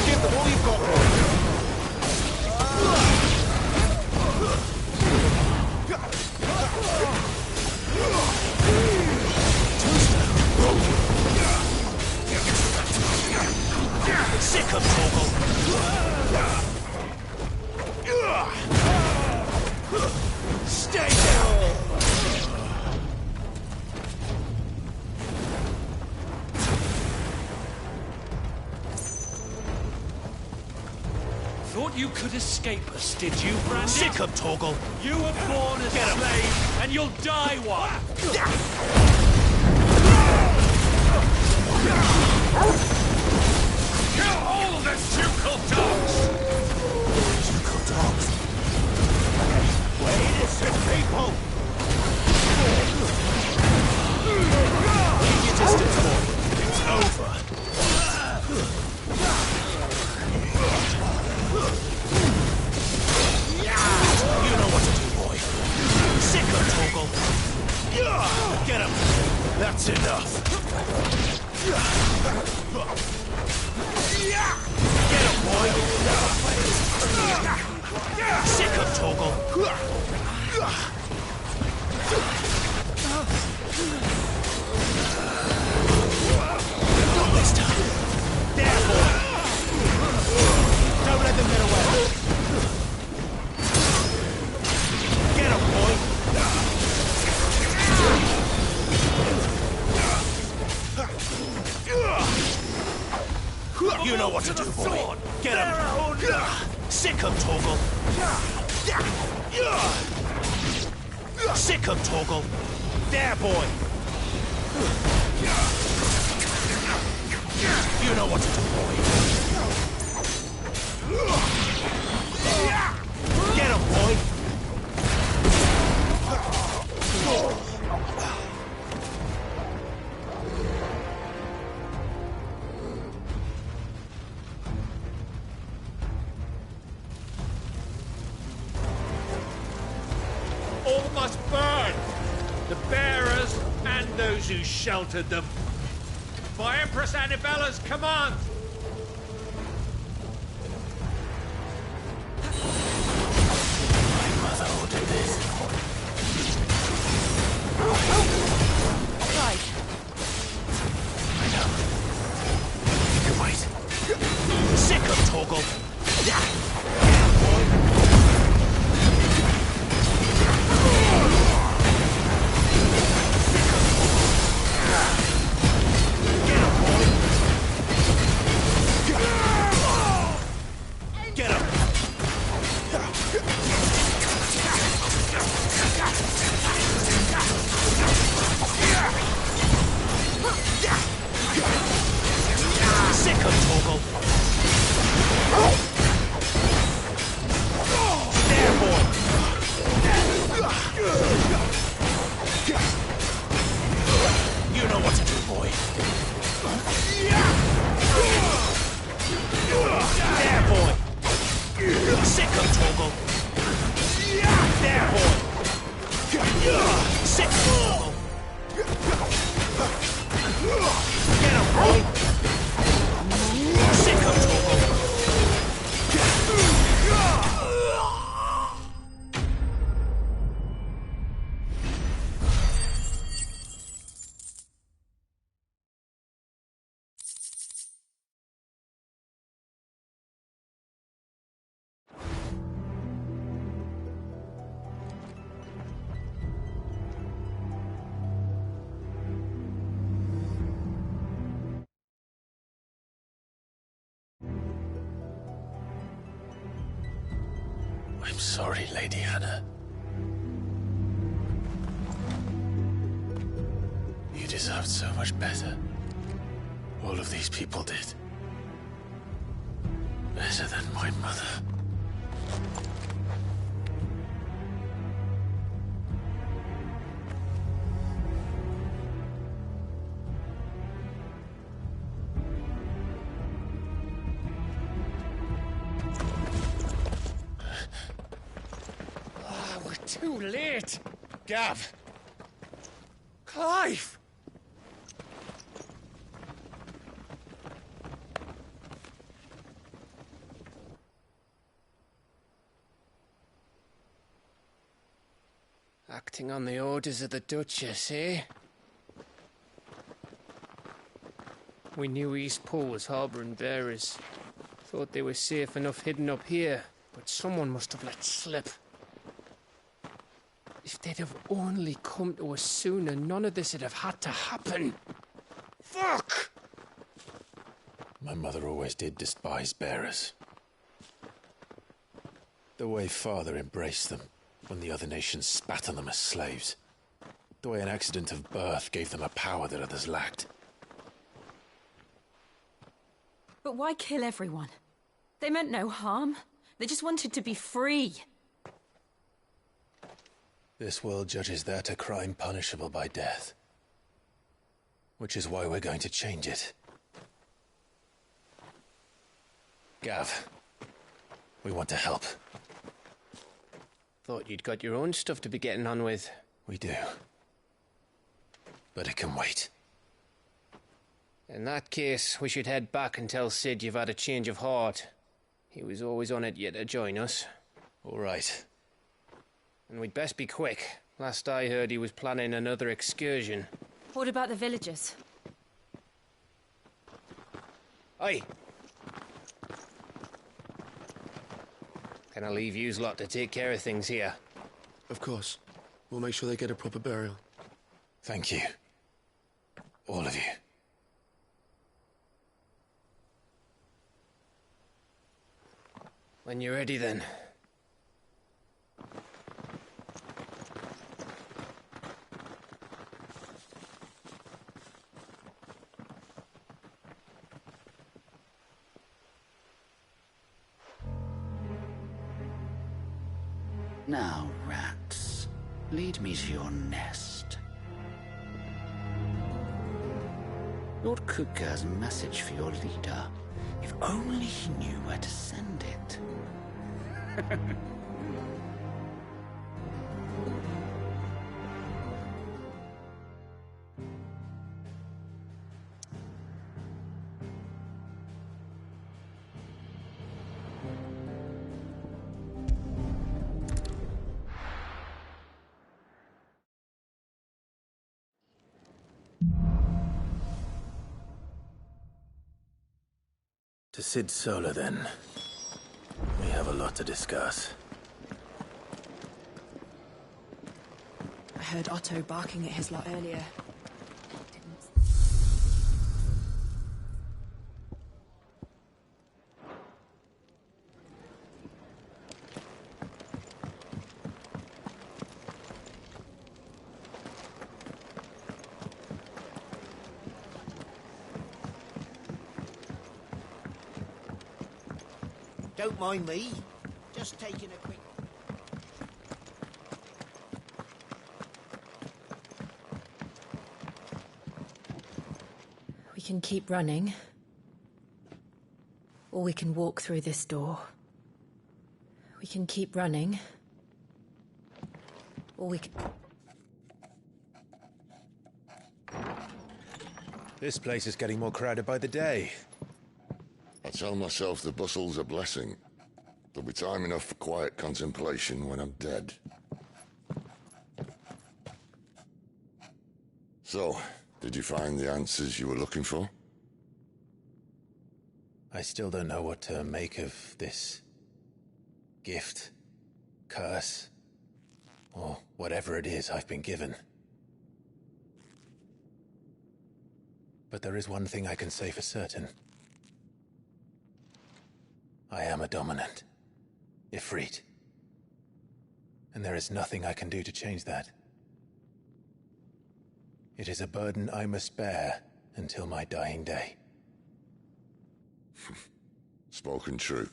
Give them all you've got, Sick of Torgal! Stay down! Thought you could escape us, did you, Brandy? Sick of Torgal! You were born a slave, and you'll die one! Kill all the ducal dogs! Ducal dogs? We're innocent people! Keep your distance, boy. It's over. You know what to do, boy. Sick of Torgal. Get him. That's Get him! Sick him, Torgal! Sick him, Torgal! There, boy! You know what to do, boy! Get him, boy! All must burn! The bearers and those who sheltered them. By Empress Annabella's command! My mother ordered this. Right. I know. You can wait. Sick him, Torgal! I'm sorry, Lady Hannah. You deserved so much better. All of these people did. Better than my mother. Too late! Gav! Clive! Acting on the orders of the Duchess, eh? We knew Eastpool was harbouring bearers. Thought they were safe enough hidden up here, but someone must have let slip. If they'd have only come to us sooner, none of this would have had to happen. Fuck! My mother always did despise bearers. The way Father embraced them when the other nations spat on them as slaves. The way an accident of birth gave them a power that others lacked. But why kill everyone? They meant no harm. They just wanted to be free. This world judges that a crime punishable by death. Which is why we're going to change it. Gav, we want to help. Thought you'd got your own stuff to be getting on with. We do. But it can wait. In that case, we should head back and tell Sid you've had a change of heart. He was always on it yet to join us. All right. And we'd best be quick. Last I heard, he was planning another excursion. What about the villagers? Aye. Can I leave yous lot to take care of things here? Of course. We'll make sure they get a proper burial. Thank you. All of you. When you're ready, then. Now, rats, lead me to your nest. Lord Cook has a message for your leader. If only he knew where to send it. To Sid Solar, then. We have a lot to discuss. I heard Otto barking at his lot earlier. Don't mind me. Just taking a quick... We can keep running. Or we can walk through this door. We can keep running. Or we can... This place is getting more crowded by the day. I tell myself the bustle's a blessing. There'll be time enough for quiet contemplation when I'm dead. So, did you find the answers you were looking for? I still don't know what to make of this gift, curse, or whatever it is I've been given. But there is one thing I can say for certain. I am a dominant, Ifrit. And there is nothing I can do to change that. It is a burden I must bear until my dying day. Spoken true.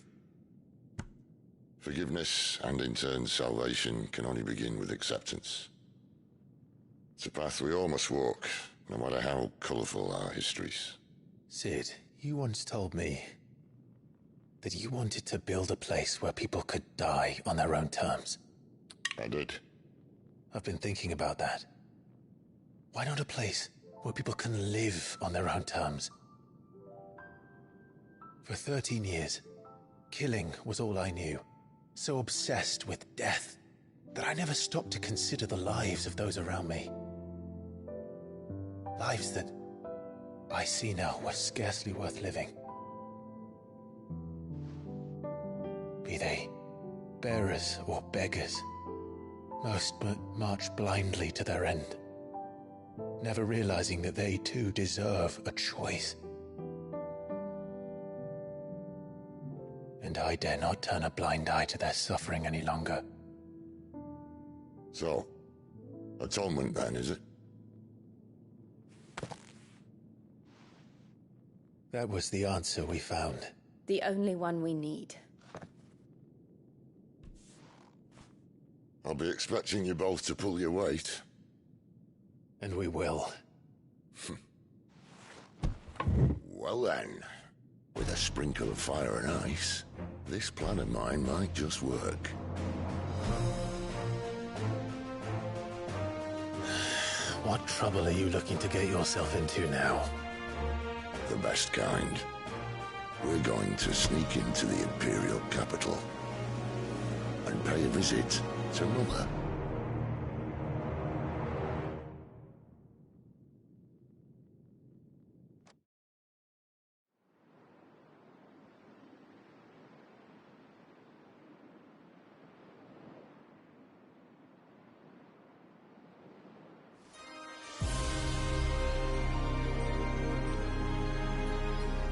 Forgiveness and in turn salvation can only begin with acceptance. It's a path we all must walk, no matter how colourful our histories. Sid, you once told me that you wanted to build a place where people could die on their own terms. I did. I've been thinking about that. Why not a place where people can live on their own terms? For 13 years, killing was all I knew. So obsessed with death that I never stopped to consider the lives of those around me. Lives that I see now were scarcely worth living. Be they bearers or beggars, most march blindly to their end, never realizing that they too deserve a choice. And I dare not turn a blind eye to their suffering any longer. So, atonement then, is it? That was the answer we found. The only one we need. I'll be expecting you both to pull your weight. And we will. Well then, with a sprinkle of fire and ice, this plan of mine might just work. What trouble are you looking to get yourself into now? The best kind. We're going to sneak into the Imperial capital and pay a visit to Mother.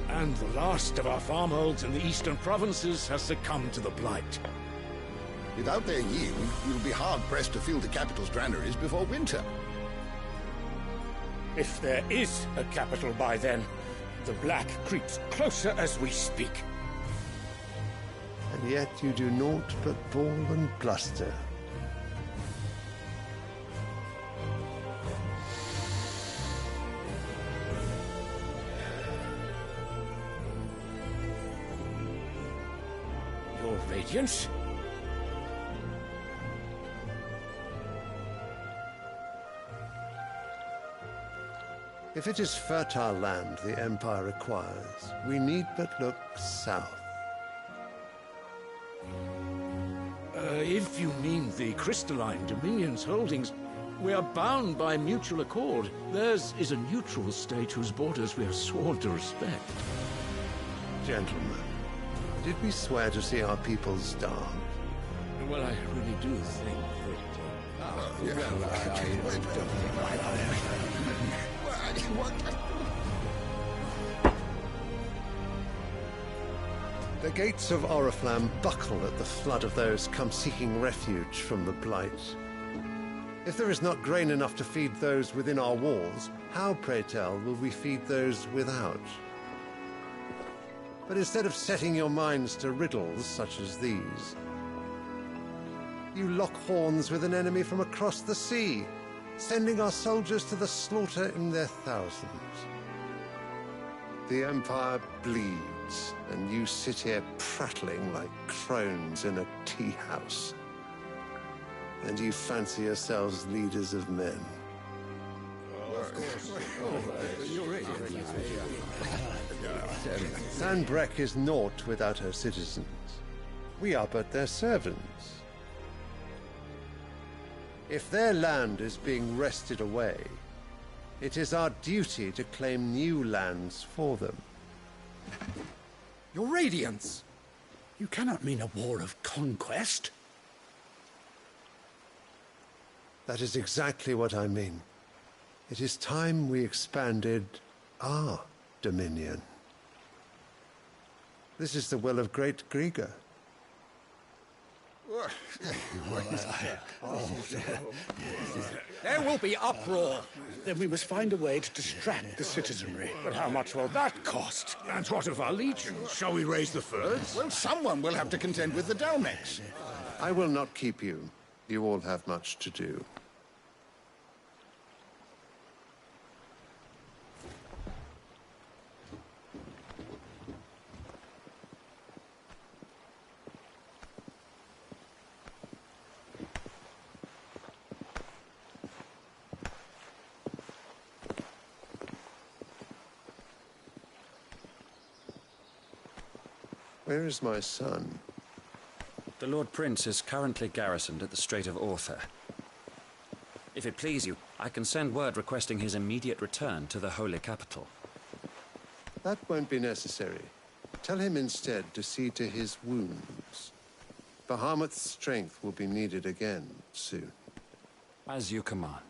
And the last of our farmholds in the eastern provinces has succumbed to the blight. Without their yield, we'll be hard-pressed to fill the capital's granaries before winter. If there is a capital by then, the black creeps closer as we speak. And yet you do naught but bawl and bluster. Your Radiance? If it is fertile land the Empire requires, we need but look south. If you mean the crystalline Dominion's holdings, we are bound by mutual accord. Theirs is a neutral state whose borders we have sworn to respect. Gentlemen, did we swear to see our people starve? Well, I really do think The gates of Oriflamme buckle at the flood of those come seeking refuge from the blight. If there is not grain enough to feed those within our walls, how, pray tell, will we feed those without? But instead of setting your minds to riddles such as these, you lock horns with an enemy from across the sea, sending our soldiers to the slaughter in their thousands. The Empire bleeds, and you sit here prattling like crones in a tea house. And you fancy yourselves leaders of men. Sanbreque is naught without her citizens. We are but their servants. If their land is being wrested away, it is our duty to claim new lands for them. Your Radiance! You cannot mean a war of conquest. That is exactly what I mean. It is time we expanded our dominion. This is the will of great Grieger. There will be uproar. Then we must find a way to distract the citizenry. But how much will that cost? And what of our legions? Shall we raise the furs? Well, someone will have to contend with the Dalmex. I will not keep you. You all have much to do. Where is my son? The Lord Prince is currently garrisoned at the Strait of Orther. If it please you, I can send word requesting his immediate return to the Holy Capital. That won't be necessary. Tell him instead to see to his wounds. Bahamut's strength will be needed again soon. As you command.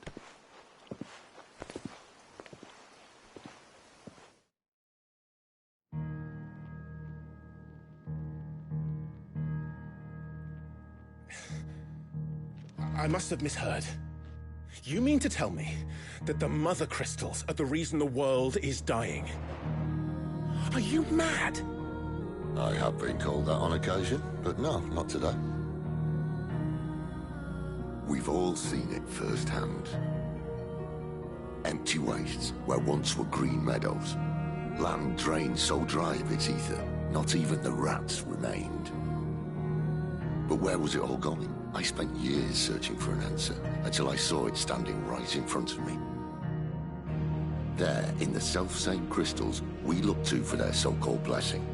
I must have misheard. You mean to tell me that the Mother Crystals are the reason the world is dying? Are you mad? I have been called that on occasion, but no, not today. We've all seen it firsthand. Empty wastes where once were green meadows. Land drained so dry of its ether, not even the rats remained. But where was it all going? I spent years searching for an answer, until I saw it standing right in front of me. There, in the self-same crystals we look to for their so-called blessing.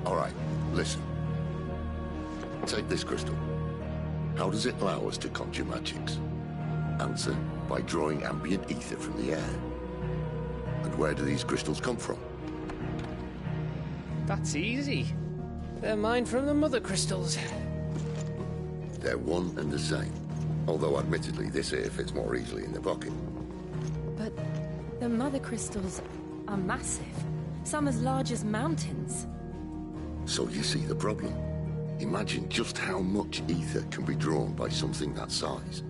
All right, listen. Take this crystal. How does it allow us to conjure magics? Answer, by drawing ambient ether from the air. And where do these crystals come from? That's easy. They're mine from the Mother Crystals. They're one and the same. Although, admittedly, this here fits more easily in the pocket. But the mother crystals are massive. Some as large as mountains. So you see the problem? Imagine just how much ether can be drawn by something that size.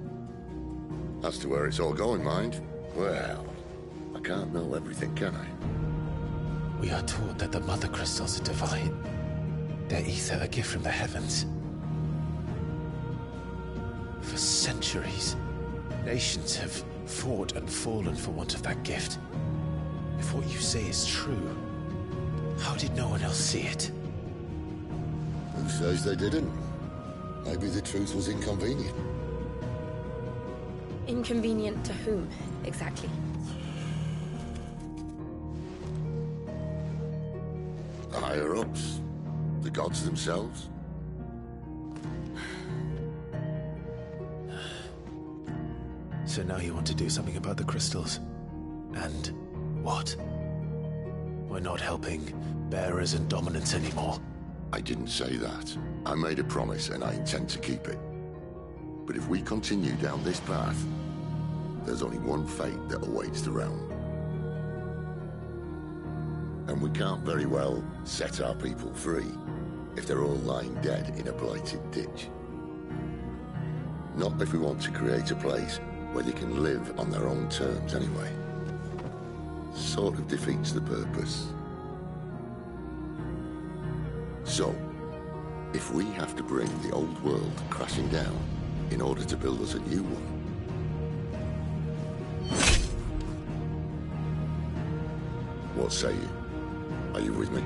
As to where it's all going, mind, well, I can't know everything, can I? We are taught that the mother crystals are divine. Their ether a gift from the heavens. For centuries, nations have fought and fallen for want of that gift. If what you say is true, how did no one else see it? Who says they didn't? Maybe the truth was inconvenient. Inconvenient to whom, exactly? The higher-ups, the gods themselves. So now you want to do something about the crystals? And what? We're not helping bearers and dominants anymore. I didn't say that. I made a promise and I intend to keep it. But if we continue down this path, there's only one fate that awaits the realm. And we can't very well set our people free if they're all lying dead in a blighted ditch. Not if we want to create a place where they can live on their own terms anyway. Sort of defeats the purpose. So, if we have to bring the old world crashing down in order to build us a new one, what say you? Are you with me?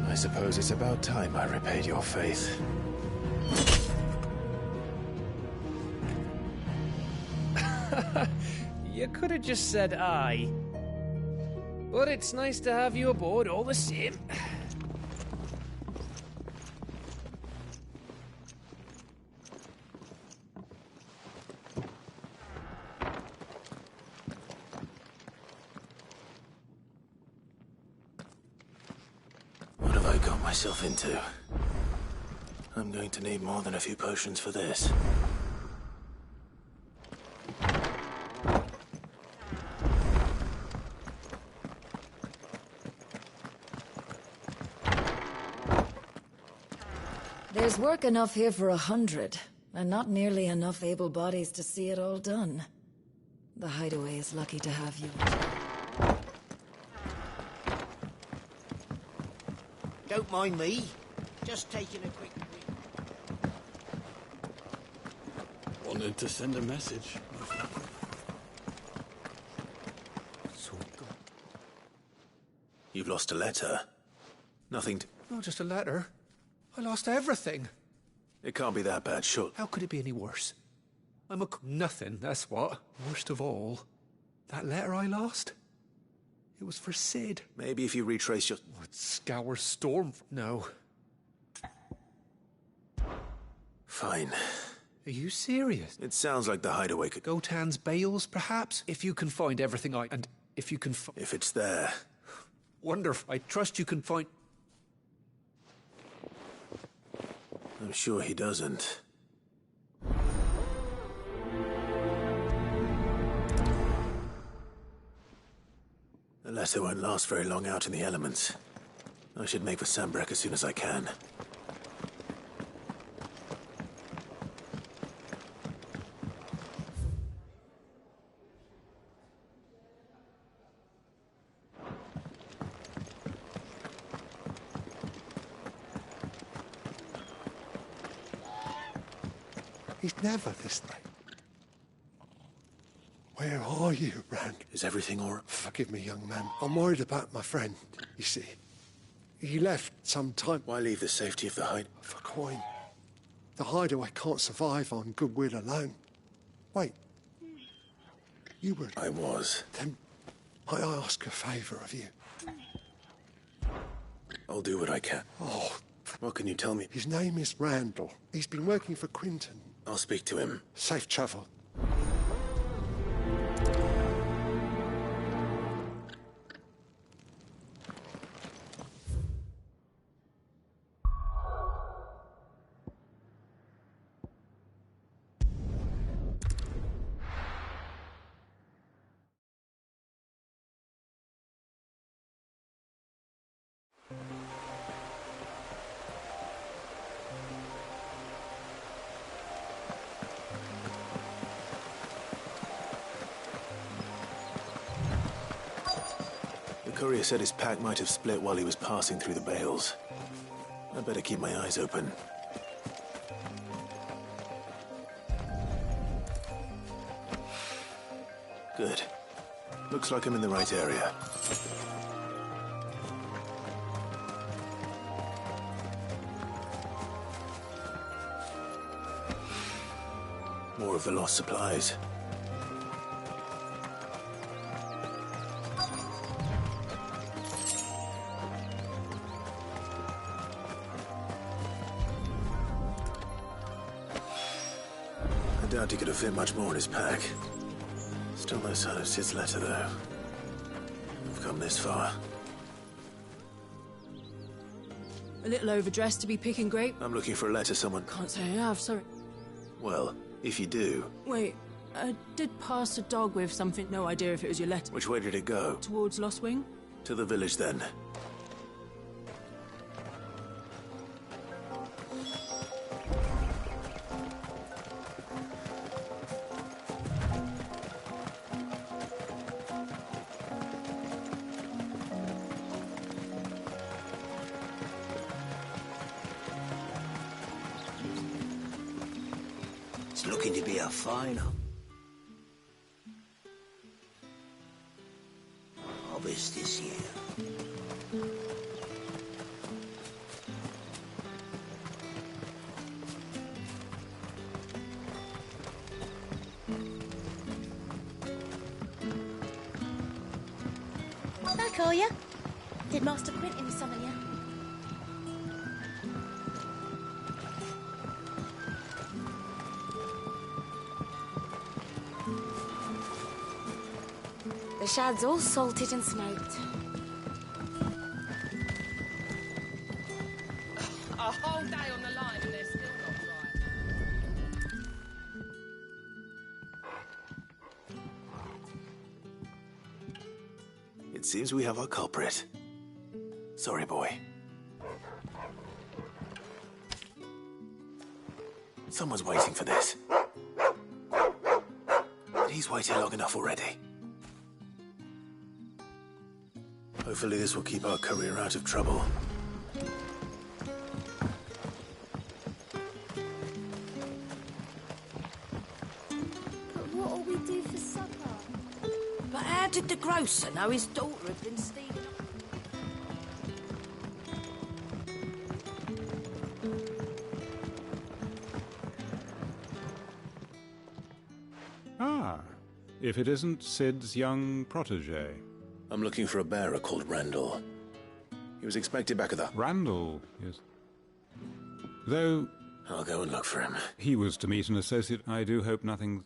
I suppose it's about time I repaid your faith. You could have just said aye. But it's nice to have you aboard all the same. What have I got myself into? I'm going to need more than a few potions for this. There's work enough here for 100, and not nearly enough able bodies to see it all done. The Hideaway is lucky to have you. Don't mind me. Just taking a quick break. Wanted to send a message. You've lost a letter. Nothing to... Not just a letter. I lost everything. It can't be that bad, sure. How could it be any worse? I'm a... Nothing, that's what. Worst of all, that letter I lost? It was for Sid. Maybe if you retrace your... Would scour Storm... No. Fine. Are you serious? It sounds like the Hideaway could... Gotan's bales, perhaps? If you can find everything and if you can If it's there. Wonderful. I trust you can find... I'm sure he doesn't. The letter won't last very long out in the elements. I should make for Sambrek as soon as I can. He's never this late. Where are you, Rand? Is everything all right? Forgive me, young man. I'm worried about my friend, you see. He left some time... Why leave the safety of the hide? For coin. The Hideaway can't survive on goodwill alone. Wait. You were... I was. Then might I ask a favour of you? I'll do what I can. Oh. What can you tell me? His name is Randall. He's been working for Quinton. I'll speak to him. Safe travel. Courier said his pack might have split while he was passing through the bales. I'd better keep my eyes open. Good. Looks like I'm in the right area. More of the lost supplies. I doubt he could have fit much more in his pack. Still no sign of Sid's letter, though. We've come this far. A little overdressed to be picking grape? I'm looking for a letter someone... Can't say I have, sorry. Well, if you do... Wait, I did pass a dog with something. No idea if it was your letter. Which way did it go? Towards Lost Wing? To the village, then. It's looking to be a final. Harvest this year. Back, are ya? Did Master Quentin summon ya? The shad's all salted and smoked. A whole day on the line and they're still not right. It seems we have our culprit. Sorry, boy. Someone's waiting for this. But he's waited long enough already. Hopefully this will keep our courier out of trouble. But what'll we do for supper? But how did the grocer know his daughter had been stealing? Ah, if it isn't Sid's young protege. I'm looking for a bearer called Randall. He was expected back at the... Randall, yes. Though... I'll go and look for him. He was to meet an associate. I do hope nothing...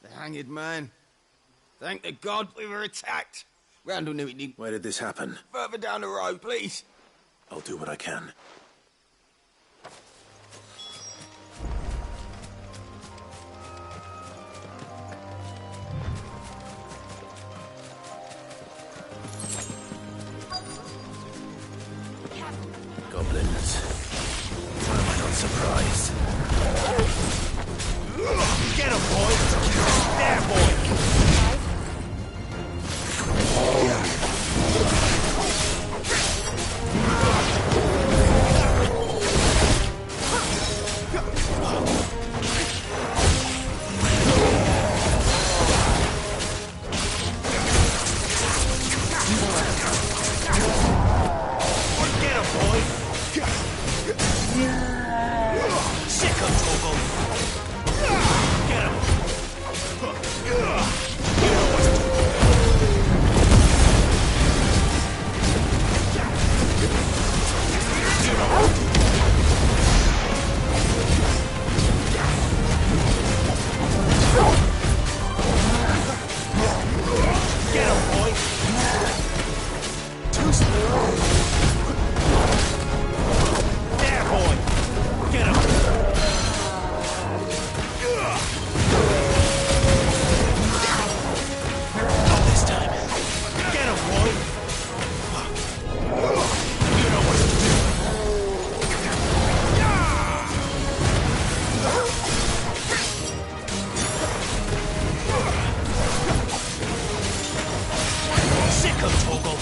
The hanged man. Thank the God we were attacked. Randall knew it needed... Where did this happen? Further down the road, please. I'll do what I can. Goblins. Why am I not surprised? Get him, boy! There, boy! Get him, boy! Sick of Torgal! Get him! You know what to do. You know what to do. Get him, boy! Too slow. There, boy! Get him! Not this time. Get him, boy! You know what to do. Sick of Torgal!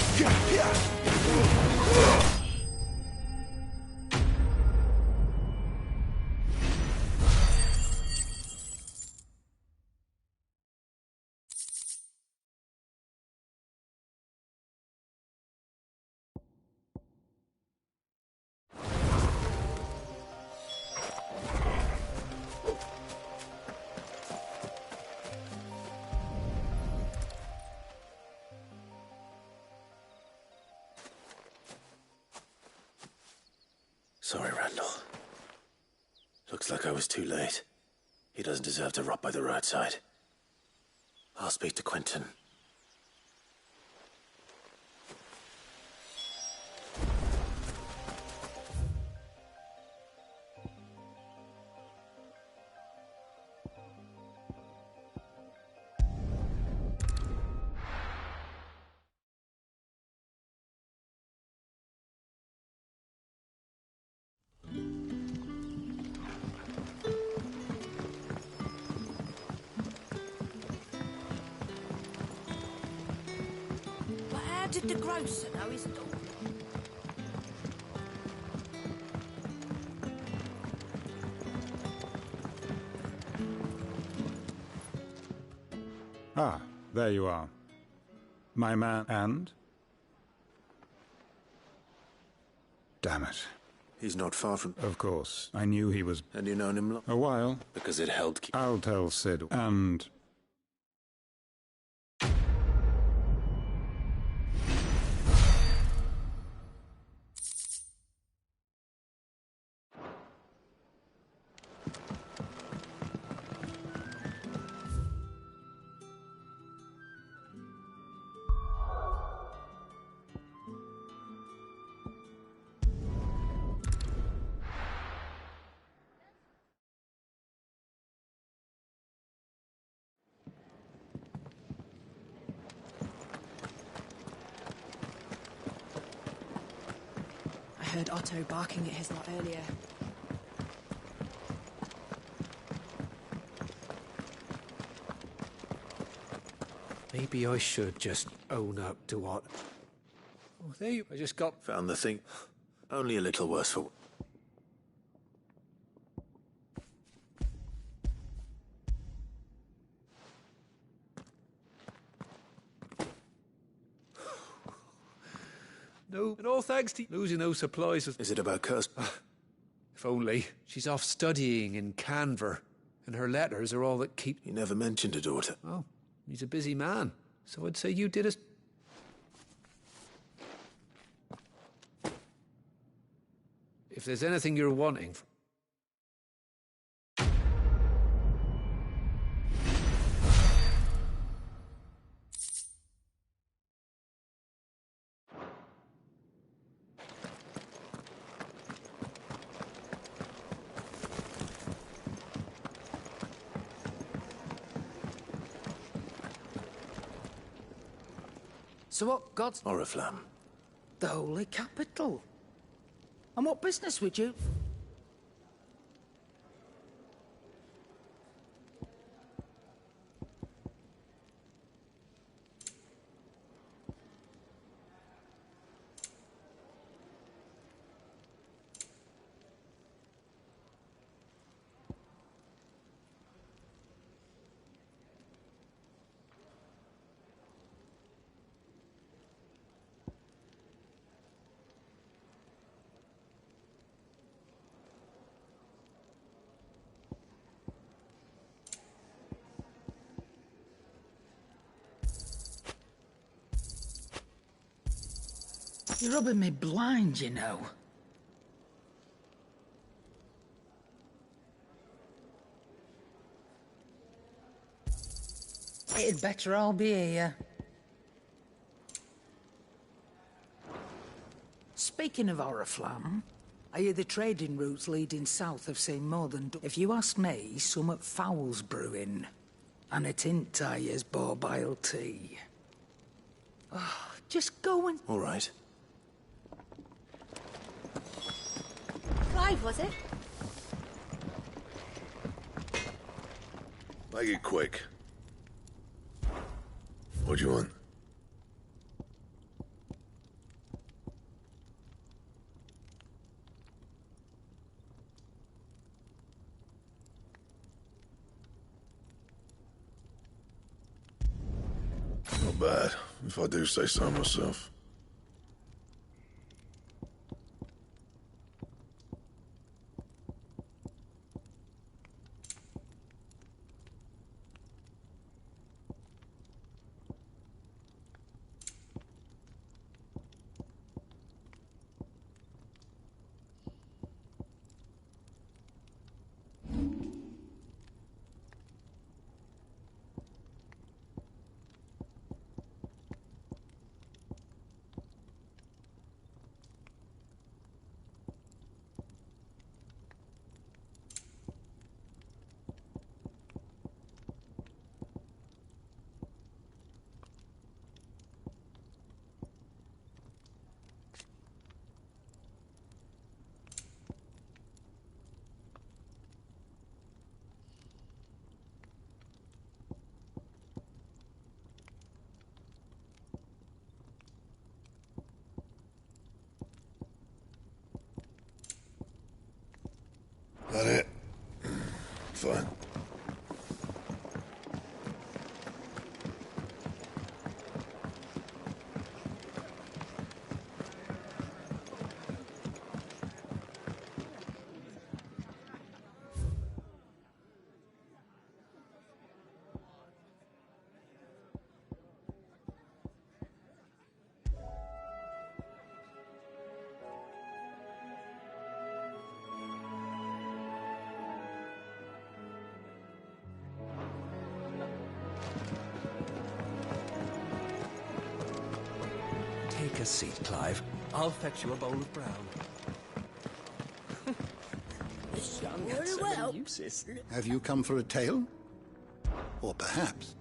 Sorry, Randall. Looks like I was too late. He doesn't deserve to rot by the roadside. I'll speak to Quentin. But how did the grocer know his daughter? Ah, there you are. My man and? Damn it. He's not far from... Of course. I knew he was... And you known him long? A while. Because it held... I'll tell Sid. And... I heard Otto barking at his lot earlier. Maybe I should just own up to what... Oh, there you... I just got... Found the thing. Only a little worse for... No, and all thanks to losing those supplies. Is it about Kirst? If only. She's off studying in Canver, and her letters are all that keep... He never mentioned a daughter. Oh, he's a busy man. So I'd say you did as... If there's anything you're wanting... So what God's... Oriflamme. The Holy Capital. And what business would you... You're rubbing me blind, you know. It'd better all be here. Speaking of Oriflamme, I hear the trading routes leading south have seen more than... If you ask me, summat foul's brewing. And a tint tires borbile tea. Oh, just go and... All right. Clive, was it? Make it quick. What do you want? Not bad, if I do say so myself. That it? Fine. Take a seat, Clive. I'll fetch you a bowl of brown. This young had so many uses. Have you come for a tale? Or perhaps...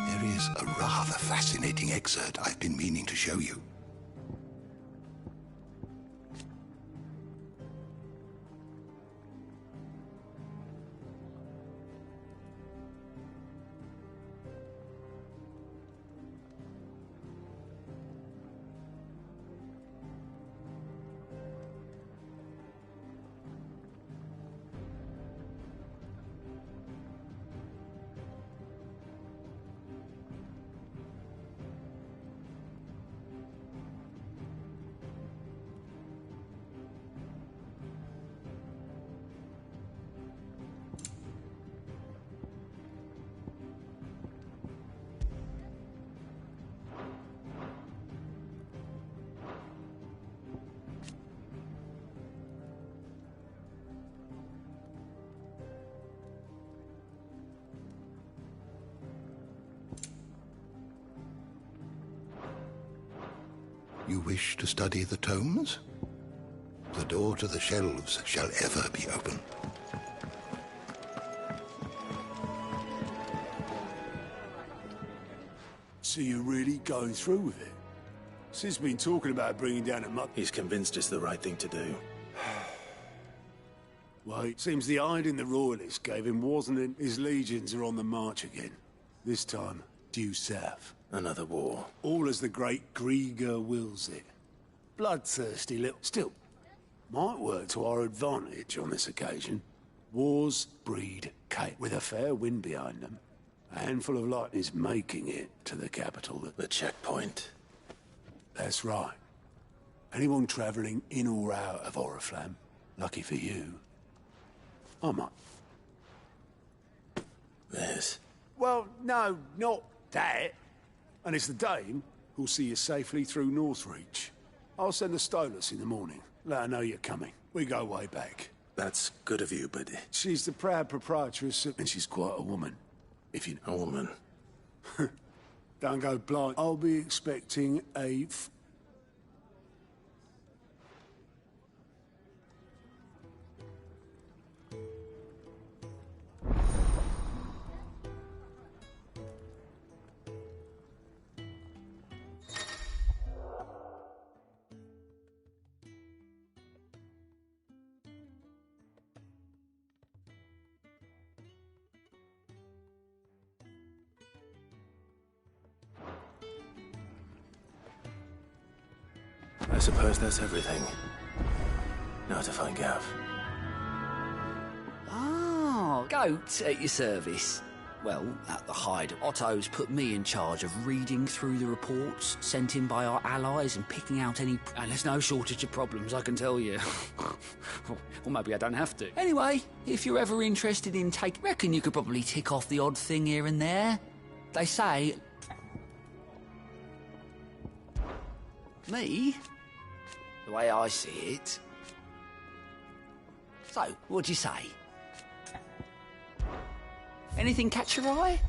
There is a rather fascinating excerpt I've been meaning to show you. You wish to study the tomes? the door to the shelves shall ever be open. So you're really going through with it? Sid's been talking about bringing down a muck. He's convinced it's the right thing to do. Well, it seems the hiding the Royalists gave him wasn't it? His legions are on the march again. This time, due south. Another war. All as the great Grieger wills it. Bloodthirsty little... Still, might work to our advantage on this occasion. Wars breed chaos. With a fair wind behind them, a handful of lightning is making it to the capital. The checkpoint. That's right. Anyone travelling in or out of Oriflamme, lucky for you, I might. This? Well, no, not that. And it's the Dame who'll see you safely through Northreach. I'll send the Stolas in the morning. Let her know you're coming. We go way back. That's good of you, but... She's the proud proprietress, and she's quite a woman. If you... A woman? Don't go blind. I'll be expecting a... I suppose that's everything. Now to find Gav. Oh, goat at your service. Well, at the Hyde, Otto's put me in charge of reading through the reports sent in by our allies and picking out any... And there's no shortage of problems, I can tell you. Or maybe I don't have to. Anyway, if you're ever interested in reckon you could probably tick off the odd thing here and there. They say... Me? The way I see it. So, what'd you say? Anything catch your eye?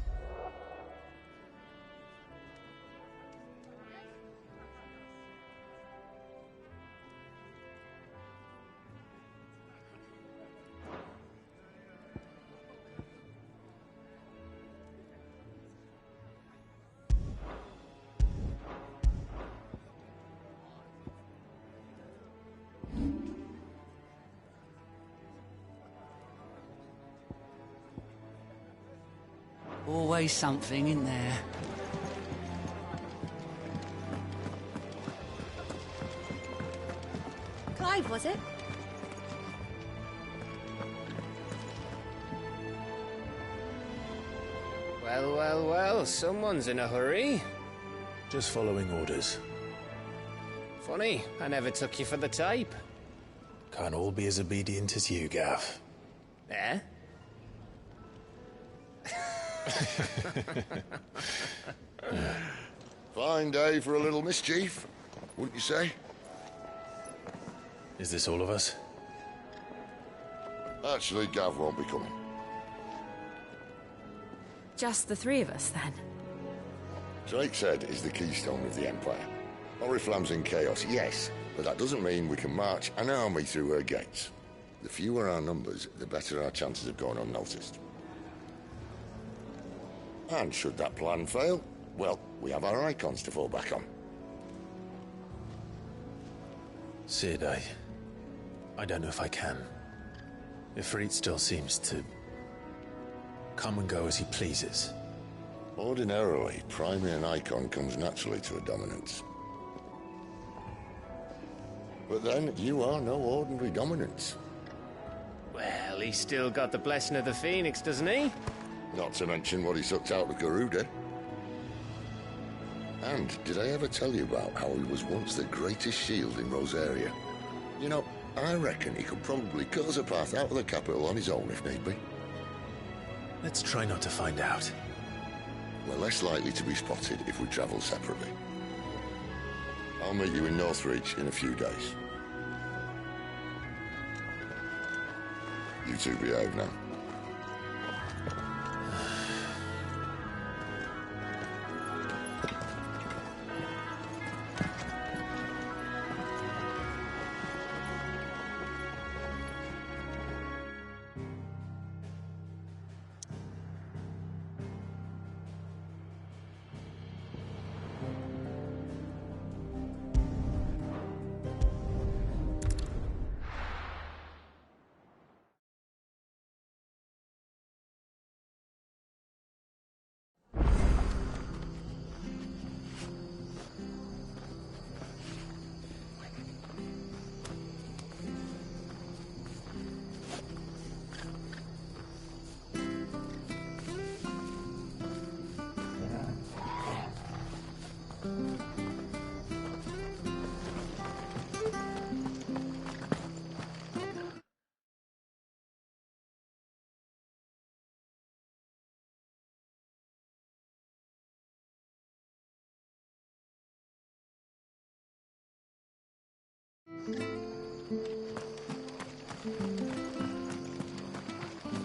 Always something in there. Clive, was it? Well, well, well, someone's in a hurry. Just following orders. Funny, I never took you for the type. Can't all be as obedient as you, Gav. Eh? Fine day for a little mischief, wouldn't you say? Is this all of us? Actually, Gav won't be coming. Just the three of us, then? Drake's Head is the keystone of the Empire. Oriflamme's in chaos, yes, but that doesn't mean we can march an army through her gates. The fewer our numbers, the better our chances of going unnoticed. And should that plan fail, well, we have our icons to fall back on. Sid, I don't know if I can. Ifrit still seems to come and go as he pleases. Ordinarily, priming an icon comes naturally to a dominance. But then, you are no ordinary dominance. Well, he's still got the blessing of the Phoenix, doesn't he? Not to mention what he sucked out of Garuda. And did I ever tell you about how he was once the greatest shield in Rosaria? You know, I reckon he could probably cut us a path out of the capital on his own if need be. Let's try not to find out. We're less likely to be spotted if we travel separately. I'll meet you in Northreach in a few days. You two behave now.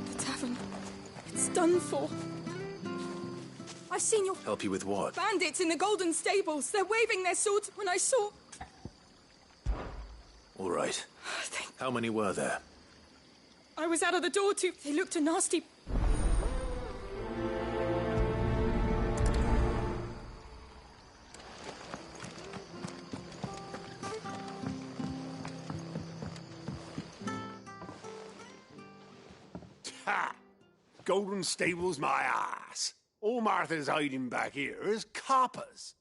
The tavern. It's done for. I've seen your Help you with what? bandits in the golden stables. They're waving their swords when I saw... All right. How many were there? I was out of the door too. They looked a nasty... Ha! Golden Stables my ass. All Martha's hiding back here is coppers.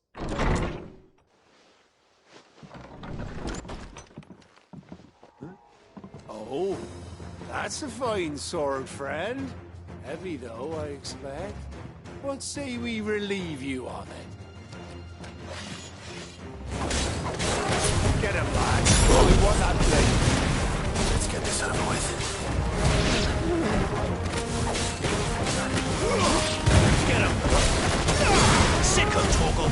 Huh? Oh, that's a fine sword, friend. Heavy though, I expect. What say we relieve you on it? Get him, lad. We want that blade. Let's get this over with. Get him! Sick of Torgal!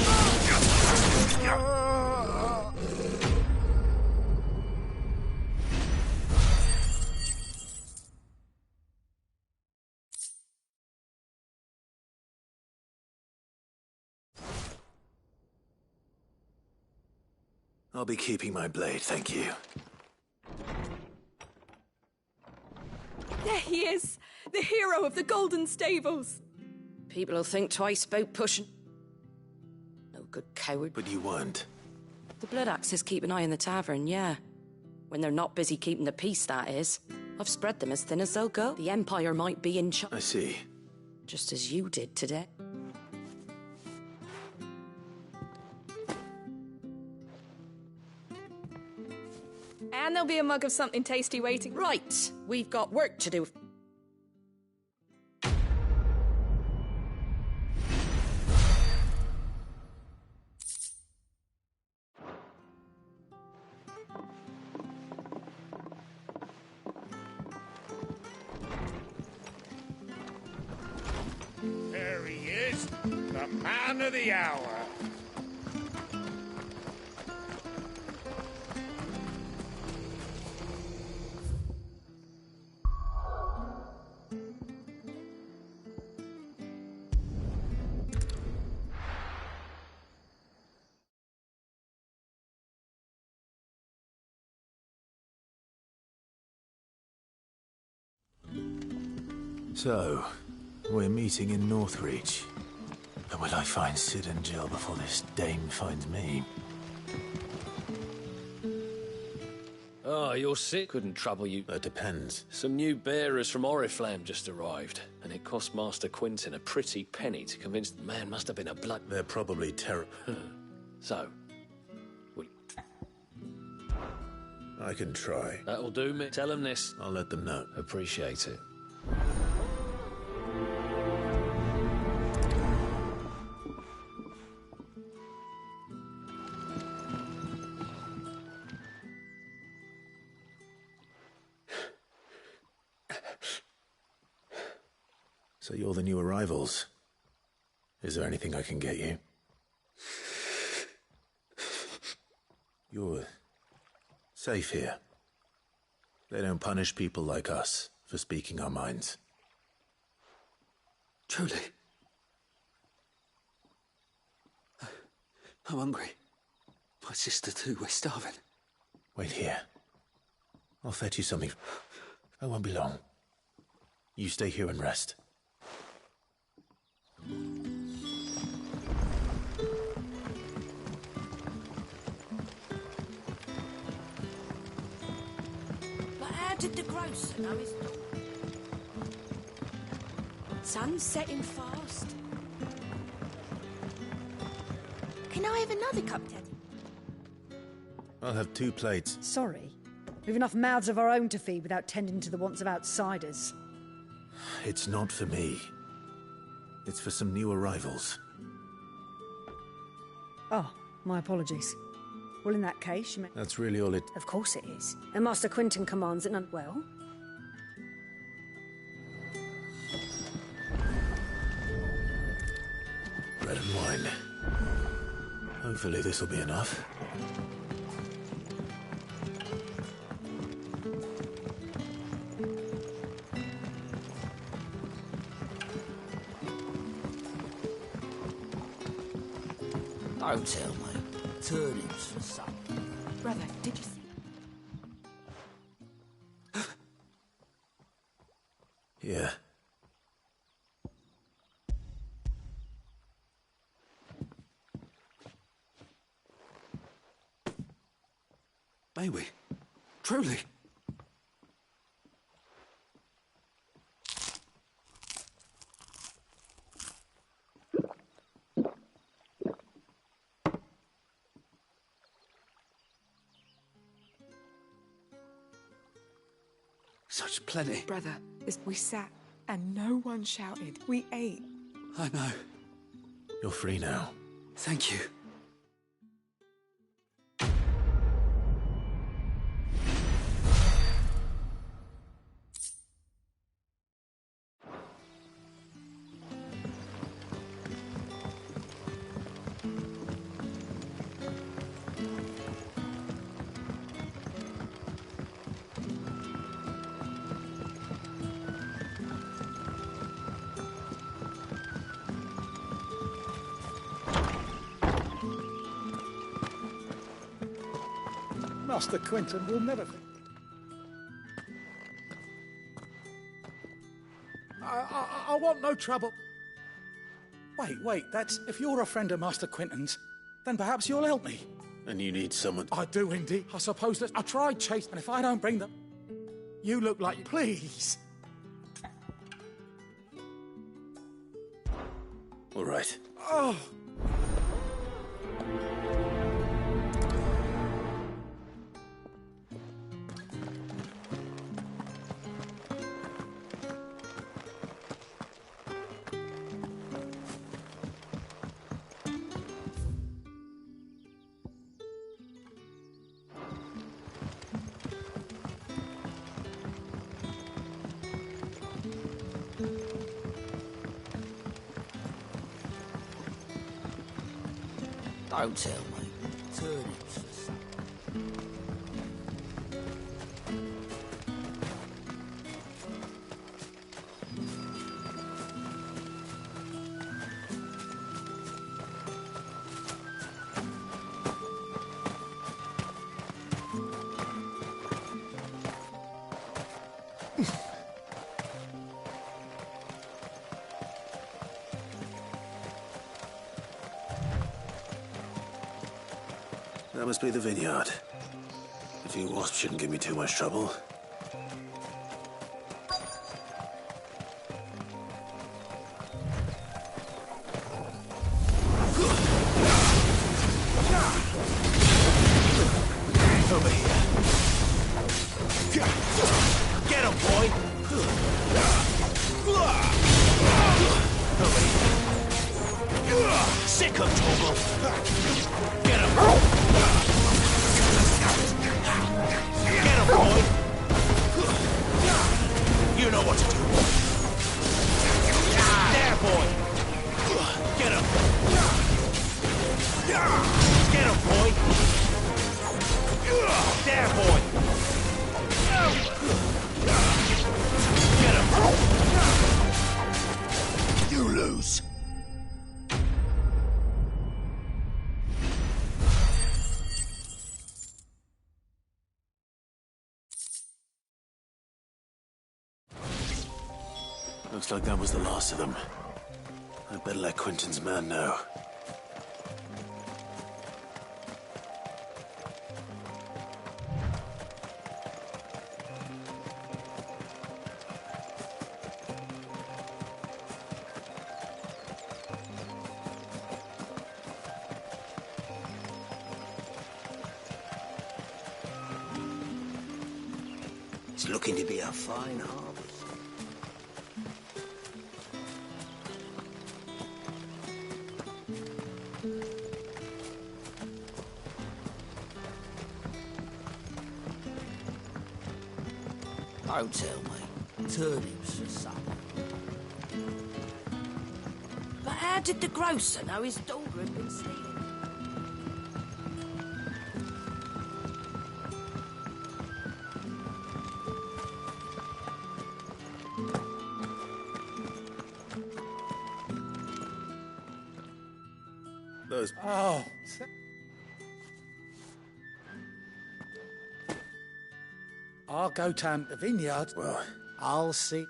I'll be keeping my blade, thank you. There he is! The hero of the golden stables! People will think twice about pushing. No good coward. But you weren't. The Blood Axes keep an eye on the tavern, yeah. When they're not busy keeping the peace, that is. I've spread them as thin as they'll go. The Empire might be in charge. I see. Just as you did today. And there'll be a mug of something tasty waiting. Right, we've got work to do. There he is, the man of the hour. So, we're meeting in Northreach. And will I find Sid and Jill before this dame finds me? Oh, you're sick? Couldn't trouble you. That depends. Some new bearers from Oriflamme just arrived, and it cost Master Quinton a pretty penny to convince the man must have been a blood... They're probably terrible. So, I can try. that'll do me. Tell them this. I'll let them know. Appreciate it. So you're the new arrivals. Is there anything I can get you? You're safe here. They don't punish people like us for speaking our minds. Truly. I'm hungry. My sister too, we're starving. Wait here. I'll fetch you something. I won't be long. You stay here and rest. But how did the grocer know his daughter? Sun's setting fast. Can I have another cup, Daddy? I'll have 2 plates. Sorry. We've enough mouths of our own to feed without tending to the wants of outsiders. It's not for me. It's for some new arrivals. Oh, my apologies. Well, in that case, you may... That's really all it... Of course it is. And Master Quinton commands it, and well... Bread and wine. Hopefully this'll be enough. Don't tell me. Turnips for supper. Brother, did you see? Yeah. May we? Truly? Such plenty. Brother, we sat and no one shouted. We ate. I know. You're free now. Thank you. Master Quentin will never... I want no trouble. Wait, that's... If you're a friend of Master Quentin's, then perhaps you'll help me. And you need someone... I do indeed. I suppose that... I tried chase, and if I don't bring them... You look like... Please! All right. Oh... Don't tell me. Turnips for supper. That must be the vineyard. A few wasps shouldn't give me too much trouble. Over here. Get him, boy! Over here. Sick him, Torgal! Get him! Get him, boy! You know what to do. There, boy! Get him! Get him, boy! There, boy! Get him! You lose. Looks like that was the last of them. I'd better let Quentin's man know. It's looking to be a fine harvest. Don't tell me. Turnips for supper. But how did the grocer know his daughter had been stealing? fellas. Oh. I'll go to the vineyard. Well, I'll see.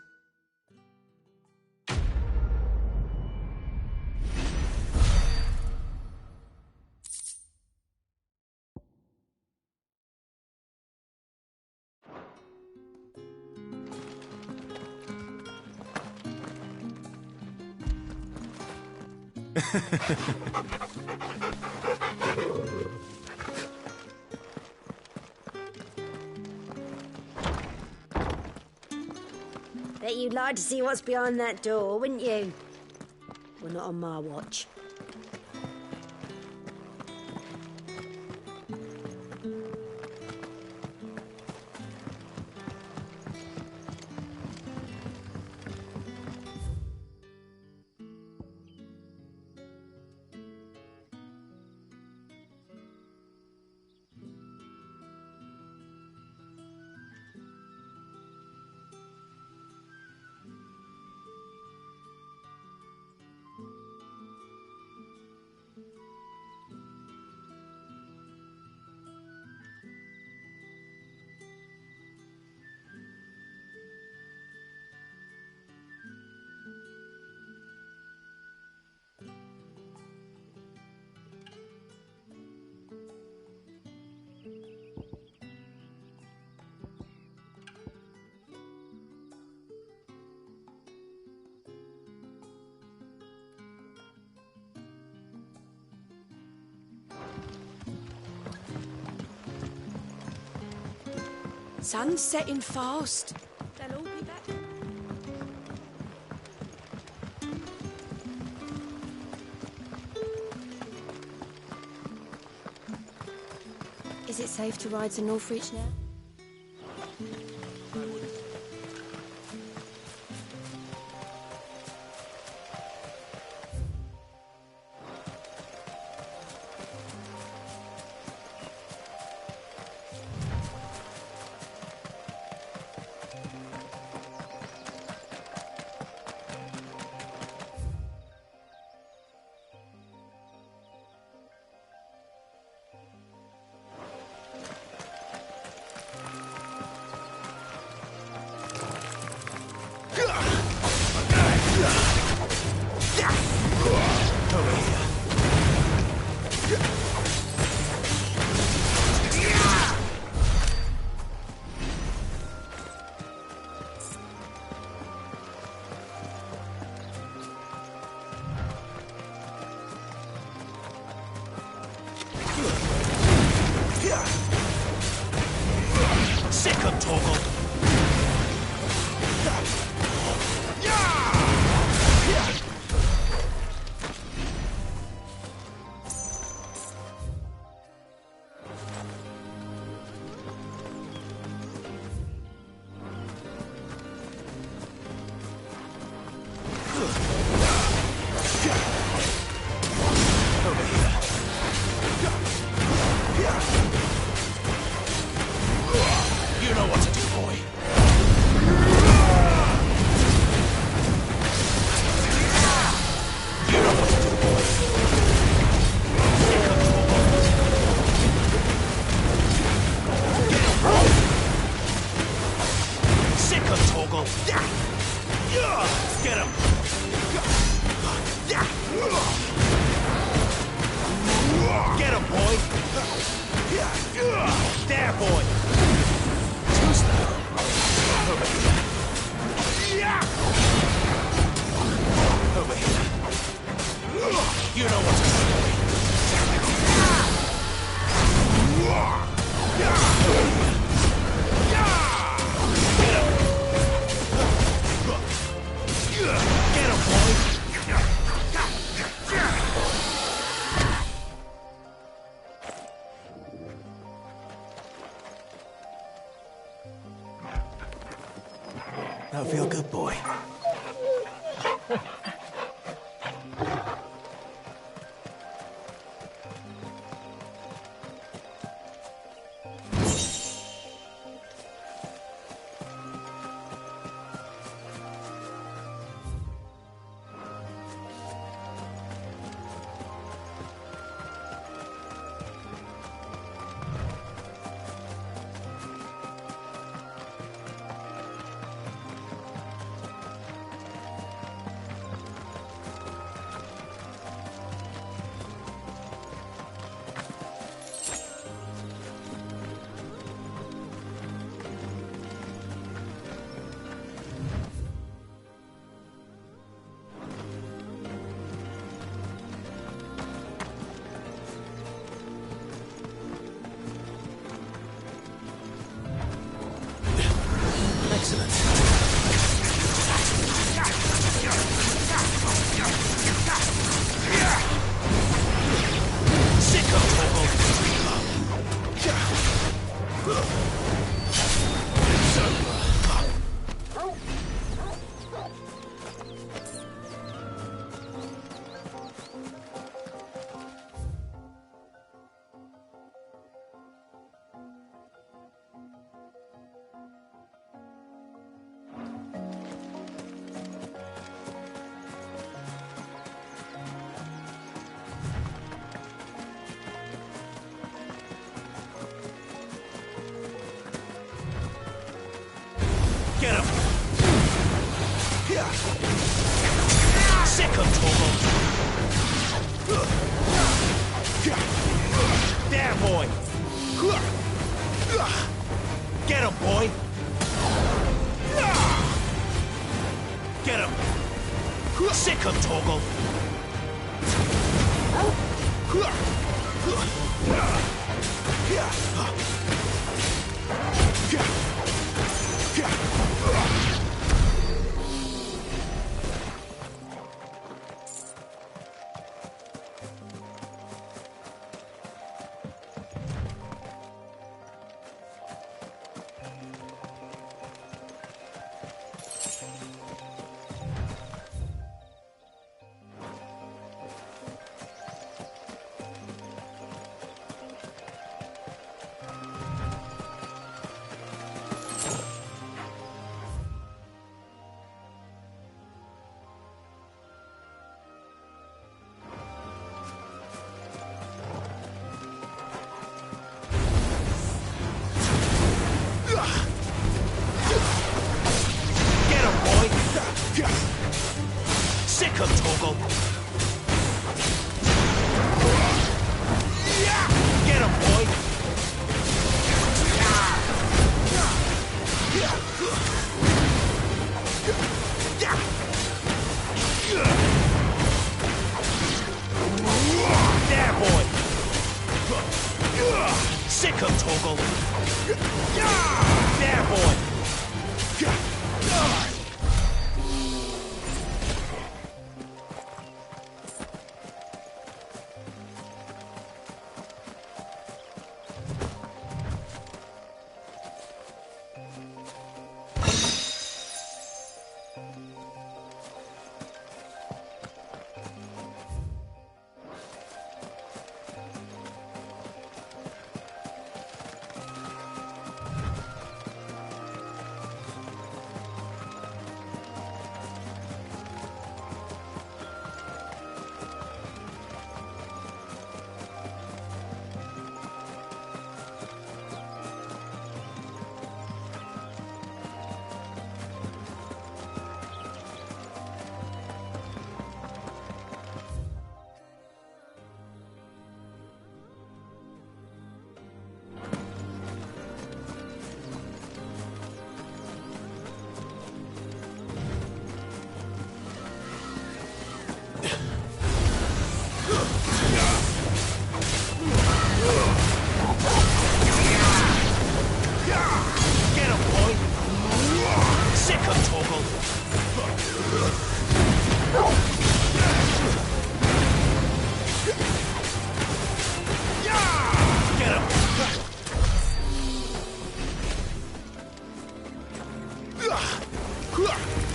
Bet you'd like to see what's behind that door, wouldn't you? Well, not on my watch. Sun's setting fast. They'll all be back. Is it safe to ride to Northreach now? Sick of Torgal! You know what to do, boy. You know what to do, boy. Sick of Torgal. Get him. Get him, boy. There, boy. Too slow. Over here. Over here. You know what to do, boy. Get him, boy. That'll feel good, boy. Get him! Sick him, Torgal! There, boy! Get him, boy! Get him! Sick him, Torgal! Sick him, Torgal! Get him, boy! There, boy! Sick him, Torgal! There, boy!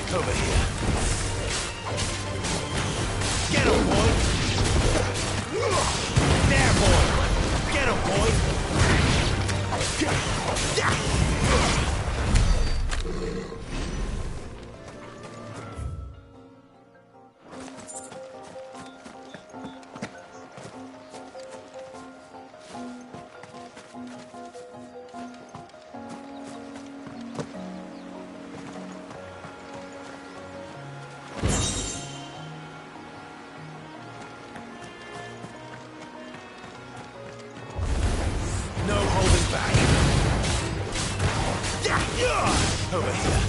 Over here. Get him, boy! There, boy! Get him, boy! Over here. Get him! Over here.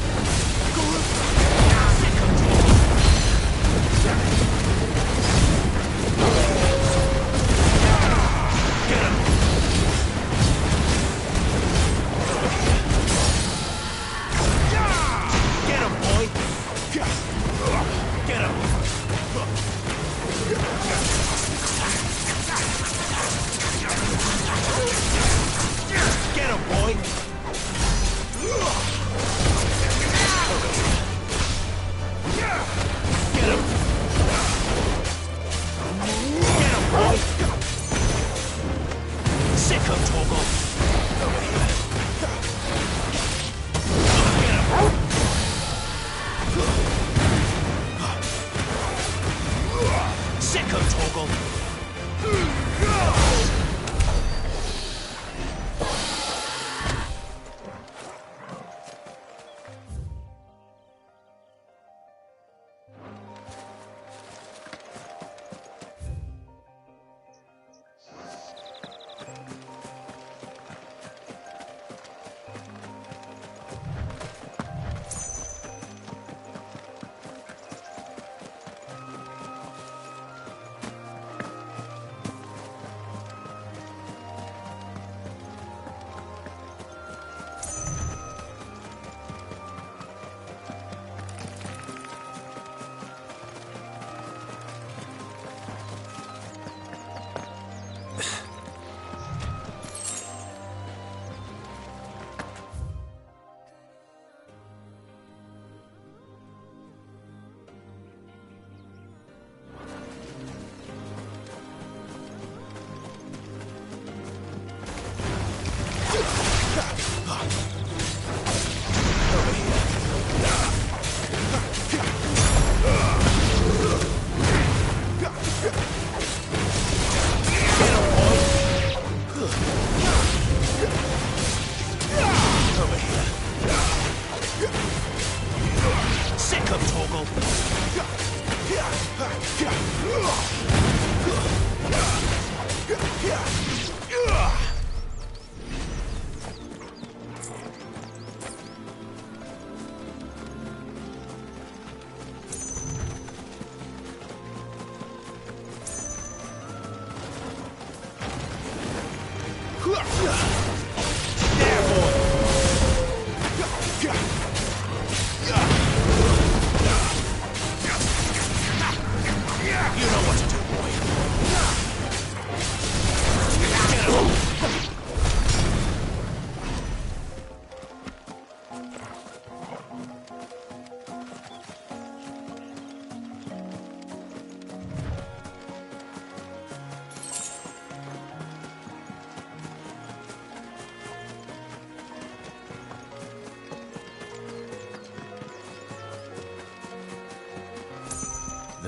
Get him, boy! Get him! Get him, boy!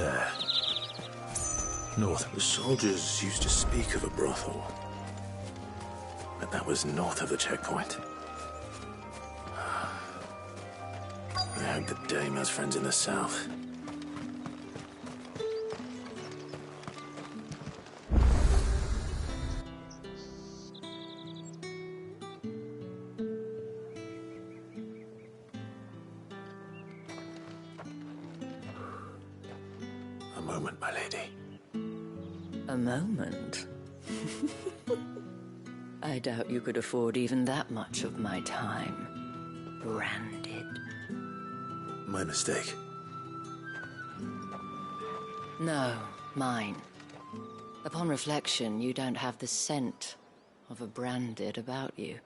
there. North. The soldiers used to speak of a brothel. But that was north of the checkpoint. I hope the dame has friends in the south. A moment, my lady. A moment? I doubt you could afford even that much of my time. Branded. My mistake. No, mine. Upon reflection, you don't have the scent of a branded about you.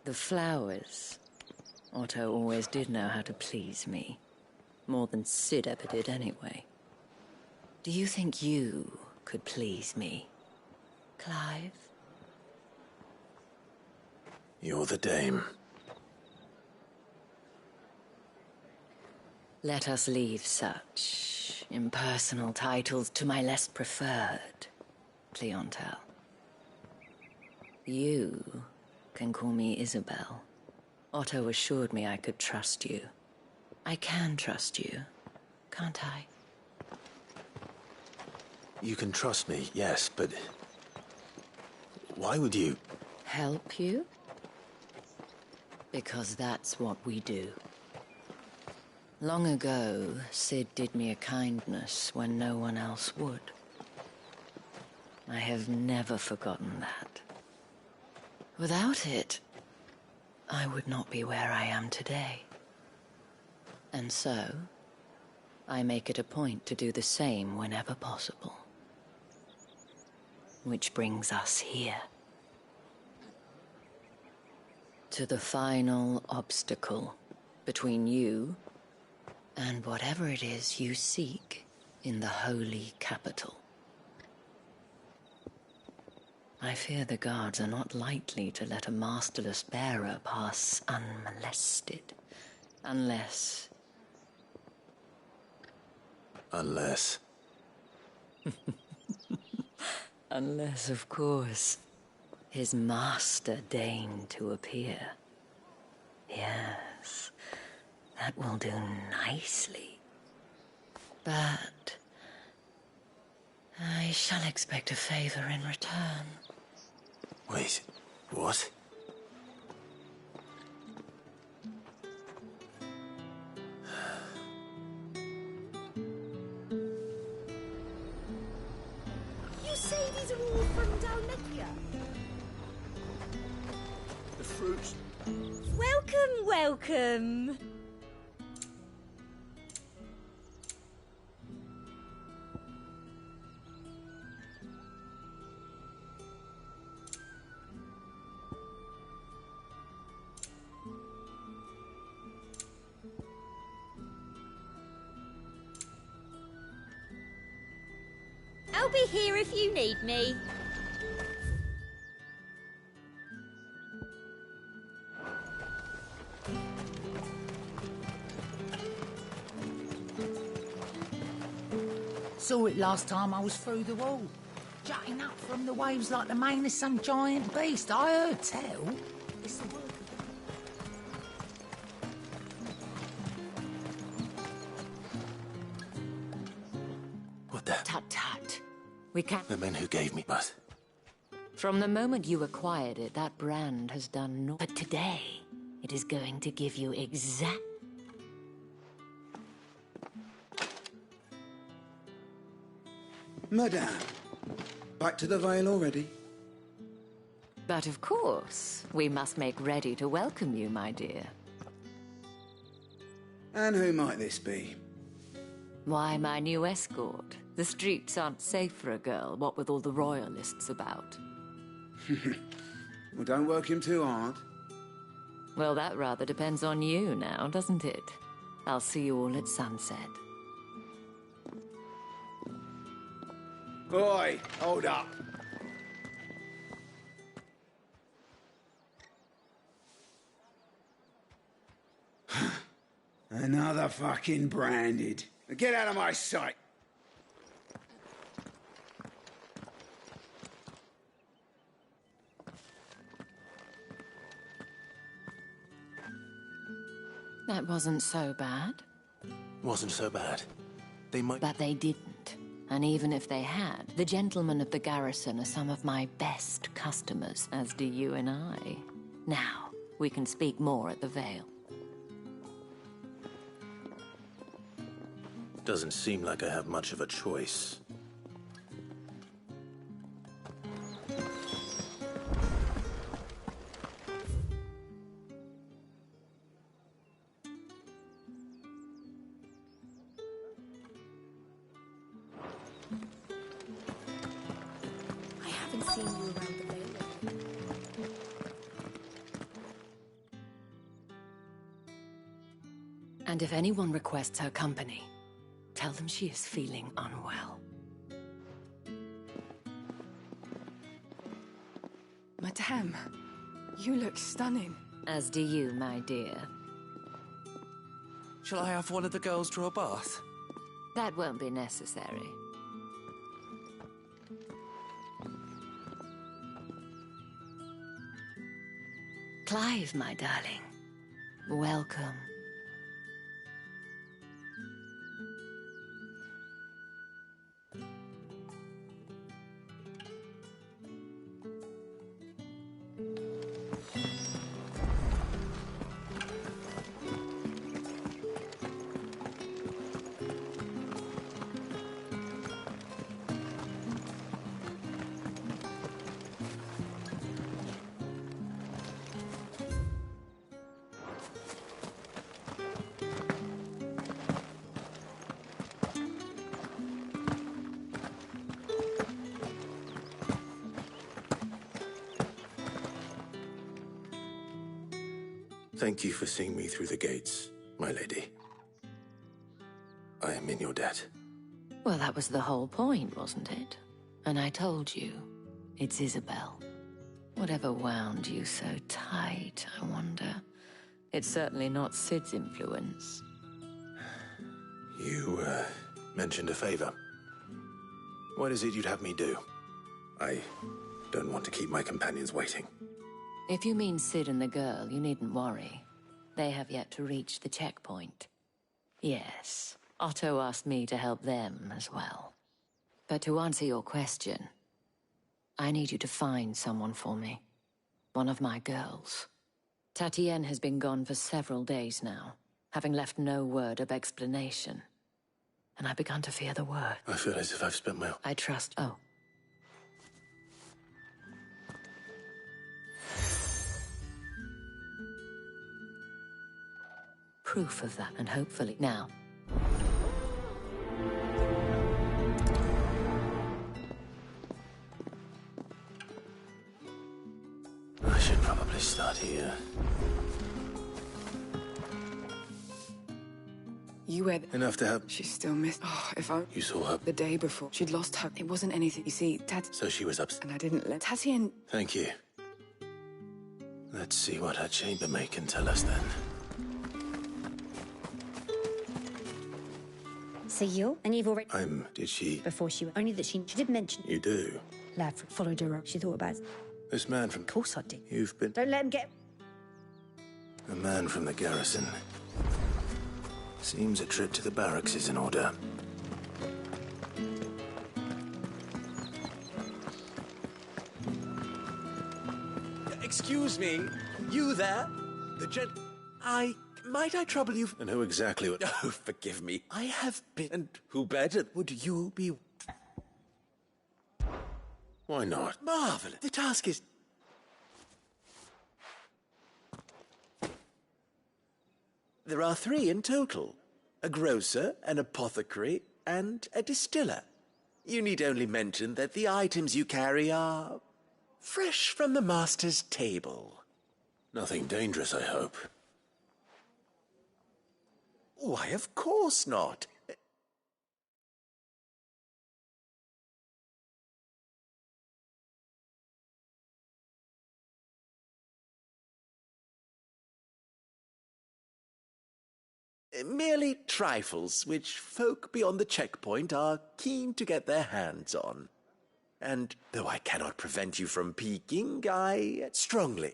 The flowers. Otto always did know how to please me. More than Sid ever did anyway. Do you think you could please me, Clive? You're the dame. Let us leave such impersonal titles to my less preferred clientele. You can call me Isabel. Otto assured me I could trust you. I can trust you, can't I? You can trust me, yes, but... why would you... Help you? Because that's what we do. Long ago, Sid did me a kindness when no one else would. I have never forgotten that. Without it, I would not be where I am today. And so, I make it a point to do the same whenever possible. Which brings us here. To the final obstacle between you and whatever it is you seek in the holy capital. I fear the guards are not likely to let a masterless bearer pass unmolested. Unless... Unless... Unless, of course, his master deigned to appear. Yes, that will do nicely. But I shall expect a favor in return. Wait, what? You say these are all from Dalmatia? The fruits. Welcome, welcome. I'll be here if you need me. Saw it last time I was through the wall. Jutting up from the waves like the mane of some giant beast. I heard tell. It's the word. What the... Tut tut. We can't... The men who gave me, but... From the moment you acquired it, that brand has done no... But today, it is going to give you exact... Madame, back to the Vale already? But of course, we must make ready to welcome you, my dear. And who might this be? Why, my new escort. The streets aren't safe for a girl, what with all the royalists about. Well, don't work him too hard. Well, that rather depends on you now, doesn't it? I'll see you all at sunset. Oi, hold up. Another fucking branded. Now get out of my sight. That wasn't so bad. Wasn't so bad. They might... But they didn't. And even if they had, the gentlemen of the garrison are some of my best customers, as do you and I. Now, we can speak more at the Vale. Doesn't seem like I have much of a choice. I haven't seen you around the Vale. And if anyone requests her company, tell them she is feeling unwell. Madame, you look stunning. As do you, my dear. Shall I have one of the girls draw a bath? That won't be necessary. Clive, my darling. Welcome. Thank you for seeing me through the gates, my lady. I am in your debt. Well, that was the whole point, wasn't it? And I told you, it's Isabel. Whatever wound you so tight, I wonder. It's certainly not Sid's influence. You, mentioned a favor. What is it you'd have me do? I don't want to keep my companions waiting. If you mean Sid and the girl, you needn't worry. They have yet to reach the checkpoint. Yes, Otto asked me to help them as well. But to answer your question, I need you to find someone for me. One of my girls. Tatienne has been gone for several days now, having left no word of explanation. And I've begun to fear the word. I feel as if I've spent my... I trust... Oh. Proof of that, and hopefully... Now. I should probably start here. You were... Enough to help. She's still missed. Oh, if I... You saw her? The day before. She'd lost her... It wasn't anything. You see, So she was upset. And I didn't let... Tatienne... Thank you. Let's see what her chambermaid can tell us then. So you? And you've already... Did she... Before she... Only that she did mention... You do? Lad followed her up. She thought about it. This man from... Of course I did. You've been... Don't let him get... A man from the garrison. Seems a trip to the barracks is in order. Excuse me, you there? The gent... Might I trouble you... And who exactly would... Oh, forgive me. I have been... And who better would you be... Why not? Marvelous. The task is... There are 3 in total. A grocer, an apothecary, and a distiller. You need only mention that the items you carry are... fresh from the master's table. Nothing dangerous, I hope. Why, of course not. Merely trifles which folk beyond the checkpoint are keen to get their hands on. And though I cannot prevent you from peeking, I strongly...